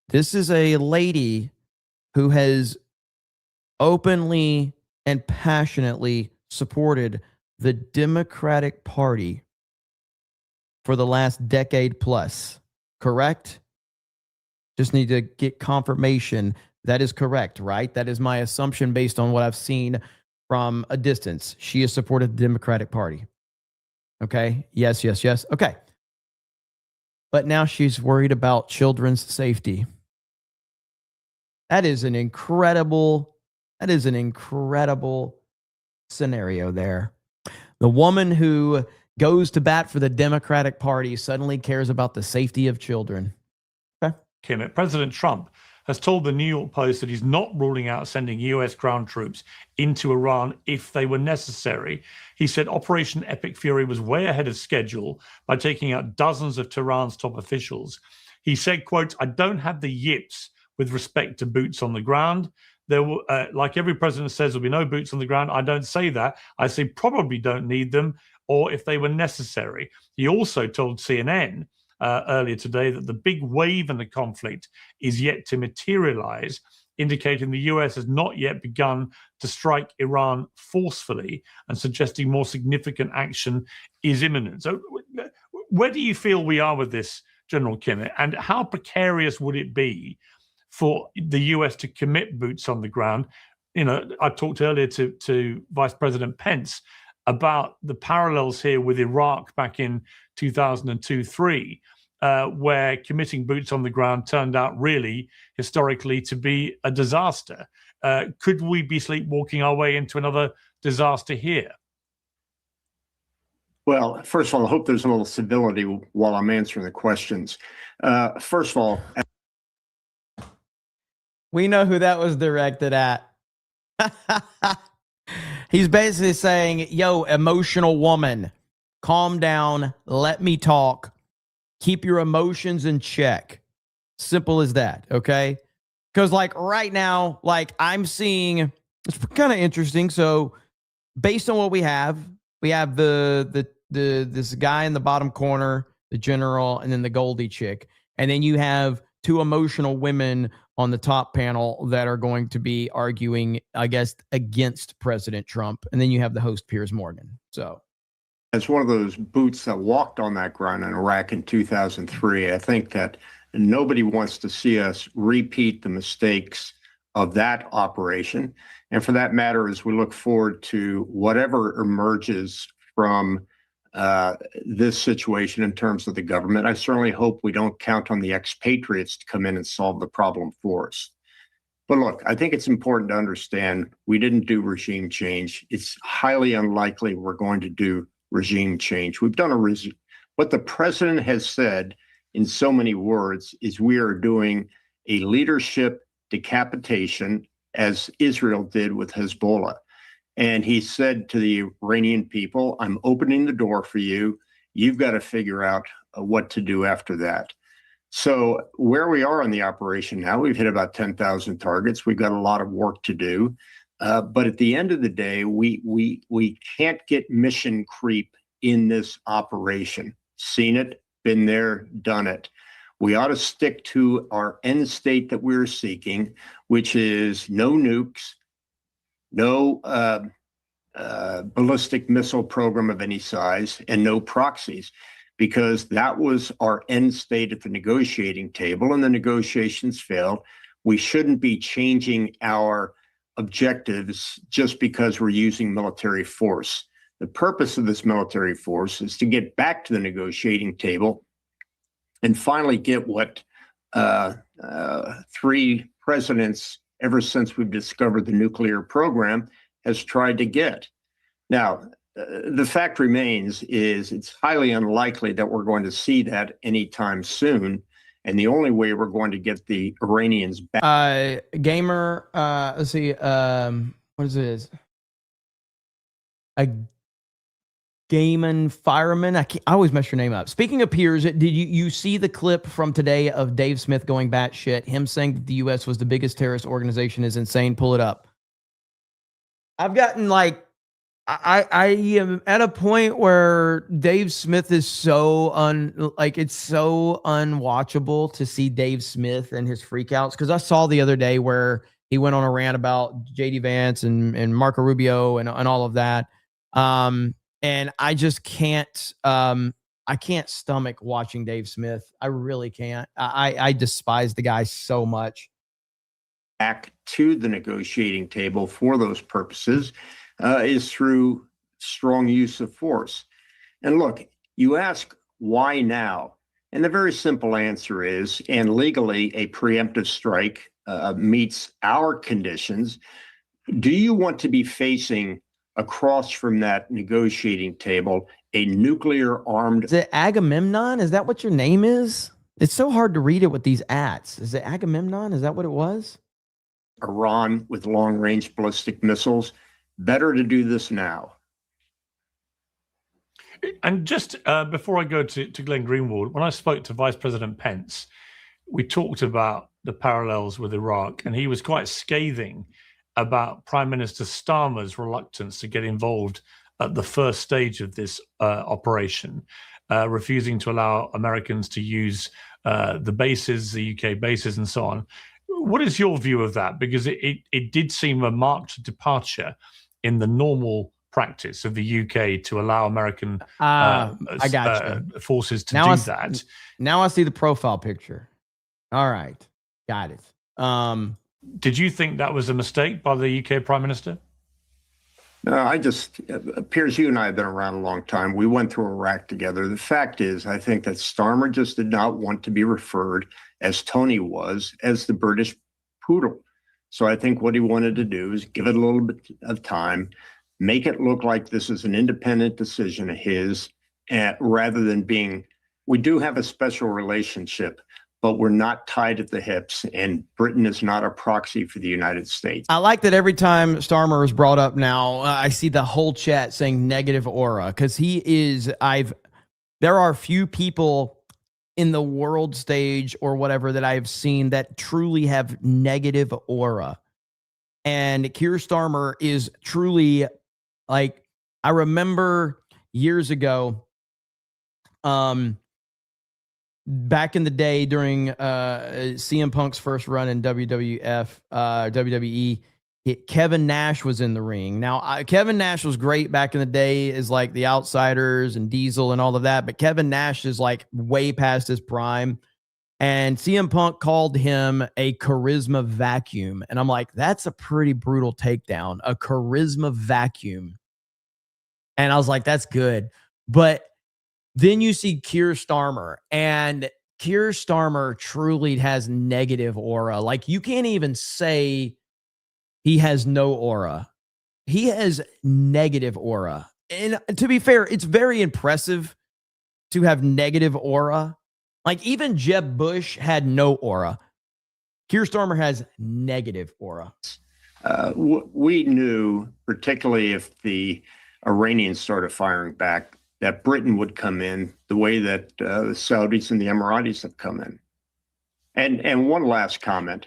this is a lady who has openly and passionately supported the Democratic Party for the last decade plus, correct? Just need to get confirmation that is correct, right? That is my assumption based on what I've seen from a distance. She has supported the Democratic Party. Okay. Yes. Okay. But now she's worried about children's safety. That is an incredible scenario there. The woman who goes to bat for the Democratic Party suddenly cares about the safety of children. Okay. President Trump has told the New York Post that he's not ruling out sending U.S. ground troops into Iran if they were necessary. He said Operation Epic Fury was way ahead of schedule by taking out dozens of Tehran's top officials. He said, quote, "I don't have the yips with respect to boots on the ground. There will, like every president says, there'll be no boots on the ground. I don't say that. I say probably don't need them, or if they were necessary." He also told CNN earlier today that the big wave in the conflict is yet to materialize, indicating the US has not yet begun to strike Iran forcefully, and suggesting more significant action is imminent. So where do you feel we are with this, General Kimmett, and how precarious would it be for the US to commit boots on the ground? You know, I talked earlier to Vice President Pence about the parallels here with Iraq back in 2002-03, where committing boots on the ground turned out really historically to be a disaster. Could we be sleepwalking our way into another disaster here? Well, first of all, I hope there's a little civility while I'm answering the questions. First of all, we know who that was directed at. He's basically saying, yo, emotional woman, calm down, let me talk, keep your emotions in check. Simple as that, okay? Because like right now, like I'm seeing, it's kind of interesting. So based on what we have this guy in the bottom corner, the general, and then the Goldie chick. And then you have two emotional women on the top panel that are going to be arguing, I guess, against President Trump. And then you have the host, Piers Morgan. So as one of those boots that walked on that ground in Iraq in 2003, I think that nobody wants to see us repeat the mistakes of that operation. And for that matter, as we look forward to whatever emerges from this situation in terms of the government, I certainly hope we don't count on the expatriates to come in and solve the problem for us. But look, I think it's important to understand we didn't do regime change. It's highly unlikely we're going to do regime change. We've done what the president has said in so many words is we are doing a leadership decapitation as Israel did with Hezbollah. And he said to the Iranian people, I'm opening the door for you. You've got to figure out what to do after that. So where we are in the operation now, we've hit about 10,000 targets. We've got a lot of work to do. But at the end of the day, we can't get mission creep in this operation. Seen it, been there, done it. We ought to stick to our end state that we're seeking, which is no nukes, no ballistic missile program of any size, and no proxies, because that was our end state at the negotiating table, and the negotiations failed. We shouldn't be changing our objectives just because we're using military force. The purpose of this military force is to get back to the negotiating table and finally get what three presidents, ever since we've discovered the nuclear program, has tried to get. Now, the fact remains is it's highly unlikely that we're going to see that anytime soon. And the only way we're going to get the Iranians back. Gamer, let's see, what is this? A Gaiman Fireman. I always mess your name up. Speaking of Piers, did you see the clip from today of Dave Smith going batshit? Him saying that the U.S. was the biggest terrorist organization is insane. Pull it up. I've gotten like, I am at a point where Dave Smith is so it's so unwatchable to see Dave Smith and his freakouts. Because I saw the other day where he went on a rant about JD Vance and Marco Rubio and all of that. And I just can't, I can't stomach watching Dave Smith. I really can't. I despise the guy so much. Back to the negotiating table for those purposes is through strong use of force. And look, you ask why now? And the very simple answer is, and legally a preemptive strike meets our conditions. Do you want to be facing across from that negotiating table a nuclear armed? Is it Agamemnon? Is that what your name is? It's so hard to read it with these ats. Is it Agamemnon? Is that what it was? Iran with long range ballistic missiles. Better to do this now. And just before I go to Glenn Greenwald, when I spoke to Vice President Pence, we talked about the parallels with Iraq, and he was quite scathing about Prime Minister Starmer's reluctance to get involved at the first stage of this operation, refusing to allow Americans to use the bases, the UK bases, and so on. What is your view of that? Because it did seem a marked departure in the normal practice of the UK to allow American I got you. forces to now do that. Now I see the profile picture. All right. Got it. Did you think that was a mistake by the UK Prime Minister? No, Piers, you and I have been around a long time. We went through Iraq together. The fact is, I think that Starmer just did not want to be referred, as Tony was, as the British poodle. So I think what he wanted to do is give it a little bit of time, make it look like this is an independent decision of his, rather than being, we do have a special relationship, but we're not tied at the hips, and Britain is not a proxy for the United States. I like that every time Starmer is brought up now, I see the whole chat saying negative aura, because he is, there are few people in the world stage or whatever that I've seen that truly have negative aura. And Keir Starmer is truly, like, I remember years ago, back in the day during CM Punk's first run in WWE, Kevin Nash was in the ring. Now, Kevin Nash was great back in the day as like the Outsiders and Diesel and all of that, but Kevin Nash is like way past his prime. And CM Punk called him a charisma vacuum. And I'm like, that's a pretty brutal takedown, a charisma vacuum. And I was like, that's good. But then you see Keir Starmer, and Keir Starmer truly has negative aura. Like, you can't even say he has no aura. He has negative aura. And to be fair, it's very impressive to have negative aura. Like, even Jeb Bush had no aura. Keir Starmer has negative aura. We knew, particularly if the Iranians started firing back, that Britain would come in the way that the Saudis and the Emiratis have come in. And one last comment.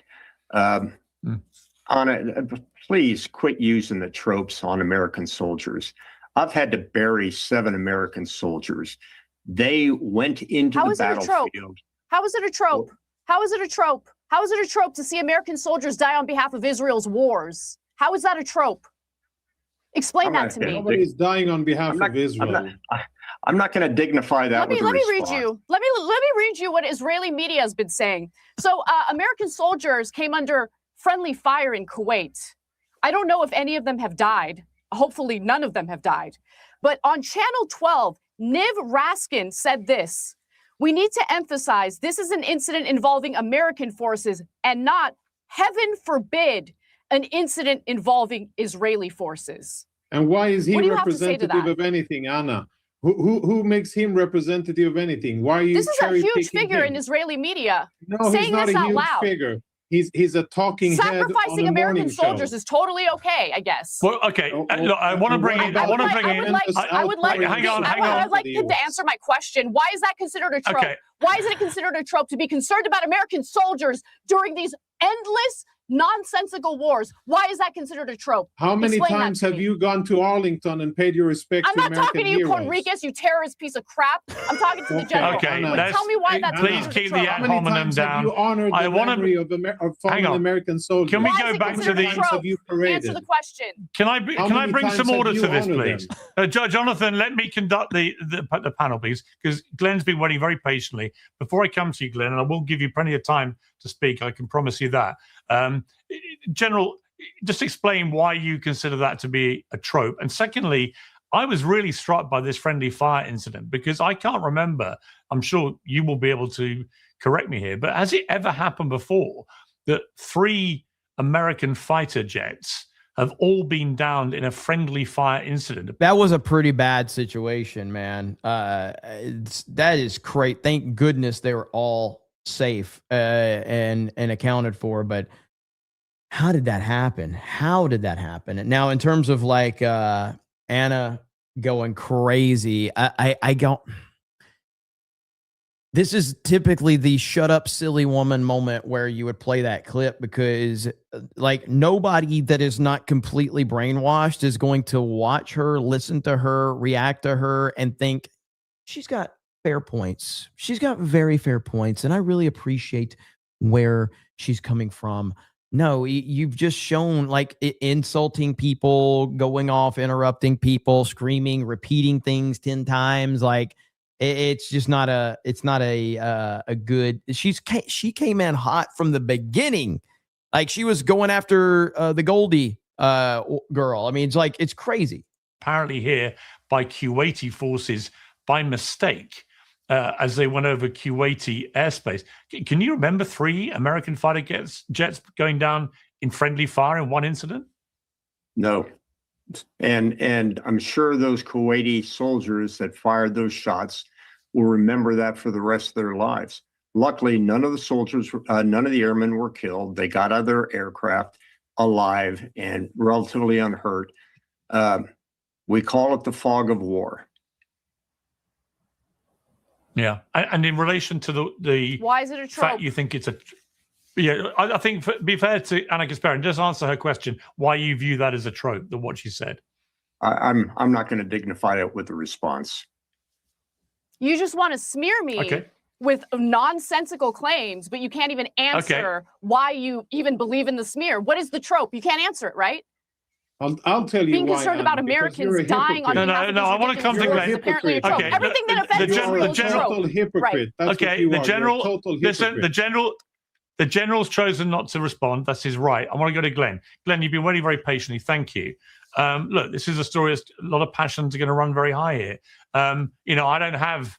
Please quit using the tropes on American soldiers. I've had to bury 7 American soldiers. They went into the battlefield. How is it a trope? How is it a trope? How is it a trope to see American soldiers die on behalf of Israel's wars? How is that a trope? Explain that to me. Nobody's dying on behalf of Israel. I'm not going to dignify that. Let me read you. Let me read you what Israeli media has been saying. So, American soldiers came under friendly fire in Kuwait. I don't know if any of them have died. Hopefully, none of them have died. But on Channel 12, Niv Raskin said this: "We need to emphasize this is an incident involving American forces and not, heaven forbid, an incident involving Israeli forces." And why is he What do you have to say to representative that? of anything, Anna? Who makes him representative of anything? Why are you This is a huge cherry-picking figure him? in Israeli media. No, he's saying not this a out huge loud. figure. He's a talking head on Sacrificing a American morning soldiers show. is totally okay, I guess. Well, okay. Look, I want to bring in. I want to bring in. I would like hang on. I'd like him to answer my question. Why is that considered a trope? Okay. Why is it considered a trope to be concerned about American soldiers during these endless, nonsensical wars? Why is that considered a trope? How many Explain that times to have me. you gone to Arlington and paid your respect I'm to not American talking to you, heroes? Conriquez, you terrorist piece of crap. I'm talking to the general. Okay, But tell me why that's please considered keep a trope. the ad How many hominem times have down. you honored I the want memory to. of Hang fallen on. American soldiers? Can we Why go is it back to considered the? a trope? Have you Answer paraded? the question. Can I How can I many bring times some have order you to this, honored please? them? Jonathan, let me conduct the panel, please, because Glenn's been waiting very patiently. Before I come to you, Glenn, and I will give you plenty of time to speak, I can promise you that. General, just explain why you consider that to be a trope. And secondly, I was really struck by this friendly fire incident because I can't remember. I'm sure you will be able to correct me here, but has it ever happened before that 3 American fighter jets have all been downed in a friendly fire incident? That was a pretty bad situation, man. That is great. Thank goodness they were all safe and accounted for. But how did that happen? How did that happen? Now, in terms of like Anna going crazy, I don't. This is typically the shut up, silly woman moment where you would play that clip because like nobody that is not completely brainwashed is going to watch her, listen to her, react to her, and think she's got fair points. She's got very fair points. And I really appreciate where she's coming from. No, you've just shown like insulting people, going off, interrupting people, screaming, repeating things 10 times. Like, it's just not a good. She came in hot from the beginning, like she was going after the Goldie girl. I mean, it's like it's crazy. Apparently here by Kuwaiti forces by mistake as they went over Kuwaiti airspace. Can you remember 3 American fighter jets going down in friendly fire in one incident? No. And I'm sure those Kuwaiti soldiers that fired those shots will remember that for the rest of their lives. Luckily, none of the soldiers, none of the airmen were killed. They got out of their aircraft alive and relatively unhurt. We call it the fog of war. Yeah. And in relation to the Why is it a trope? fact you think it's a... Yeah, I think be fair to Anna Gasparin, just answer her question, why you view that as a trope, what she said. I'm not going to dignify it with a response. You just want to smear me. Okay. with nonsensical claims, but you can't even answer why you even believe in the smear. What is the trope? You can't answer it, right? I'll tell you Being why. concerned about Anna, because you're Americans a dying on hypocrite. behalf of No, I these want to come to ridiculous Glenn. wars is apparently a trope. Okay, Everything that offends you're Israel a is a total trope. hypocrite. Right. That's what you are. You're a total hypocrite. Listen, the general's chosen not to respond. That's his right. I want to go to Glenn. Glenn, you've been waiting very patiently. Thank you. Look, this is a story that's a lot of passions are going to run very high here. You know, I don't have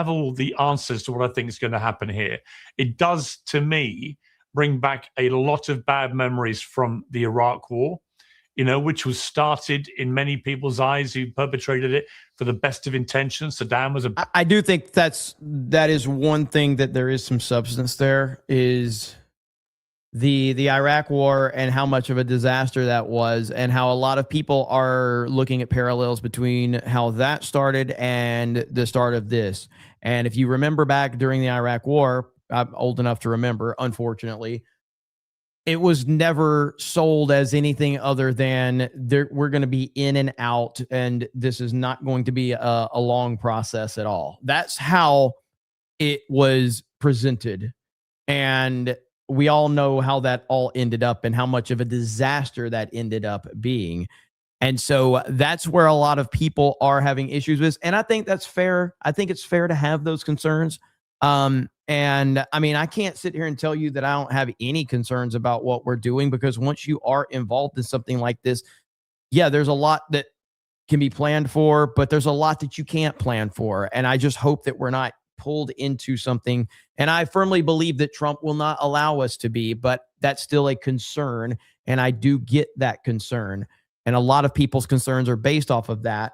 all the answers to what I think is going to happen here. It does, to me, bring back a lot of bad memories from the Iraq War, you know, which was started in many people's eyes who perpetrated it for the best of intentions. Saddam was I do think that is one thing that there is some substance there, is the Iraq war and how much of a disaster that was, and how a lot of people are looking at parallels between how that started and the start of this. And if you remember back during the Iraq war, I'm old enough to remember, unfortunately, it was never sold as anything other than we're going to be in and out, and this is not going to be a long process at all. That's how it was presented. And we all know how that all ended up and how much of a disaster that ended up being. And so that's where a lot of people are having issues with. And I think that's fair. I think it's fair to have those concerns. And I mean, I can't sit here and tell you that I don't have any concerns about what we're doing, because once you are involved in something like this, yeah, there's a lot that can be planned for, but there's a lot that you can't plan for. And I just hope that we're not pulled into something. And I firmly believe that Trump will not allow us to be, but that's still a concern. And I do get that concern. And a lot of people's concerns are based off of that.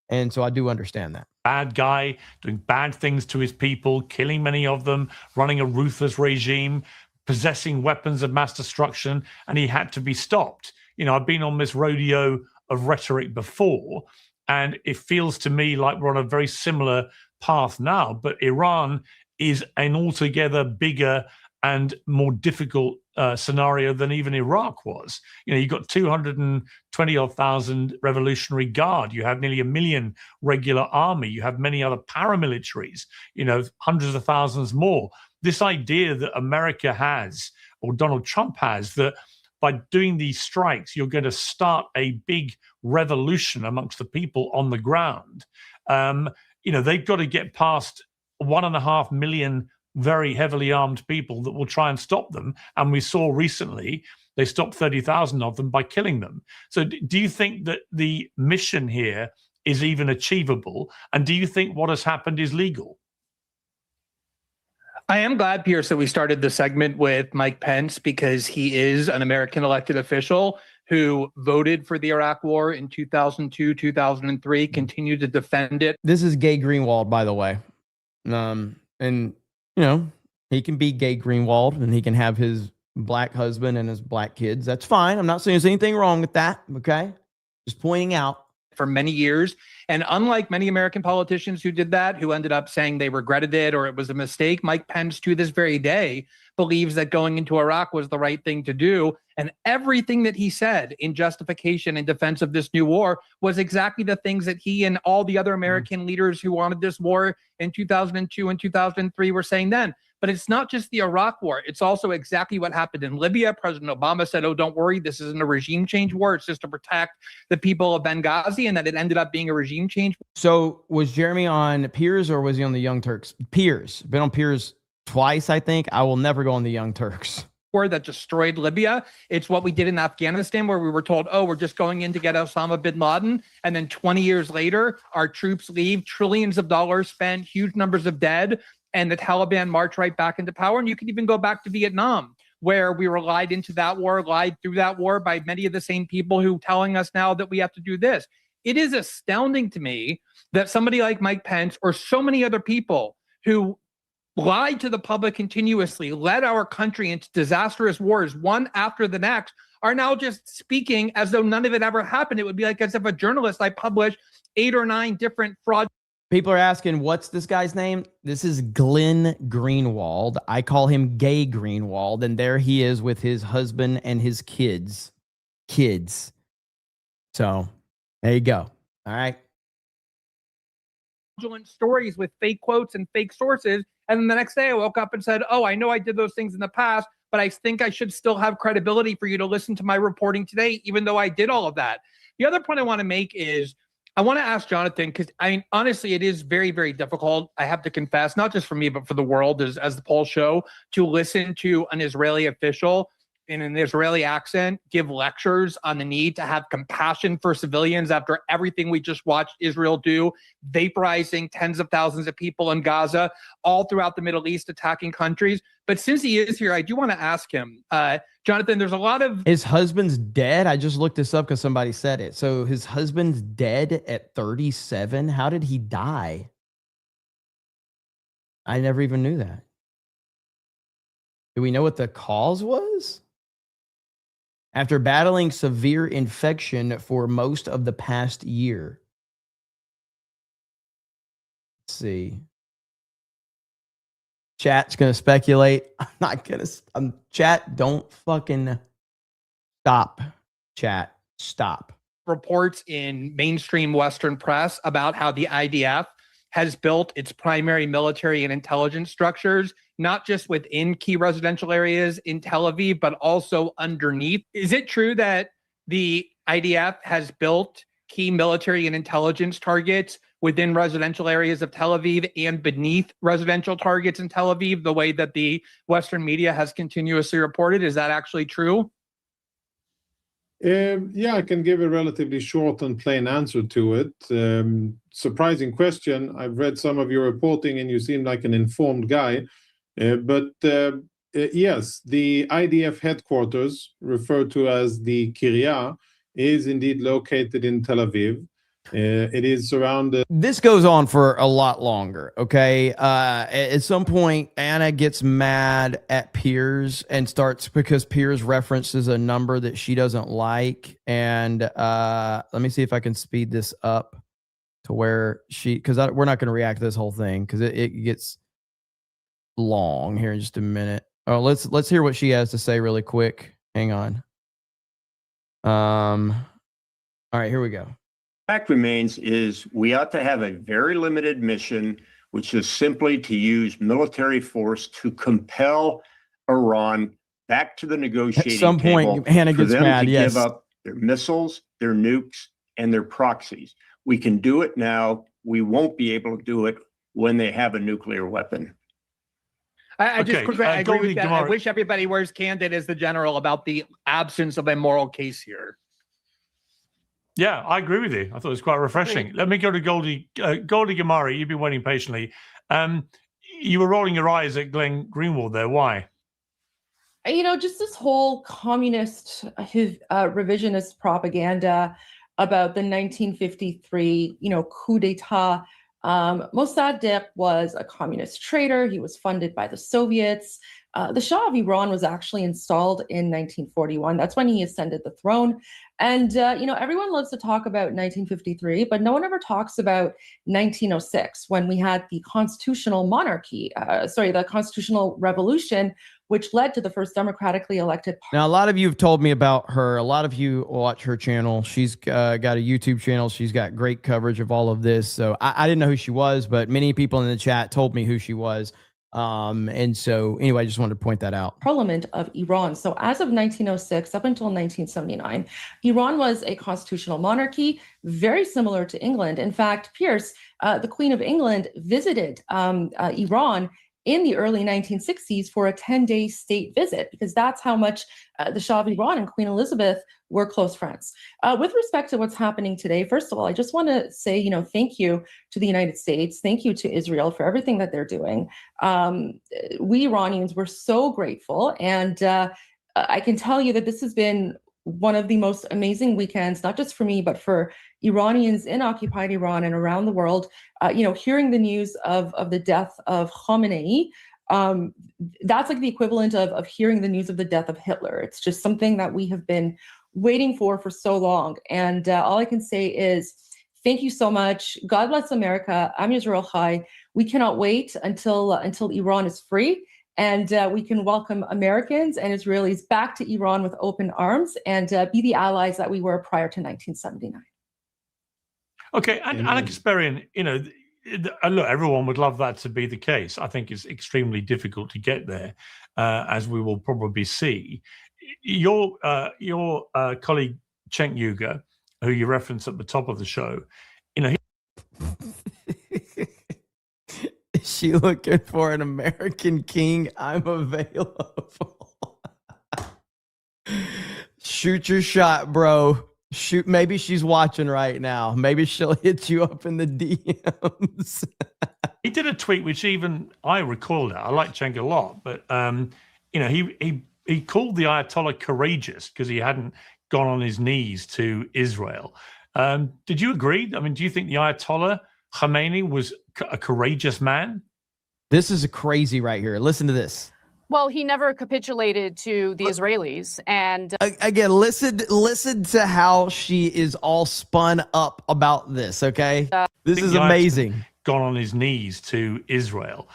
And so I do understand that. Bad guy doing bad things to his people, killing many of them, running a ruthless regime, possessing weapons of mass destruction, and he had to be stopped. You know, I've been on this rodeo of rhetoric before, and it feels to me like we're on a very similar path now, but Iran is an altogether bigger and more difficult scenario than even Iraq was. You know, you've got 220,000 Revolutionary Guard. You have nearly 1 million regular army. You have many other paramilitaries, you know, hundreds of thousands more. This idea that America has, or Donald Trump has, that by doing these strikes, you're going to start a big revolution amongst the people on the ground. You know, they've got to get past 1.5 million very heavily armed people that will try and stop them. And we saw recently they stopped 30,000 of them by killing them. So do you think that the mission here is even achievable? And do you think what has happened is legal? I am glad, Piers, that we started the segment with Mike Pence, because he is an American elected official who voted for the Iraq War in 2002, 2003, continued to defend it. This is Gay Greenwald, by the way. And, you know, he can be Gay Greenwald and he can have his black husband and his black kids. That's fine. I'm not saying there's anything wrong with that. Okay. Just pointing out. For many years. And unlike many American politicians who did that, who ended up saying they regretted it or it was a mistake, Mike Pence, to this very day, believes that going into Iraq was the right thing to do. And everything that he said in justification and defense of this new war was exactly the things that he and all the other American leaders who wanted this war in 2002 and 2003 were saying then. But it's not just the Iraq war. It's also exactly what happened in Libya. President Obama said, oh, don't worry, this isn't a regime change war. It's just to protect the people of Benghazi, and that it ended up being a regime change. So was Jeremy on Piers or was he on the Young Turks? Piers. Been on Piers twice, I think. I will never go on the Young Turks. That destroyed Libya. It's what we did in Afghanistan, where we were told, oh, we're just going in to get Osama bin Laden. And then 20 years later, our troops leave, trillions of dollars spent, huge numbers of dead, and the Taliban march right back into power. And you can even go back to Vietnam, where we were lied into that war, lied through that war by many of the same people who telling us now that we have to do this. It is astounding to me that somebody like Mike Pence or so many other people who lied to the public continuously, led our country into disastrous wars, one after the next, are now just speaking as though none of it ever happened. It would be like as if a journalist, I published 8 or 9 different fraud. People are asking, what's this guy's name? This is Glenn Greenwald. I call him Gay Greenwald. And there he is with his husband and his kids. So there you go. All right. Stories with fake quotes and fake sources And then the next day I woke up and said, oh, I know I did those things in the past, but I think I should still have credibility for you to listen to my reporting today, even though I did all of that. The other point I want to make is I want to ask Jonathan, because I mean, honestly, it is very, very difficult. I have to confess, not just for me, but for the world, as the polls show, to listen to an Israeli official in an Israeli accent give lectures on the need to have compassion for civilians after everything we just watched Israel do, vaporizing tens of thousands of people in Gaza, all throughout the Middle East, attacking countries. But since he is here, I do want to ask him, Jonathan, there's a lot of... His husband's dead? I just looked this up because somebody said it. So his husband's dead at 37? How did he die? I never even knew that. Do we know what the cause was? After battling severe infection for most of the past year. Let's see. Chat's going to speculate. I'm not going to. Chat, don't fucking stop. Chat, stop. Reports in mainstream Western press about how the IDF has built its primary military and intelligence structures, not just within key residential areas in Tel Aviv, but also underneath. Is it true that the IDF has built key military and intelligence targets within residential areas of Tel Aviv and beneath residential targets in Tel Aviv, the way that the Western media has continuously reported? Is that actually true? Yeah, I can give a relatively short and plain answer to it. Surprising question. I've read some of your reporting and you seem like an informed guy. But yes, the IDF headquarters, referred to as the Kiryat, is indeed located in Tel Aviv. It is surrounded. This goes on for a lot longer. Okay. At some point, Anna gets mad at Piers and starts, because Piers references a number that she doesn't like. And let me see if I can speed this up to where because we're not going to react to this whole thing because it gets long here in just a minute. Oh, let's hear what she has to say really quick. Hang on. All right, here we go. Fact remains is we ought to have a very limited mission, which is simply to use military force to compel Iran back to the negotiating At some point, table Hannah for gets them mad, to yes. give up their missiles, their nukes, and their proxies. We can do it now. We won't be able to do it when they have a nuclear weapon. I just quickly, I agree with that. I Gamora. wish everybody wears candid as the general about the absence of a moral case here. Yeah, I agree with you. I thought it was quite refreshing. Let me go to Goldie. Goldie Gamari, you've been waiting patiently. You were rolling your eyes at Glenn Greenwald there. Why? You know, just this whole communist revisionist propaganda about the 1953, coup d'etat. Mossadegh was a communist traitor. He was funded by the Soviets. The Shah of Iran was actually installed in 1941. That's when he ascended the throne. And, everyone loves to talk about 1953, but no one ever talks about 1906 when we had the constitutional monarchy, the constitutional revolution, which led to the first democratically elected. Now, a lot of you have told me about her. A lot of you watch her channel. She's got a YouTube channel. She's got great coverage of all of this. So I didn't know who she was, but many people in the chat told me who she was. And so anyway, I just wanted to point that out. Parliament of Iran. So as of 1906 up until 1979, Iran was a constitutional monarchy, very similar to England. In fact, Piers, the Queen of England, visited Iran in the early 1960s for a 10-day state visit, because that's how much the Shah of Iran and Queen Elizabeth were close friends. With respect to what's happening today, first of all, I just want to say, thank you to the United States. Thank you to Israel for everything that they're doing. We Iranians were so grateful. And I can tell you that this has been one of the most amazing weekends, not just for me, but for Iranians in occupied Iran and around the world. Hearing the news of the death of Khamenei, that's like the equivalent of hearing the news of the death of Hitler. It's just something that we have been waiting for so long. And all I can say is, thank you so much. God bless America. I'm Yisrael Chai. We cannot wait until Iran is free. And we can welcome Americans and Israelis back to Iran with open arms and be the allies that we were prior to 1979. Okay, and Anna Kasparian, look, everyone would love that to be the case. I think it's extremely difficult to get there, as we will probably see. Your colleague Cenk Uygur, who you referenced at the top of the show, Is she looking for an American king? I'm available. Shoot your shot, bro. Shoot. Maybe she's watching right now. Maybe she'll hit you up in the DMs. He did a tweet which even I recalled. I like Cenk a lot, but he called the Ayatollah courageous because he hadn't gone on his knees to Israel. Did you agree? I mean, do you think the Ayatollah Khamenei was a courageous man? This is crazy right here. Listen to this. Well, he never capitulated to the Israelis. And again, listen to how she is all spun up about this, okay? This is amazing. Gone on his knees to Israel.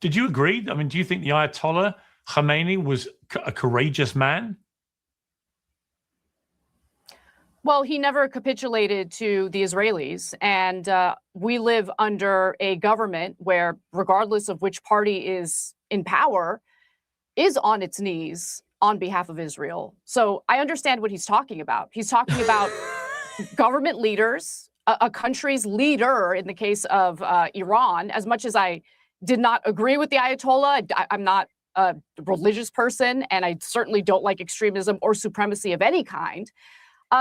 Did you agree? I mean, do you think the Ayatollah Khamenei was a courageous man? Well, he never capitulated to the Israelis. And we live under a government where, regardless of which party is in power, is on its knees on behalf of Israel. So I understand what he's talking about. He's talking about government leaders, a country's leader in the case of Iran. As much as I did not agree with the Ayatollah, I'm not a religious person, and I certainly don't like extremism or supremacy of any kind.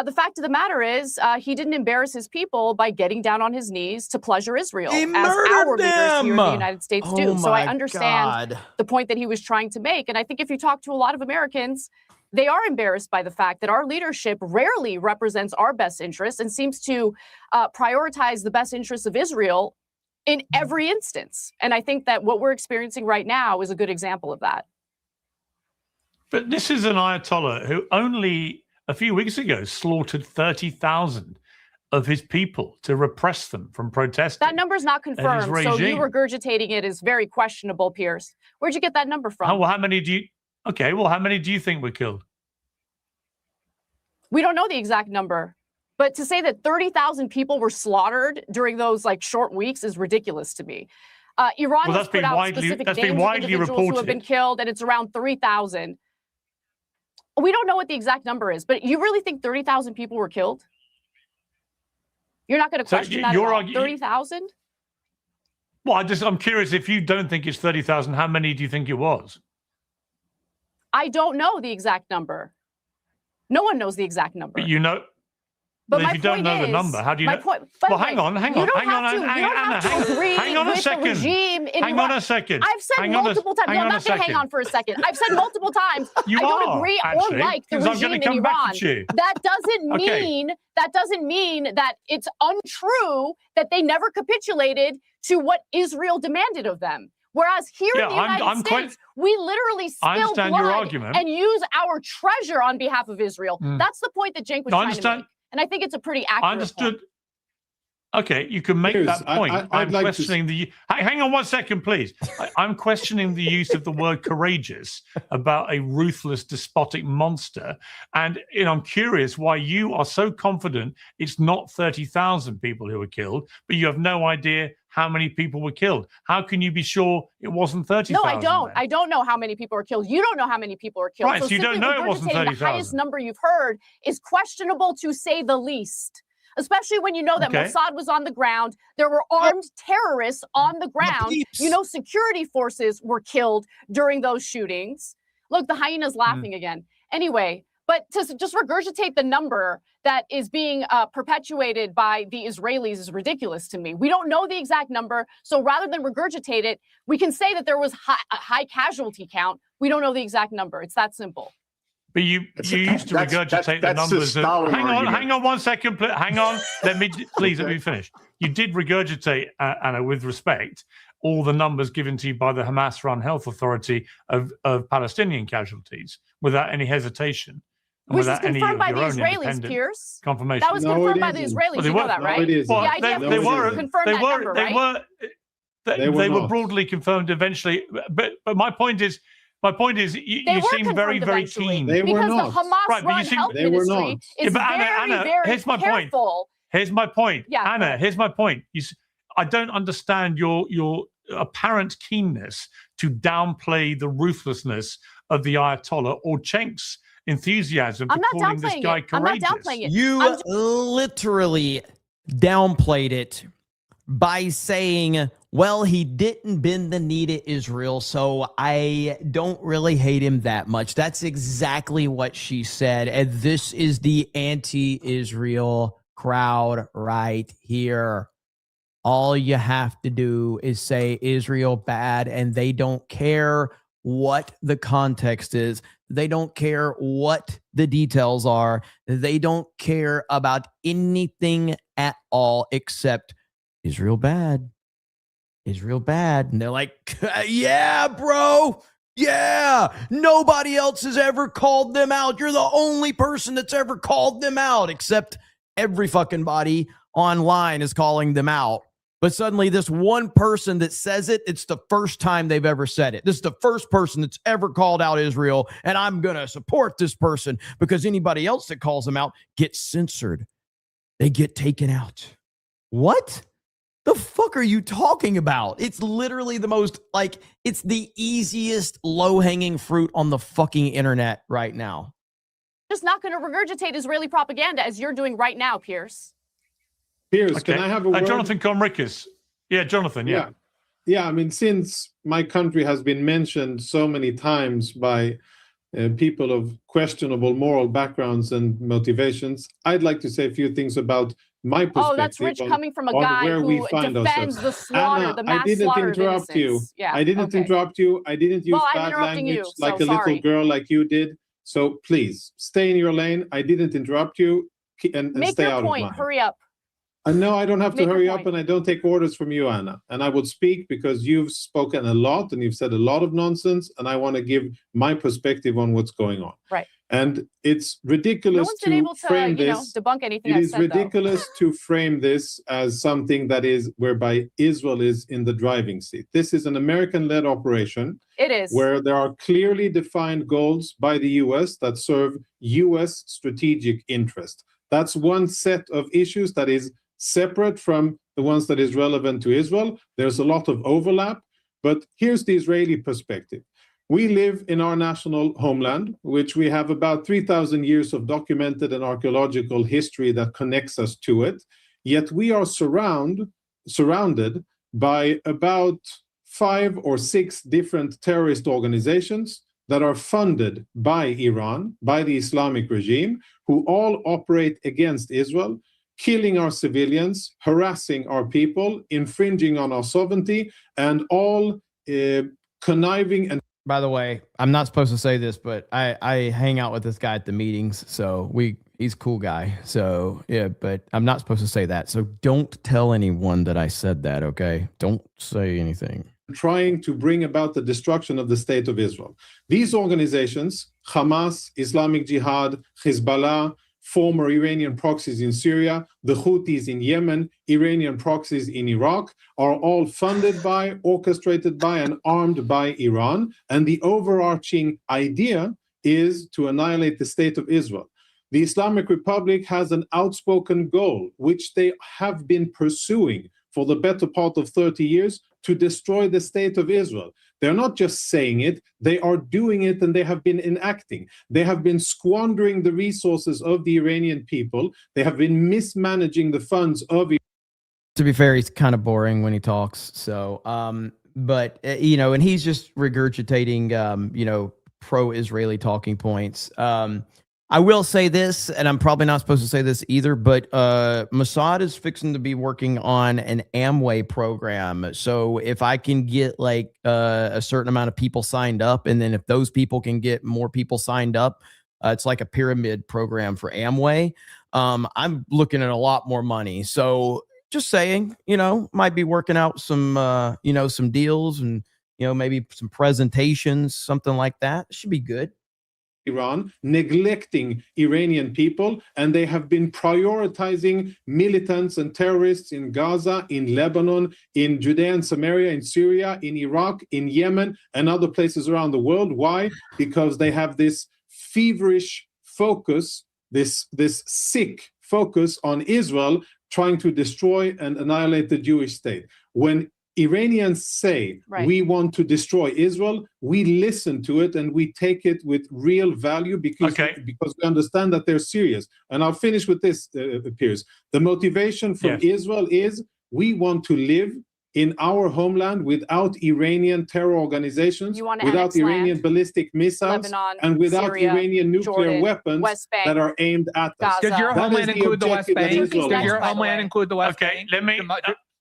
The fact of the matter is, he didn't embarrass his people by getting down on his knees to pleasure Israel, as our leaders here in the United States do. So I understand the point that he was trying to make. And I think if you talk to a lot of Americans, they are embarrassed by the fact that our leadership rarely represents our best interests and seems to prioritize the best interests of Israel in every instance. And I think that what we're experiencing right now is a good example of that. But this is an Ayatollah who only a few weeks ago slaughtered 30,000 of his people to repress them from protesting. That number's not confirmed, so you regurgitating it is very questionable, Piers. Where'd you get that number from? Oh, well, how many do you think were killed? We don't know the exact number, but to say that 30,000 people were slaughtered during those short weeks is ridiculous to me. Iran has put out specific names of individuals who have been killed, and it's around 3,000. We don't know what the exact number is, but you really think 30,000 people were killed? You're not going to question that at all? 30,000? Well, I'm curious, if you don't think it's 30,000, how many do you think it was? I don't know the exact number. No one knows the exact number. But you know. But if you don't know the number, how do you know? Well, hang on. Hang on a second. Hang on a second. I've said multiple times. You're not going to hang on for a second. I've said multiple times. I don't agree or like the regime in Iran. That doesn't mean that it's untrue that they never capitulated to what Israel demanded of them. Whereas here in the United States, we literally spill blood and use our treasure on behalf of Israel. That's the point that Cenk was trying to make. And I think it's a pretty accurate point. Okay, you can make that point. I'm questioning hang on 1 second, please. I'm questioning the use of the word courageous about a ruthless, despotic monster. And I'm curious why you are so confident it's not 30,000 people who were killed, but you have no idea how many people were killed. How can you be sure it wasn't 30,000? No, I don't. I don't know how many people were killed. You don't know how many people were killed. Right, so you don't know it wasn't 30,000. The highest number you've heard is questionable, to say the least. Especially when you know that Mossad was on the ground, there were armed terrorists on the ground. You know, security forces were killed during those shootings. Look, the hyena's laughing again. Anyway, but to just regurgitate the number that is being perpetuated by the Israelis is ridiculous to me. We don't know the exact number, so rather than regurgitate it, we can say that there was a high casualty count. We don't know the exact number. It's that simple. But you used to regurgitate the numbers. Hang on 1 second. Hang on. Let me finish. You did regurgitate, Anna, with respect, all the numbers given to you by the Hamas-run health authority of Palestinian casualties without any hesitation. Which was confirmed by the Israelis, Piers. Confirmation. That was confirmed by the Israelis. You know that, right? They were broadly confirmed eventually. But my point is, you seem very, very keen. Because the Hamas-run health ministry is very, very here's my careful. Here's my point. Yeah, Anna, here's my point. I don't understand your apparent keenness to downplay the ruthlessness of the Ayatollah or Cenk's enthusiasm for calling this guy courageous. I'm not downplaying it. You literally downplayed it by saying, well, he didn't bend the knee to Israel, so I don't really hate him that much. That's exactly what she said. And this is the anti-Israel crowd right here. All you have to do is say Israel bad, and they don't care what the context is. They don't care what the details are. They don't care about anything at all except Israel bad. Israel bad. And they're like, yeah, bro. Yeah. Nobody else has ever called them out. You're the only person that's ever called them out, except every fucking body online is calling them out. But suddenly this one person that says it, it's the first time they've ever said it. This is the first person that's ever called out Israel, and I'm going to support this person because anybody else that calls them out gets censored. They get taken out. What the fuck are you talking about? It's literally the most, like, it's the easiest low-hanging fruit on the fucking internet right now. Just not going to regurgitate Israeli propaganda as you're doing right now, Piers. Piers, can I have a word? Jonathan Comricus. Yeah, Jonathan, yeah. Yeah, I mean, since my country has been mentioned so many times by people of questionable moral backgrounds and motivations, I'd like to say a few things about my perspective. Oh, that's rich coming from a guy who defends the slaughter, the mass slaughter of innocents. I didn't interrupt you. I didn't use bad language like a little girl like you did. So please, stay in your lane. I didn't interrupt you and stay out of mine. Make your point. Hurry up. No, I don't have to hurry up, and I don't take orders from you, Anna. And I would speak because you've spoken a lot and you've said a lot of nonsense, and I want to give my perspective on what's going on. Right. And it's ridiculous frame this. Debunk anything It is ridiculous to frame this as something that is whereby Israel is in the driving seat. This is an American-led operation. It is. Where there are clearly defined goals by the U.S. that serve U.S. strategic interest. That's one set of issues that is separate from the ones that is relevant to Israel. There's a lot of overlap, but here's the Israeli perspective. We live in our national homeland, which we have about 3,000 years of documented and archaeological history that connects us to it. Yet we are surrounded by about 5 or 6 different terrorist organizations that are funded by Iran, by the Islamic regime, who all operate against Israel, killing our civilians, harassing our people, infringing on our sovereignty, and all conniving and... By the way, I'm not supposed to say this, but I hang out with this guy at the meetings, so he's a cool guy. So, yeah, but I'm not supposed to say that. So don't tell anyone that I said that, okay? Don't say anything. Trying to bring about the destruction of the state of Israel. These organizations, Hamas, Islamic Jihad, Hezbollah, former Iranian proxies in Syria, the Houthis in Yemen, Iranian proxies in Iraq, are all funded by, orchestrated by, and armed by Iran. And the overarching idea is to annihilate the state of Israel. The Islamic Republic has an outspoken goal, which they have been pursuing for the better part of 30 years, to destroy the state of Israel. They're not just saying it, they are doing it, and they have been enacting. They have been squandering the resources of the Iranian people. They have been mismanaging the funds of... To be fair, he's kind of boring when he talks. So, but, and he's just regurgitating, pro-Israeli talking points. I will say this, and I'm probably not supposed to say this either, but Mossad is fixing to be working on an Amway program. So if I can get like a certain amount of people signed up, and then if those people can get more people signed up, it's like a pyramid program for Amway. I'm looking at a lot more money. So just saying, might be working out some, some deals and, maybe some presentations, something like that. Should be good. Iran, neglecting Iranian people, and they have been prioritizing militants and terrorists in Gaza, in Lebanon, in Judea and Samaria, in Syria, in Iraq, in Yemen, and other places around the world. Why? Because they have this feverish focus, this sick focus on Israel, trying to destroy and annihilate the Jewish state. When Iranians say we want to destroy Israel, we listen to it and we take it with real value because we understand that they're serious. And I'll finish with this, Piers. The motivation from Israel is we want to live in our homeland without Iranian terror organizations, without Iranian ballistic missiles, Lebanon, and without Syria, Iranian nuclear Jordan, weapons West Bank, that are aimed at us. Gaza. Does your homeland include the West Bank? Does your homeland include the West Bank? Let me.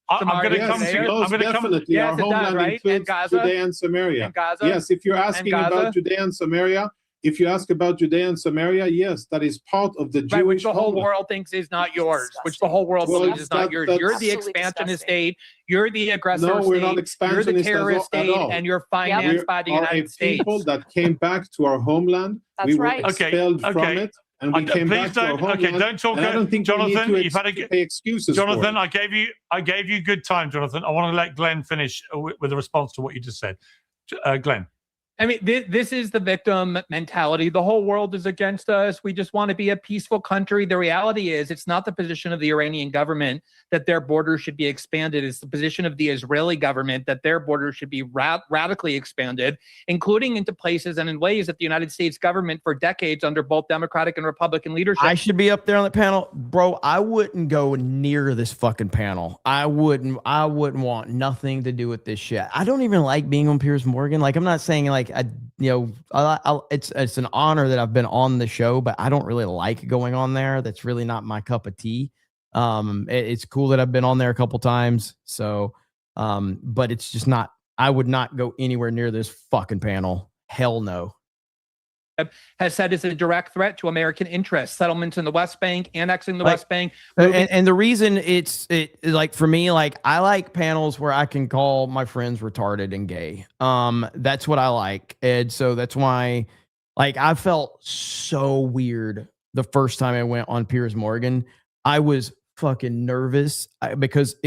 I'm going to come to you. I'm going to come. Definitely, our homeland includes Judea and Samaria. Yes, if you're asking about Judea and Samaria, if you ask about Judea and Samaria, yes, that is part of the Jewish which the whole homeland. world thinks is not yours, which the whole world believes is not yours. You're the expansionist state. You're the aggressor state. We're not You're the expansionist terrorist at state, all. and you're financed by the United States. People that came back to our homeland. That's we were right. expelled from it. And we came back to our homeland. Okay, don't talk. And I don't think Jonathan, we need you've had a pay excuses. Jonathan, for it. I gave you good time, Jonathan. I want to let Glenn finish with a response to what you just said. Glenn. I mean, this is the victim mentality. The whole world is against us. We just want to be a peaceful country. The reality is it's not the position of the Iranian government that their borders should be expanded. It's the position of the Israeli government that their borders should be radically expanded, including into places and in ways that the United States government for decades under both Democratic and Republican leadership. I should be up there on the panel. Bro, I wouldn't go near this fucking panel. I wouldn't want nothing to do with this shit. I don't even like being on Piers Morgan. Like, I'm not saying like it's an honor that I've been on the show, but I don't really like going on there. That's really not my cup of tea. It's cool that I've been on there a couple times. So, but it's just not, I would not go anywhere near this fucking panel. Hell no. Has said is a direct threat to American interests, settlements in the West Bank, annexing the West Bank. And the reason it's like, for me, like, I like panels where I can call my friends retarded and gay. That's what I like. And so that's why, like, I felt so weird the first time I went on Piers Morgan. I was fucking nervous because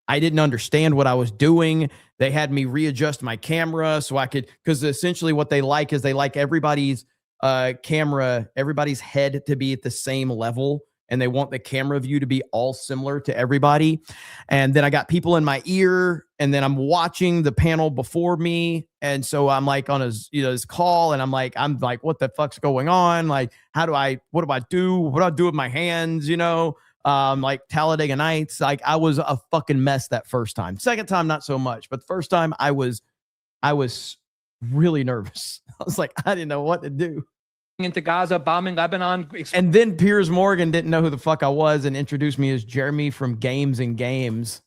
I didn't understand what I was doing. They had me readjust my camera so I could, because essentially what they like is they like everybody's camera, everybody's head to be at the same level. And they want the camera view to be all similar to everybody. And then I got people in my ear, and then I'm watching the panel before me. And so I'm like on his call, and I'm like, what the fuck's going on? Like, what do I do? What do I do with my hands? Like Talladega Nights. Like, I was a fucking mess that first time. Second time, not so much, but the first time I was really nervous. I was like, I didn't know what to do. Into Gaza, bombing Lebanon. And then Piers Morgan didn't know who the fuck I was and introduced me as Jeremy from Games and Games.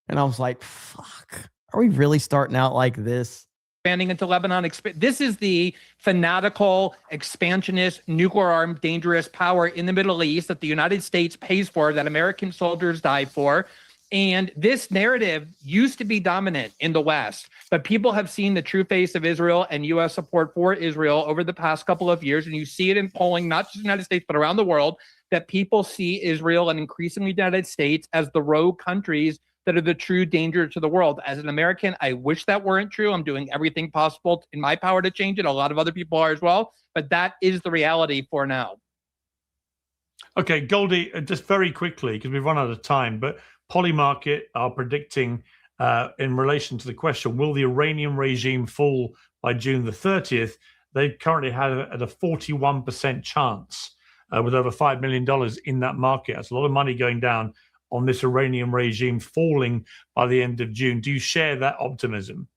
And I was like, fuck, are we really starting out like this? Expanding into Lebanon. This is the fanatical, expansionist, nuclear-armed, dangerous power in the Middle East that the United States pays for, that American soldiers die for. And this narrative used to be dominant in the West, but people have seen the true face of Israel and U.S. support for Israel over the past couple of years. And you see it in polling, not just in the United States, but around the world, that people see Israel and increasingly the United States as the rogue countries that are the true danger to the world. As an American, I wish that weren't true. I'm doing everything possible in my power to change it. A lot of other people are as well, but that is the reality for now. Okay, Goldie, just very quickly, because we've run out of time, but Polymarket are predicting in relation to the question, will the Iranian regime fall by June the 30th? They currently have at a 41% chance with over $5 million in that market. That's a lot of money going down on this Iranian regime falling by the end of June. Do you share that optimism?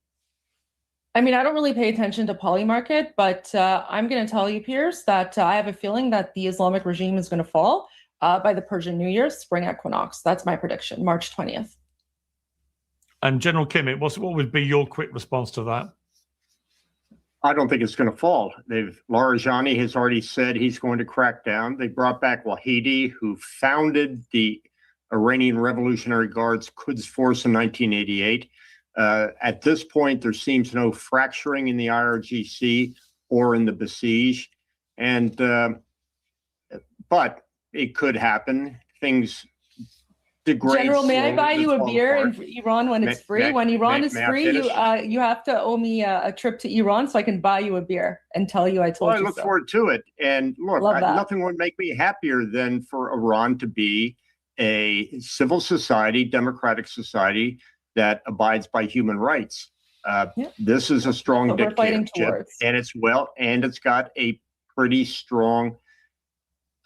I mean, I don't really pay attention to Polymarket, but I'm going to tell you, Piers, that I have a feeling that the Islamic regime is going to fall by the Persian New Year, spring equinox. That's my prediction, March 20th. And General Kimmett, what would be your quick response to that? I don't think it's going to fall. Larijani has already said he's going to crack down. They brought back Wahidi, who founded the Iranian Revolutionary Guard's Quds Force in 1988. At this point, there seems no fracturing in the IRGC or in the Basij, but it could happen. Things degrade. General, may I slowly, buy you a beer apart. in Iran when it's free? When Iran is free, you have to owe me a trip to Iran so I can buy you a beer and tell you I told you so. I look forward to it. And look, nothing would make me happier than for Iran to be a civil society, democratic society that abides by human rights. This is a strong What we're fighting dictatorship, towards. and it's got a pretty strong.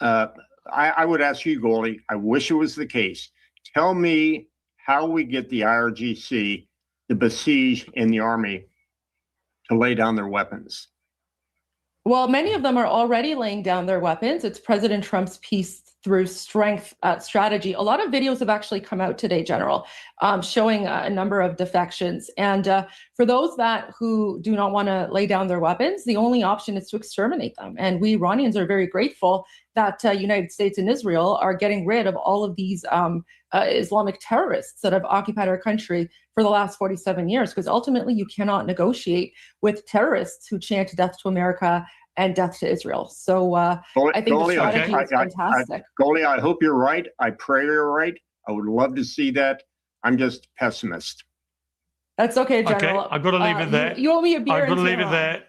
I would ask you, Goldie. I wish it was the case. Tell me how we get the IRGC, the besiege, and the army to lay down their weapons. Well, many of them are already laying down their weapons. It's President Trump's peace through strength strategy. A lot of videos have actually come out today, General, showing a number of defections. And for those who do not want to lay down their weapons, the only option is to exterminate them. And we Iranians are very grateful that United States and Israel are getting rid of all of these Islamic terrorists that have occupied our country for the last 47 years, because ultimately you cannot negotiate with terrorists who chant death to America and death to Israel. So I think the strategy is fantastic. Goldie, I hope you're right. I pray you're right. I would love to see that. I'm just pessimist. That's okay, General. Okay, I've got to leave it there. You owe me a beer. I've got to leave it there.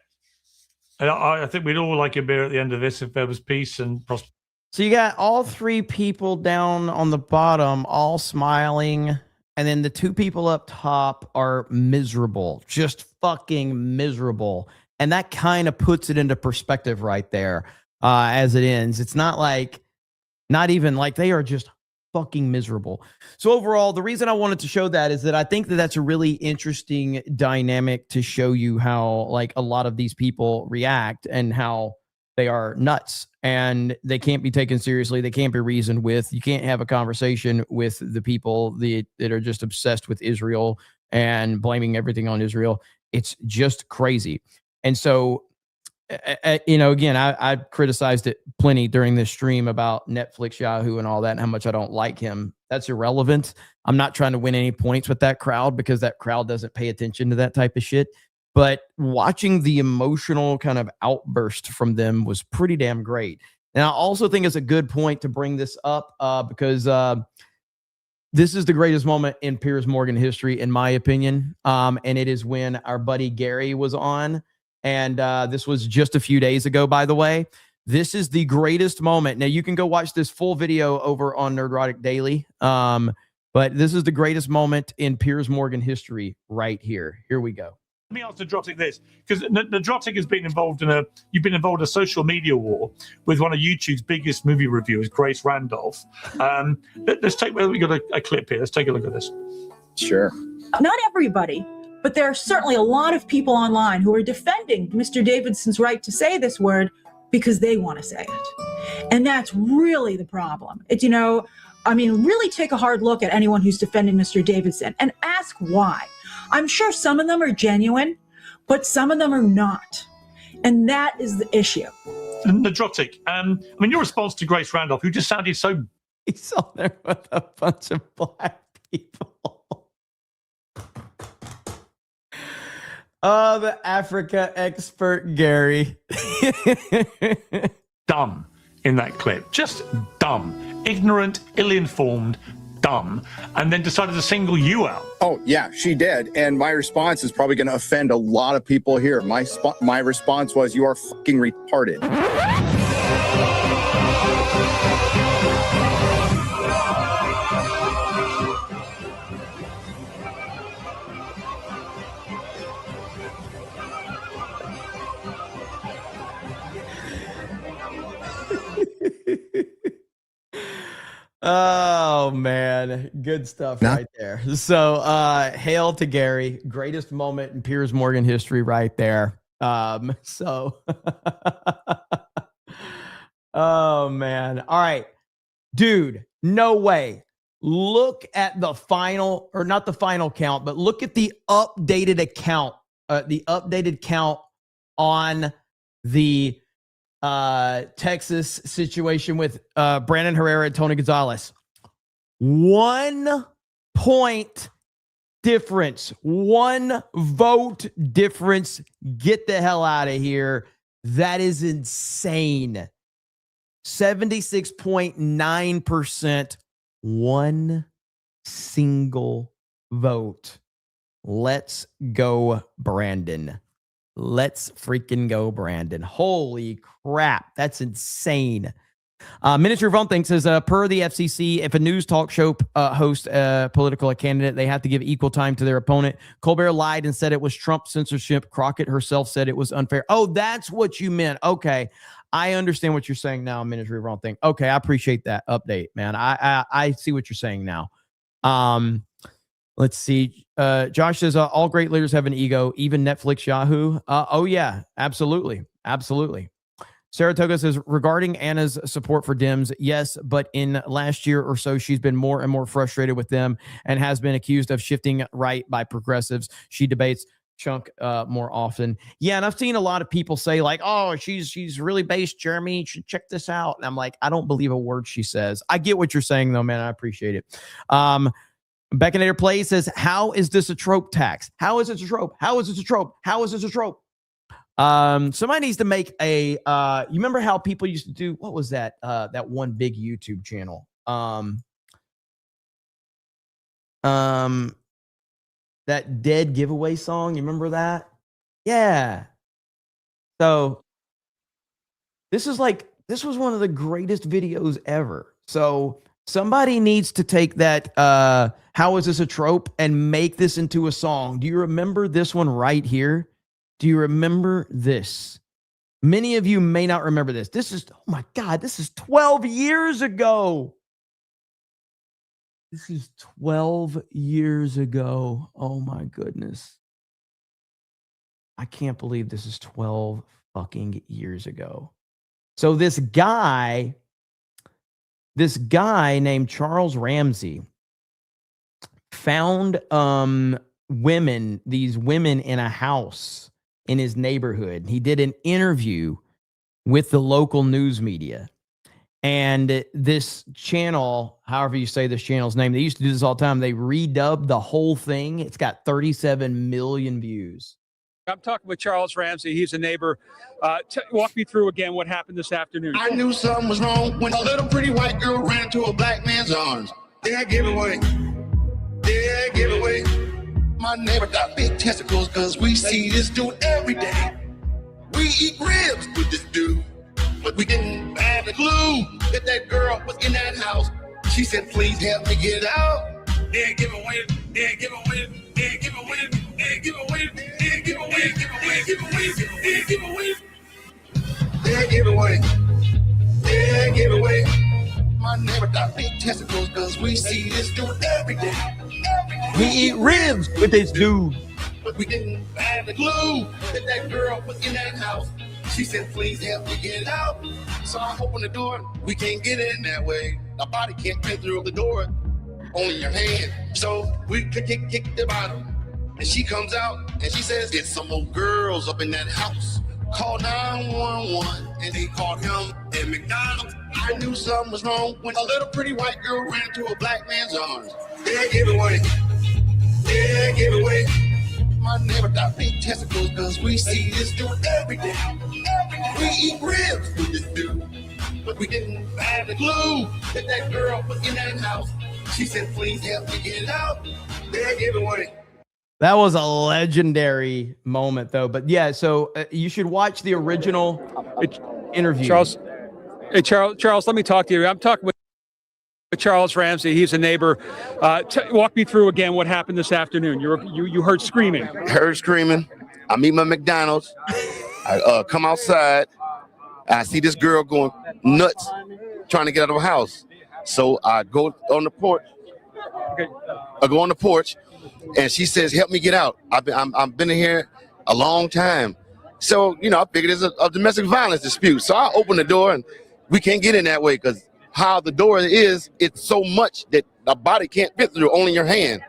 And I think we'd all like a beer at the end of this if there was peace and prosperity. So you got all three people down on the bottom, all smiling. And then the two people up top are miserable, just fucking miserable. And that kind of puts it into perspective right there as it ends. It's not even like they are just fucking miserable. So overall, the reason I wanted to show that is that I think that that's a really interesting dynamic to show you how like a lot of these people react and how they are nuts and they can't be taken seriously. They can't be reasoned with. You can't have a conversation with the people that are just obsessed with Israel and blaming everything on Israel. It's just crazy. And so, again, I criticized it plenty during this stream about Netflix, Yahoo, and all that, and how much I don't like him. That's irrelevant. I'm not trying to win any points with that crowd because that crowd doesn't pay attention to that type of shit. But watching the emotional kind of outburst from them was pretty damn great. And I also think it's a good point to bring this up because this is the greatest moment in Piers Morgan history, in my opinion. And it is when our buddy Gary was on. And this was just a few days ago, by the way. This is the greatest moment. Now, you can go watch this full video over on Nerdrotic Daily. But this is the greatest moment in Piers Morgan history right here. Here we go. Let me ask Nerdrotic this, because Nerdrotic has been involved in a social media war with one of YouTube's biggest movie reviewers, Grace Randolph. We got a clip here. Let's take a look at this. Sure. Not everybody, but there are certainly a lot of people online who are defending Mr. Davidson's right to say this word because they want to say it. And that's really the problem. Really take a hard look at anyone who's defending Mr. Davidson and ask why. I'm sure some of them are genuine, but some of them are not. And that is the issue. Nerdrotic, your response to Grace Randolph, who just sounded so... He's on there with a bunch of black people. Oh, the Africa expert, Gary. Dumb in that clip. Just dumb. Ignorant, ill-informed, dumb. And then decided to single you out. Oh, yeah, she did. And my response is probably going to offend a lot of people here. My response was, you are fucking retarded. Oh man, good stuff right there. So hail to Gary, greatest moment in Piers Morgan history right there. Oh man. All right, dude, no way. Look at the final, or not the final count, but look at the updated account, the updated count on the Texas situation with Brandon Herrera and Tony Gonzalez. 1 point difference, 1 vote difference. Get the hell out of here. That is insane. 76.9%, 1 single vote. Let's go, Brandon. Let's freaking go, Brandon. Holy crap. That's insane. Minister of One Thing says, per the FCC, if a news talk show hosts a political candidate, they have to give equal time to their opponent. Colbert lied and said it was Trump censorship. Crockett herself said it was unfair. Oh, that's what you meant. Okay. I understand what you're saying now, Ministry of Wrong Thing. Okay, I appreciate that update, man. I see what you're saying now. Let's see. Josh says, all great leaders have an ego, even Netflix, Yahoo. Oh, yeah, absolutely. Absolutely. Saratoga says, regarding Anna's support for Dems, yes, but in last year or so, she's been more and more frustrated with them and has been accused of shifting right by progressives. She debates Chunk more often. Yeah, and I've seen a lot of people say like, oh, she's really based, Jeremy. You should check this out. And I'm like, I don't believe a word she says. I get what you're saying, though, man. I appreciate it. Beckinator Play says, how is this a trope tax? How is this a trope? How is this a trope? How is this a trope? Somebody needs to make a you remember how people used to do, what was that? That one big YouTube channel. That dead giveaway song. You remember that? Yeah. So this was one of the greatest videos ever. So somebody needs to take that, how is this a trope, and make this into a song. Do you remember this one right here? Do you remember this? Many of you may not remember this. This is, oh my God, this is 12 years ago. This is 12 years ago. Oh my goodness. I can't believe this is 12 fucking years ago. So this guy named Charles Ramsey found these women in a house in his neighborhood. He did an interview with the local news media. And this channel, however you say this channel's name, they used to do this all the time. They redubbed the whole thing. It's got 37 million views. I'm talking with Charles Ramsey. He's a neighbor. Walk me through again what happened this afternoon. I knew something was wrong when a little pretty white girl ran into a black man's arms. Yeah, give away. Yeah, give away. My neighbor got big testicles because we see this dude every day. We eat ribs with this dude. But we didn't have a clue that that girl was in that house. She said, please help me get out. Yeah, give away. Yeah, give away. Yeah, give away. Yeah, give away. Yeah, give away. Yeah, give away. Yeah, give away. Yeah, give away. Yeah, give away. My neighbor got big testicles because we see this dude every day. We eat ribs with this dude. But we didn't have a clue that that girl was in that house. She said, please help me get out. So I opened the door. We can't get in that way. The body can't fit through the door. Only your hand. So we kick the bottom. And she comes out and she says, there's some old girls up in that house. Call 911. And they called him at McDonald's. I knew something was wrong when a little pretty white girl ran into a black man's arms. Yeah, give away. Yeah, give away. My neighbor got big testicles because we see this dude every day. We eat ribs with this dude. But we didn't have a clue that that girl was in that house. She said, please help me get out. Yeah, give away. That was a legendary moment, though. But yeah, so you should watch the original interview. Charles, hey, Charles, let me talk to you. I'm talking with Charles Ramsey. He's a neighbor. Walk me through again what happened this afternoon. You heard screaming. Heard screaming. I meet my McDonald's. I come outside. I see this girl going nuts, trying to get out of the house. So I go on the porch. Okay. I go on the porch, and she says, "Help me get out. I've been in here a long time." So I figured it's a domestic violence dispute. So I open the door, and we can't get in that way because how the door is, it's so much that the body can't fit through, only your hand.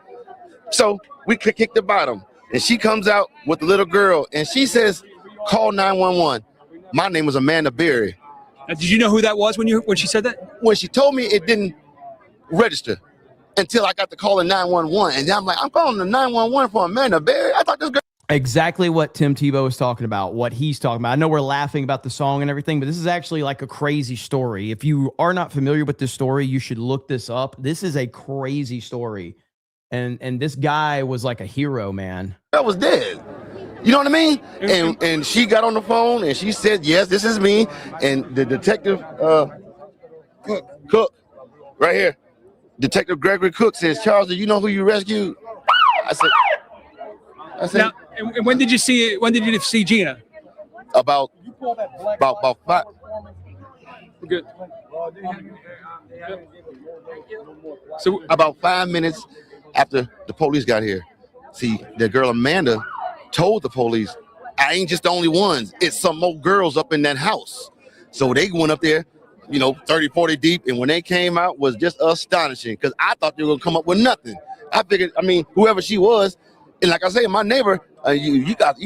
So we kick the bottom, and she comes out with the little girl, and she says, call 911. My name was Amanda Berry. Did you know who that was when she said that? When she told me, it didn't register until I got the call in 911, and I'm like, I'm calling the 911 for Amanda Berry. I thought this girl. Exactly what Tim Tebow is talking about, what he's talking about. I know we're laughing about the song and everything, but this is actually like a crazy story. If you are not familiar with this story, you should look this up. This is a crazy story. And this guy was like a hero, man. I was dead. You know what I mean? And she got on the phone and she said, yes, this is me. And the detective Cook, right here. Detective Gregory Cook says, Charles, do you know who you rescued? I said, Now, and when did you see Gina? about 5. Good. So about 5 minutes after the police got here, see, the girl Amanda told the police, I ain't just the only ones. It's some more girls up in that house. So they went up there, 30, 40 deep. And when they came out, was just astonishing because I thought they were going to come up with nothing. I figured, whoever she was, and like I say, my neighbor, you got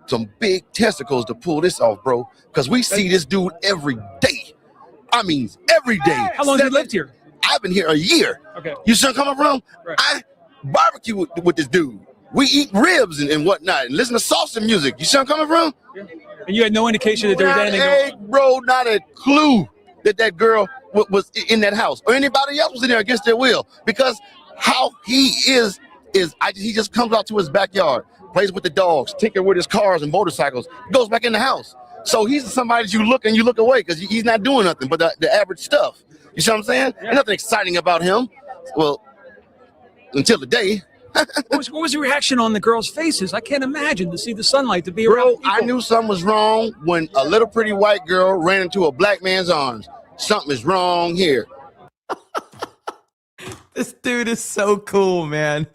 some big testicles to pull this off, bro, because we see this dude every day. Every day. How long have you lived here? I've been here a year. Okay. You see where I'm coming from? Right. I barbecue with this dude. We eat ribs and whatnot and listen to salsa music. You see where I'm coming from? Yeah. And you had no indication that there was anything going on? Bro, not a clue that girl was in that house or anybody else was in there against their will, because how he is he just comes out to his backyard, plays with the dogs, tinker with his cars and motorcycles, goes back in the house. So he's somebody that you look away because he's not doing nothing but the average stuff. You see what I'm saying? Yeah. There's nothing exciting about him. Well, until the day. What was the reaction on the girls' faces? I can't imagine to see the sunlight, to be around people. I knew something was wrong when a little pretty white girl ran into a black man's arms. Something is wrong here. This dude is so cool, man.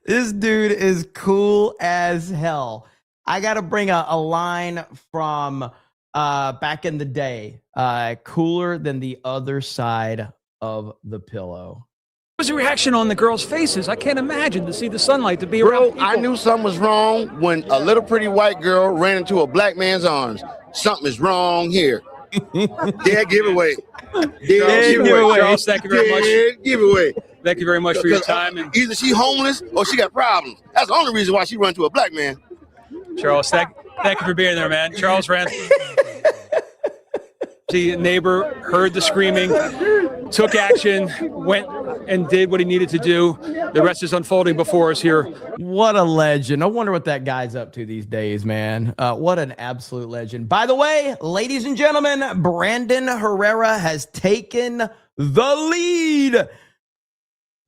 This dude is cool as hell. I got to bring a line from back in the day. Cooler than the other side of the pillow. What was the reaction on the girls' faces? I can't imagine to see the sunlight, to be around people. I knew something was wrong when a little pretty white girl ran into a black man's arms. Something is wrong here. Dead giveaway. Dead giveaway. Charles, thank you very much. Dead giveaway. Thank you very much for your time. And either she homeless or she got problems. That's the only reason why she run to a black man. Charles, thank you for being there, man. Charles Ramsey. The neighbor heard the screaming, took action, went and did what he needed to do. The rest is unfolding before us here. What a legend. I wonder what that guy's up to these days, man. What an absolute legend. By the way, ladies and gentlemen, Brandon Herrera has taken the lead.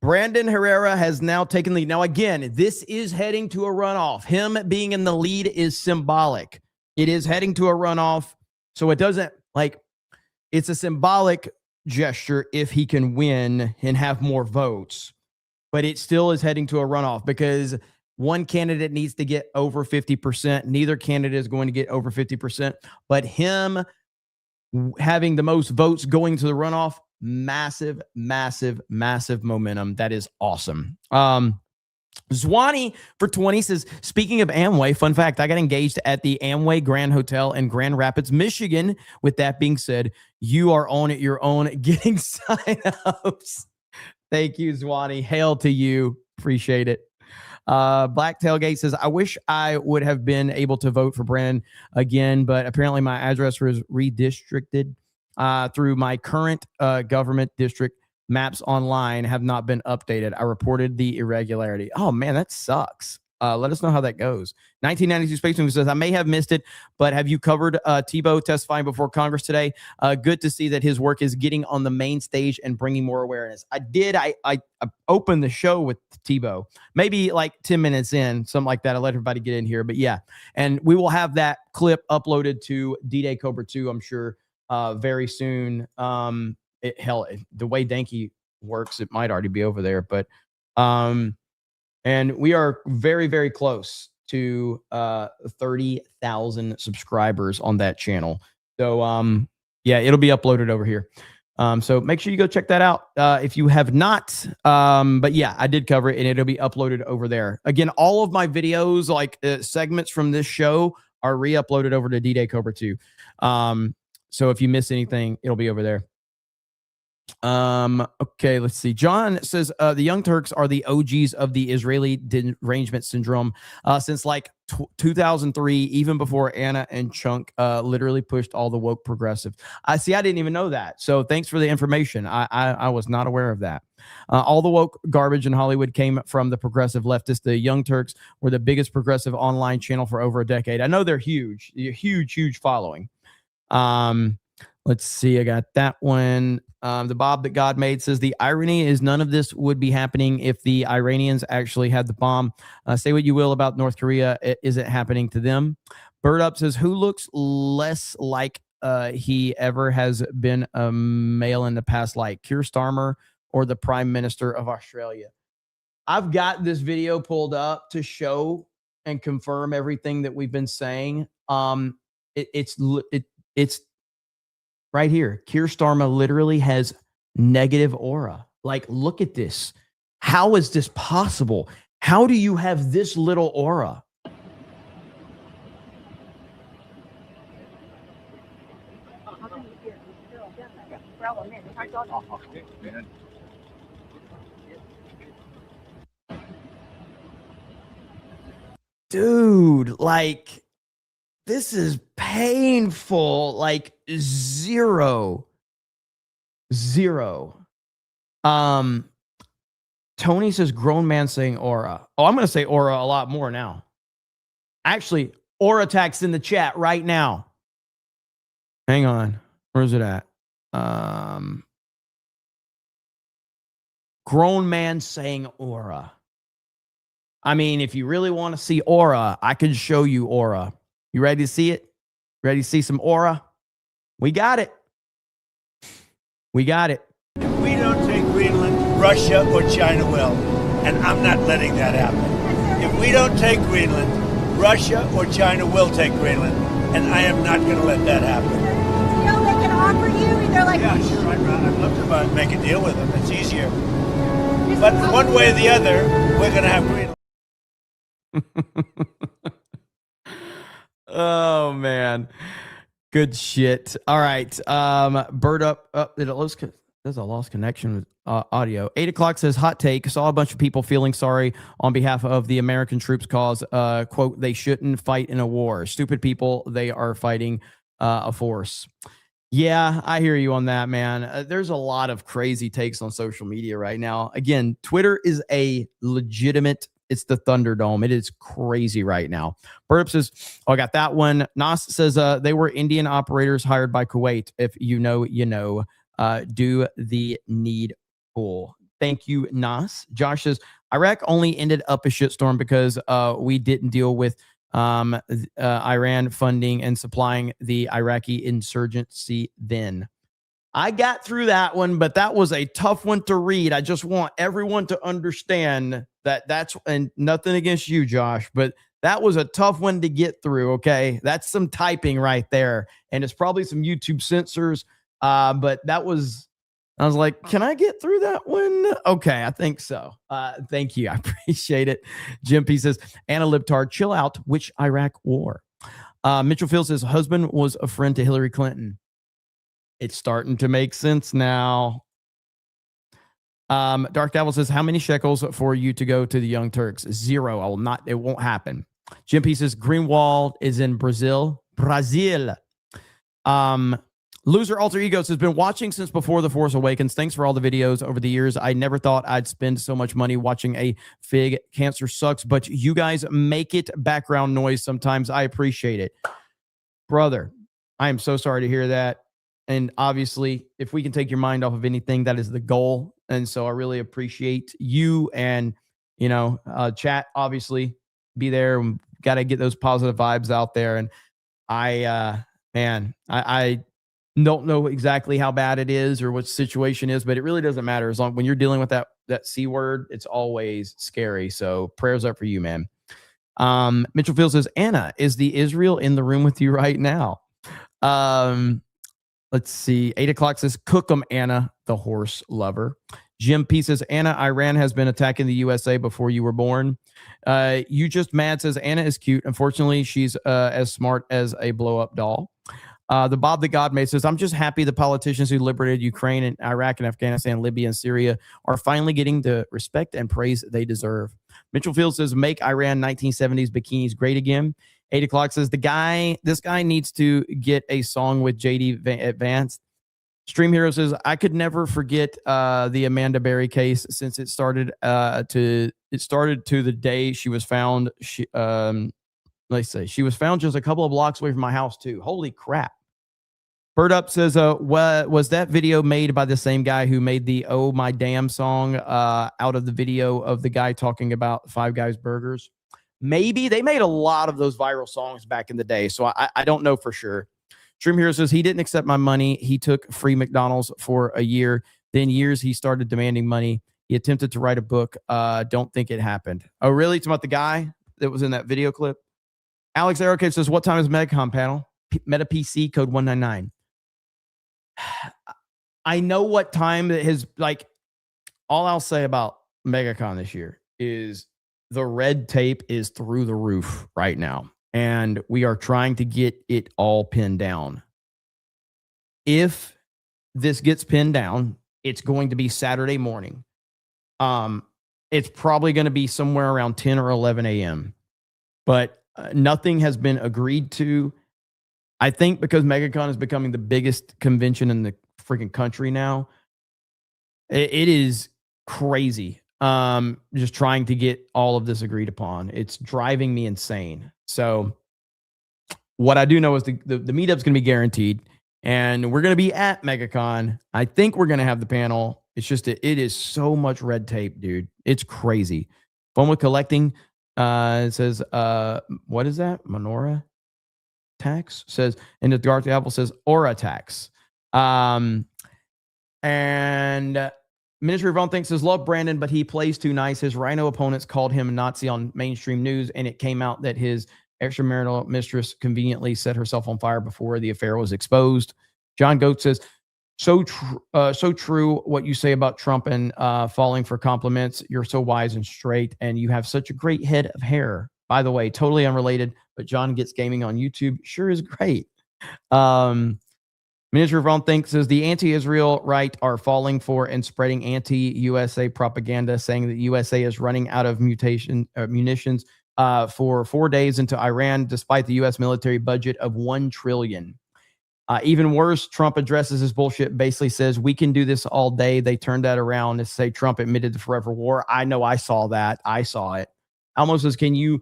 Brandon Herrera has now taken the lead. Now, again, this is heading to a runoff. Him being in the lead is symbolic. It is heading to a runoff. So it doesn't, it's a symbolic gesture if he can win and have more votes. But it still is heading to a runoff because one candidate needs to get over 50%. Neither candidate is going to get over 50%. But him having the most votes going to the runoff, massive, massive, massive momentum. That is awesome. Zwanny for 20 says, speaking of Amway, fun fact, I got engaged at the Amway Grand Hotel in Grand Rapids, Michigan. With that being said, you are on your own getting sign-ups. Thank you, Zwanny. Hail to you. Appreciate it. Black Tailgate says, I wish I would have been able to vote for Brandon again, but apparently my address was redistricted through my current government district. Maps online have not been updated. I reported the irregularity. Oh, man, that sucks. Let us know how that goes. 1992 Space Movie says, I may have missed it, but have you covered Tebow testifying before Congress today? Good to see that his work is getting on the main stage and bringing more awareness. I did. I opened the show with Tebow, maybe like 10 minutes in, something like that. I let everybody get in here. But yeah, and we will have that clip uploaded to D-Day Cobra 2, I'm sure, very soon. The way Danky works, it might already be over there, but and we are very, very close to 30,000 subscribers on that channel. So yeah, it'll be uploaded over here. So make sure you go check that out if you have not. But yeah, I did cover it and it'll be uploaded over there. Again, all of my videos, like segments from this show, are re-uploaded over to D-Day Cobra 2. So if you miss anything, it'll be over there. Okay, let's see. John says the Young Turks are the OGs of the Israeli derangement syndrome since like 2003, even before Anna and Chunk literally pushed all the woke progressives. I didn't even know that. So thanks for the information. I was not aware of that. All the woke garbage in Hollywood came from the progressive leftists. The Young Turks were the biggest progressive online channel for over a decade. I know they're huge, huge following. Let's see. I got that one. The Bob that God made says the irony is none of this would be happening if the Iranians actually had the bomb. Say what you will about North Korea, it isn't happening to them. Bird Up says, who looks less like he ever has been a male in the past, like Keir Starmer or the Prime Minister of Australia? I've got this video pulled up to show and confirm everything that we've been saying. It's right here. Keir Starmer literally has negative aura. Like, look at this. How is this possible? How do you have this little aura? Dude, like, this is painful. Like, zero. Tony says grown man saying aura. Oh, I'm going to say aura a lot more now. Actually, aura tax in the chat right now. Hang on. Where's it at? Grown man saying aura. I mean, if you really want to see aura, I can show you aura. You ready to see it? Ready to see some aura? We got it. We got it. If we don't take Greenland, Russia or China will. And I'm not letting that happen. If we don't take Greenland, Russia or China will take Greenland. And I am not going to let that happen. You know, they can offer you either like... Yeah, sure. I'd love to make a deal with them. It's easier. But one way or the other, we're going to have Greenland. Oh man, good shit. All right, Bird Up. There's a lost connection with audio. 8 o'clock says hot take. Saw a bunch of people feeling sorry on behalf of the American troops cause. Quote, they shouldn't fight in a war. Stupid people. They are fighting a force. Yeah, I hear you on that, man. There's a lot of crazy takes on social media right now. Again, Twitter is a legitimate. It's the Thunderdome. It is crazy right now. Burp says, oh, I got that one. Nas says they were Indian operators hired by Kuwait. If you know, you know. Do the needful. Thank you, Nas. Josh says, Iraq only ended up a shitstorm because we didn't deal with Iran funding and supplying the Iraqi insurgency then. I got through that one, but that was a tough one to read. I just want everyone to understand that that's, and nothing against you, Josh, but that was a tough one to get through. Okay. That's some typing right there. And it's probably some YouTube censors. But that was, I was like, can I get through that one? Okay. I think so. Thank you. I appreciate it. Jim P says, Anna Libtard, chill out. Which Iraq war? Mitchell Field says, husband was a friend to Hillary Clinton. It's starting to make sense now. Dark Devil says, how many shekels for you to go to the Young Turks? 0. I will not, it won't happen. Jim P says, Greenwald is in Brazil. Loser Alter Egos has been watching since before The Force Awakens. Thanks for all the videos over the years. I never thought I'd spend so much money watching a fig. Cancer sucks, but you guys make it background noise sometimes. I appreciate it. Brother, I am so sorry to hear that. And obviously, if we can take your mind off of anything, that is the goal. And so I really appreciate you and, you know, chat, obviously, be there. Got to get those positive vibes out there. And I don't know exactly how bad it is or what the situation is, but it really doesn't matter. As long when you're dealing with that C word, it's always scary. So prayers up for you, man. Mitchell Field says, Anna, is the Israel in the room with you right now? Let's see. 8 o'clock says, cook 'em, Anna, the horse lover. Jim P says, Anna, Iran has been attacking the USA before you were born. You just mad says, Anna is cute. Unfortunately, she's as smart as a blow-up doll. The Bob the God Made says, I'm just happy the politicians who liberated Ukraine and Iraq and Afghanistan, Libya and Syria are finally getting the respect and praise they deserve. Mitchell Field says, make Iran 1970s bikinis great again. 8 o'clock says, this guy needs to get a song with JD Vance. Stream Hero says, I could never forget the Amanda Berry case since it started to the day she was found. Let's say she was found just a couple of blocks away from my house too. Holy crap. Bird Up says, was that video made by the same guy who made the Oh My Damn song out of the video of the guy talking about Five Guys burgers? Maybe. They made a lot of those viral songs back in the day, so I don't know for sure. Stream Hero says, he didn't accept my money. He took free McDonald's for a year. Then years he started demanding money. He attempted to write a book. Don't think it happened. Oh, really? It's about the guy that was in that video clip? Alex Aerocade says, what time is MedCom panel? Meta PC code 199. I know what time his, like, all I'll say about MegaCon this year is the red tape is through the roof right now. And we are trying to get it all pinned down. If this gets pinned down, it's going to be Saturday morning. It's probably going to be somewhere around 10 or 11 a.m. But nothing has been agreed to. I think because MegaCon is becoming the biggest convention in the freaking country now, it is crazy. Just trying to get all of this agreed upon. It's driving me insane. So what I do know is the meetup's going to be guaranteed, and we're going to be at MegaCon. I think we're going to have the panel. It's just that it is so much red tape, dude. It's crazy. Fun with collecting. It says, what is that? Menorah tax says, and the Dark Apple says aura tax. And Ministry of Own Things says, love Brandon, but he plays too nice. His rhino opponents called him a Nazi on mainstream news, and it came out that his extramarital mistress conveniently set herself on fire before the affair was exposed. John Goat says, so true what you say about Trump and falling for compliments. You're so wise and straight, and you have such a great head of hair. By the way, totally unrelated, but John Gets Gaming on YouTube sure is great. Minister of Own Things says, the anti-Israel right are falling for and spreading anti-USA propaganda, saying that USA is running out of munitions for 4 days into Iran, despite the U.S. military budget of $1 trillion. Even worse, Trump addresses his bullshit, basically says, we can do this all day. They turned that around to say Trump admitted to forever war. I know, I saw that. I saw it. Almost says, can you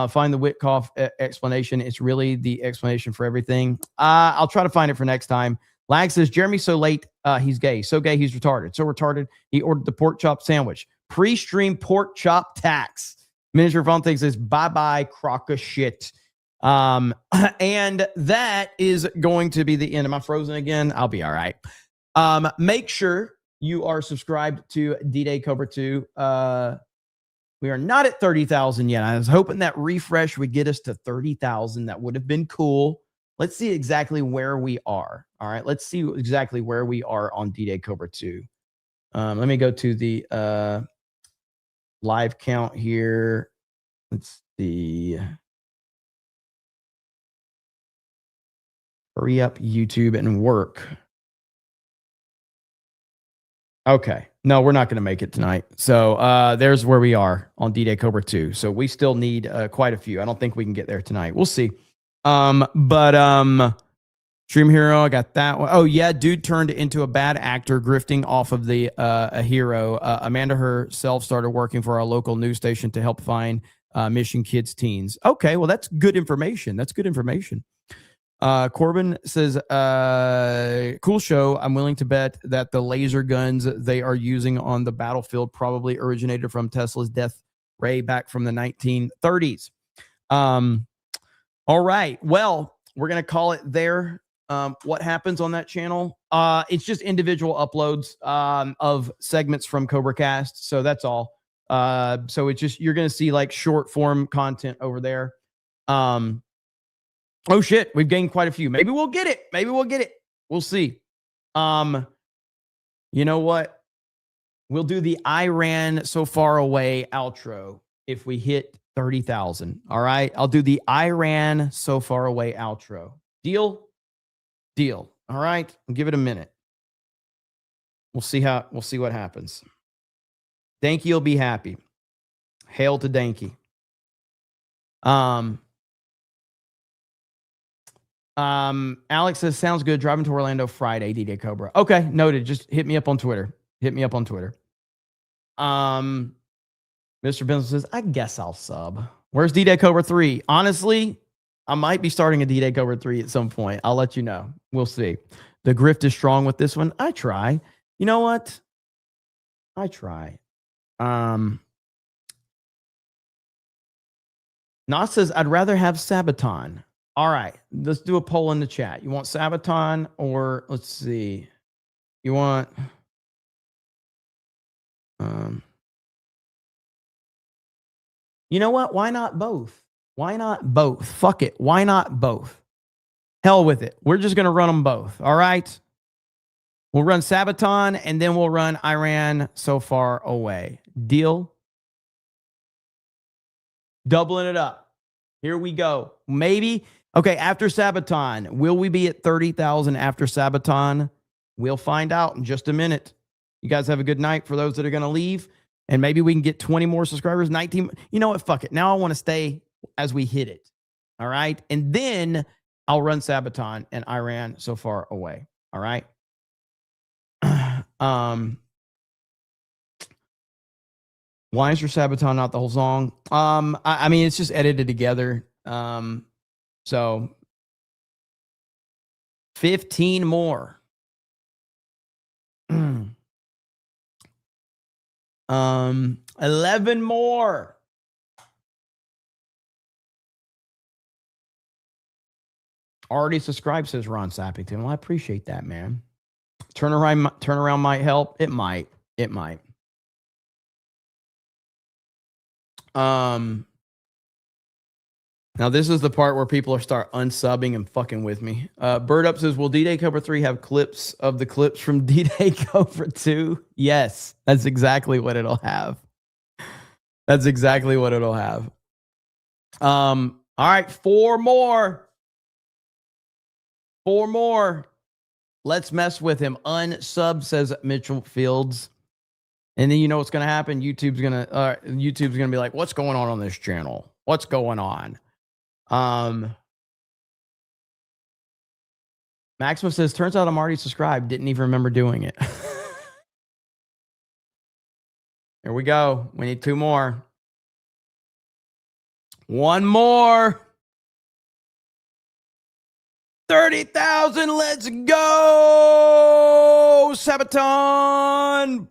find the Witkoff explanation? It's really the explanation for everything. I'll try to find it for next time. Lag says, Jeremy's so late, he's gay. So gay, he's retarded. So retarded, he ordered the pork chop sandwich. Pre-stream pork chop tax. Minister of Own Things says, bye-bye, crock of shit. And that is going to be the end. Am I frozen again? I'll be all right. Make sure you are subscribed to D-Day Cobra 2. We are not at 30,000 yet. I was hoping that refresh would get us to 30,000. That would have been cool. Let's see exactly where we are. All right. Let's see exactly where we are on D-Day Cobra 2. Let me go to the live count here. Let's see. Hurry up, YouTube, and work. Okay. No, we're not going to make it tonight. So there's where we are on D-Day Cobra 2. So we still need quite a few. I don't think we can get there tonight. We'll see. Stream Hero, I got that one. Oh, yeah, dude turned into a bad actor grifting off of the a hero. Amanda herself started working for our local news station to help find missing kids, teens. Okay, well, that's good information. That's good information. Corbin says, cool show. I'm willing to bet that the laser guns they are using on the battlefield probably originated from Tesla's death ray back from the 1930s. All right. Well, we're going to call it there. What happens on that channel? It's just individual uploads of segments from CobraCast. So that's all. So it's just, you're going to see like short form content over there. Oh shit, we've gained quite a few. Maybe we'll get it. Maybe we'll get it. We'll see. You know what? We'll do the Iran so far away outro if we hit 30,000. All right. I'll do the Iran so far away outro. Deal? Deal. All right. I'll give it a minute. We'll see what happens. Danky will be happy. Hail to Danky. Alex says, sounds good. Driving to Orlando Friday, D-Day Cobra. Okay, noted. Just hit me up on Twitter. Hit me up on Twitter. Mr. Benson says, I guess I'll sub. Where's D-Day Cobra 3? Honestly, I might be starting a D-Day Cobra 3 at some point. I'll let you know. We'll see. The grift is strong with this one. I try. You know what? I try. Nas says, I'd rather have Sabaton. All right. Let's do a poll in the chat. You want Sabaton or let's see. You want... you know what? Why not both? Why not both? Fuck it. Why not both? Hell with it. We're just going to run them both. All right. We'll run Sabaton and then we'll run Iran So Far Away. Deal? Doubling it up. Here we go. Maybe. Okay. After Sabaton, will we be at 30,000 after Sabaton? We'll find out in just a minute. You guys have a good night for those that are going to leave. And maybe we can get 20 more subscribers, 19. You know what? Fuck it. Now I want to stay as we hit it. All right. And then I'll run Sabaton and Iran So Far Away. All right. Why is your Sabaton not the whole song? I mean, it's just edited together. So 15 more. 11 more. Already subscribed, says Ron Sappington. Well, I appreciate that, man. Turnaround might help. It might. It might. Now this is the part where people start unsubbing and fucking with me. Bird Up says, will D-Day Cobra 3 have clips of the clips from D-Day Cobra 2? Yes, that's exactly what it'll have. That's exactly what it'll have. All right, 4 more. 4 more. Let's mess with him. Unsub, says Mitchell Fields. And then you know what's going to happen? YouTube's going to be like, what's going on this channel? What's going on? Maximus says, turns out I'm already subscribed. Didn't even remember doing it. Here we go. We need 2 more. 1 more. 30,000. Let's go. Sabaton.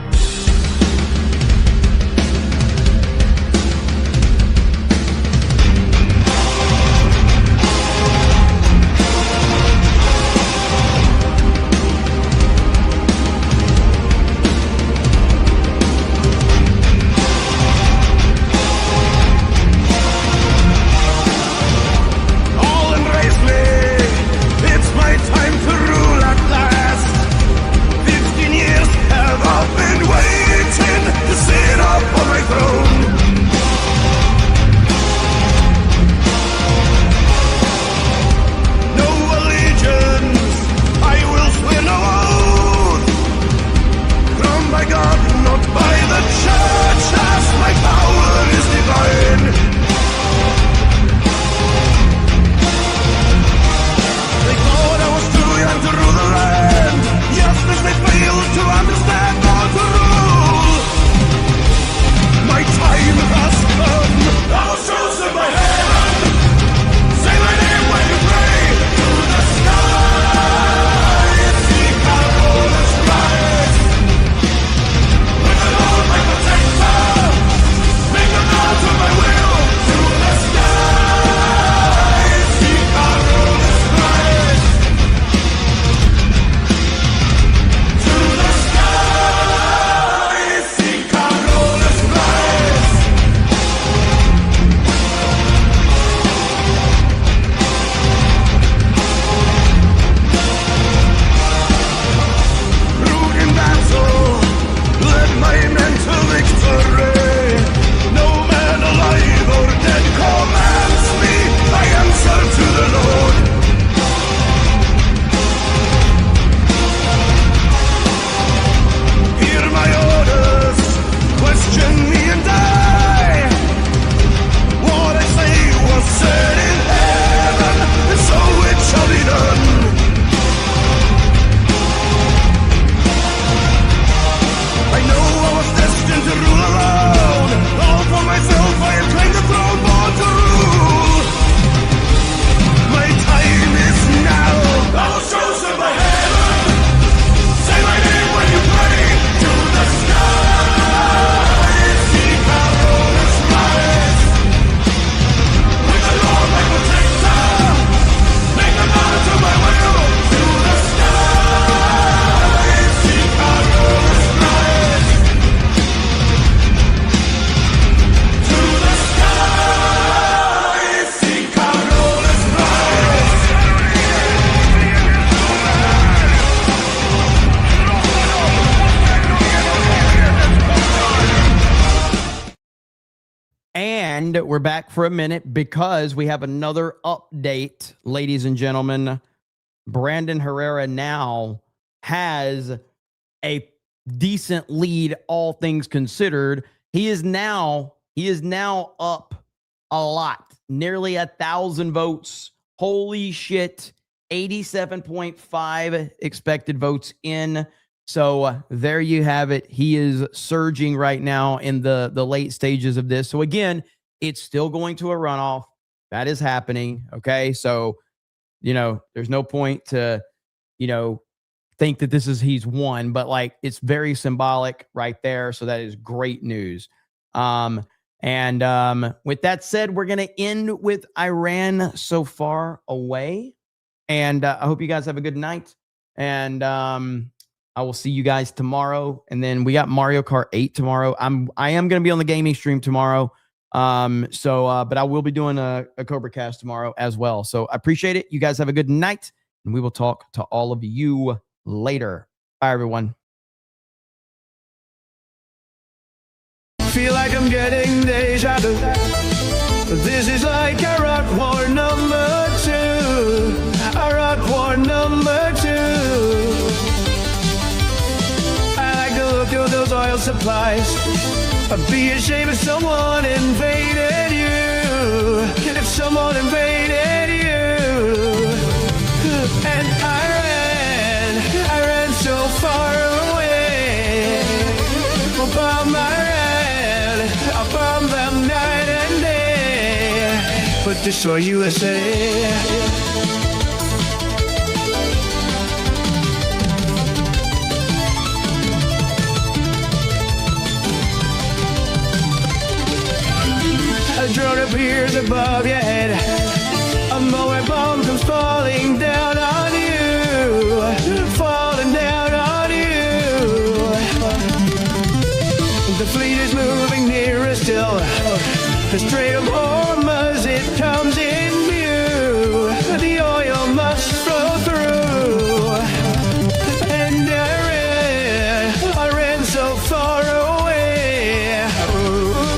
Time to rule at last. 15 years have all been And we're back for a minute because we have another update, ladies and gentlemen. Brandon Herrera now has a decent lead, all things considered. He is now up a lot, nearly 1,000 votes. Holy shit. 87.5 expected votes in. So there you have it. He is surging right now in the late stages of this. So again, it's still going to a runoff. That is happening. Okay. So, there's no point to, think that he's won, but like, it's very symbolic right there. So that is great news. And with that said, we're going to end with Iran so far away. And I hope you guys have a good night. And I will see you guys tomorrow. And then we got Mario Kart 8 tomorrow. I am going to be on the gaming stream tomorrow. But I will be doing a CobraCast tomorrow as well. So I appreciate it. You guys have a good night, and we will talk to all of you later. Bye, everyone. Feel like I'm getting deja vu. This is like a rock war number 2. A rock war number 2. I like to look through those oil supplies. I'd be ashamed if someone invaded you. If someone invaded you. And I ran so far away. Bomb I bomb them night and day. But destroy USA. A drone appears above your head. A Moab bomb comes falling down on you. Falling down on you. The fleet is moving nearer still. The Strait of Hormuz, it comes in view. The oil must flow through. And I ran so far away.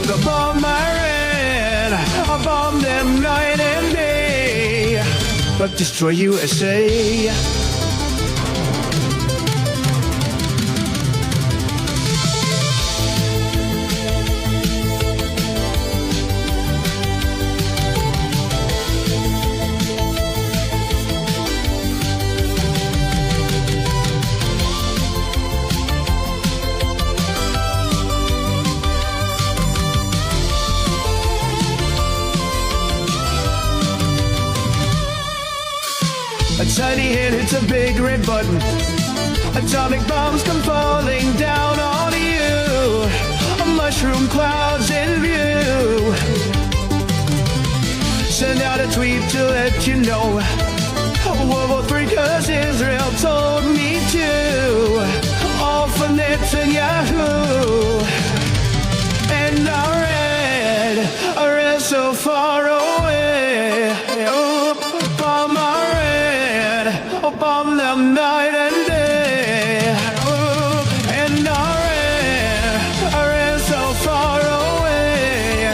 The bomb I bomb them night and day, but destroy USA. A tiny hand hits a big red button. Atomic bombs come falling down on you. Mushroom clouds in view. Send out a tweet to let you know. World War III, 'cause Israel told me to. All for Netanyahu. And I ran so far away. Oh, bomb bomb them night and day. Oh, and I ran so far away.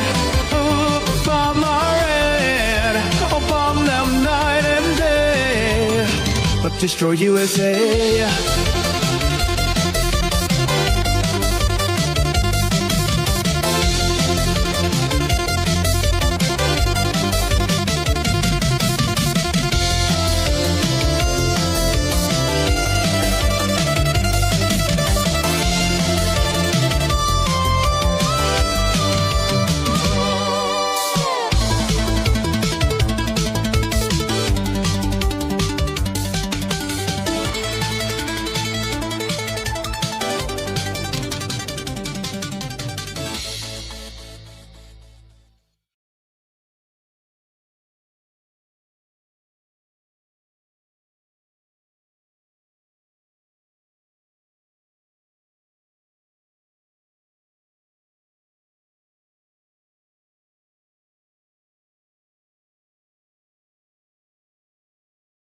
Oh, bomb them night and day. But destroy USA.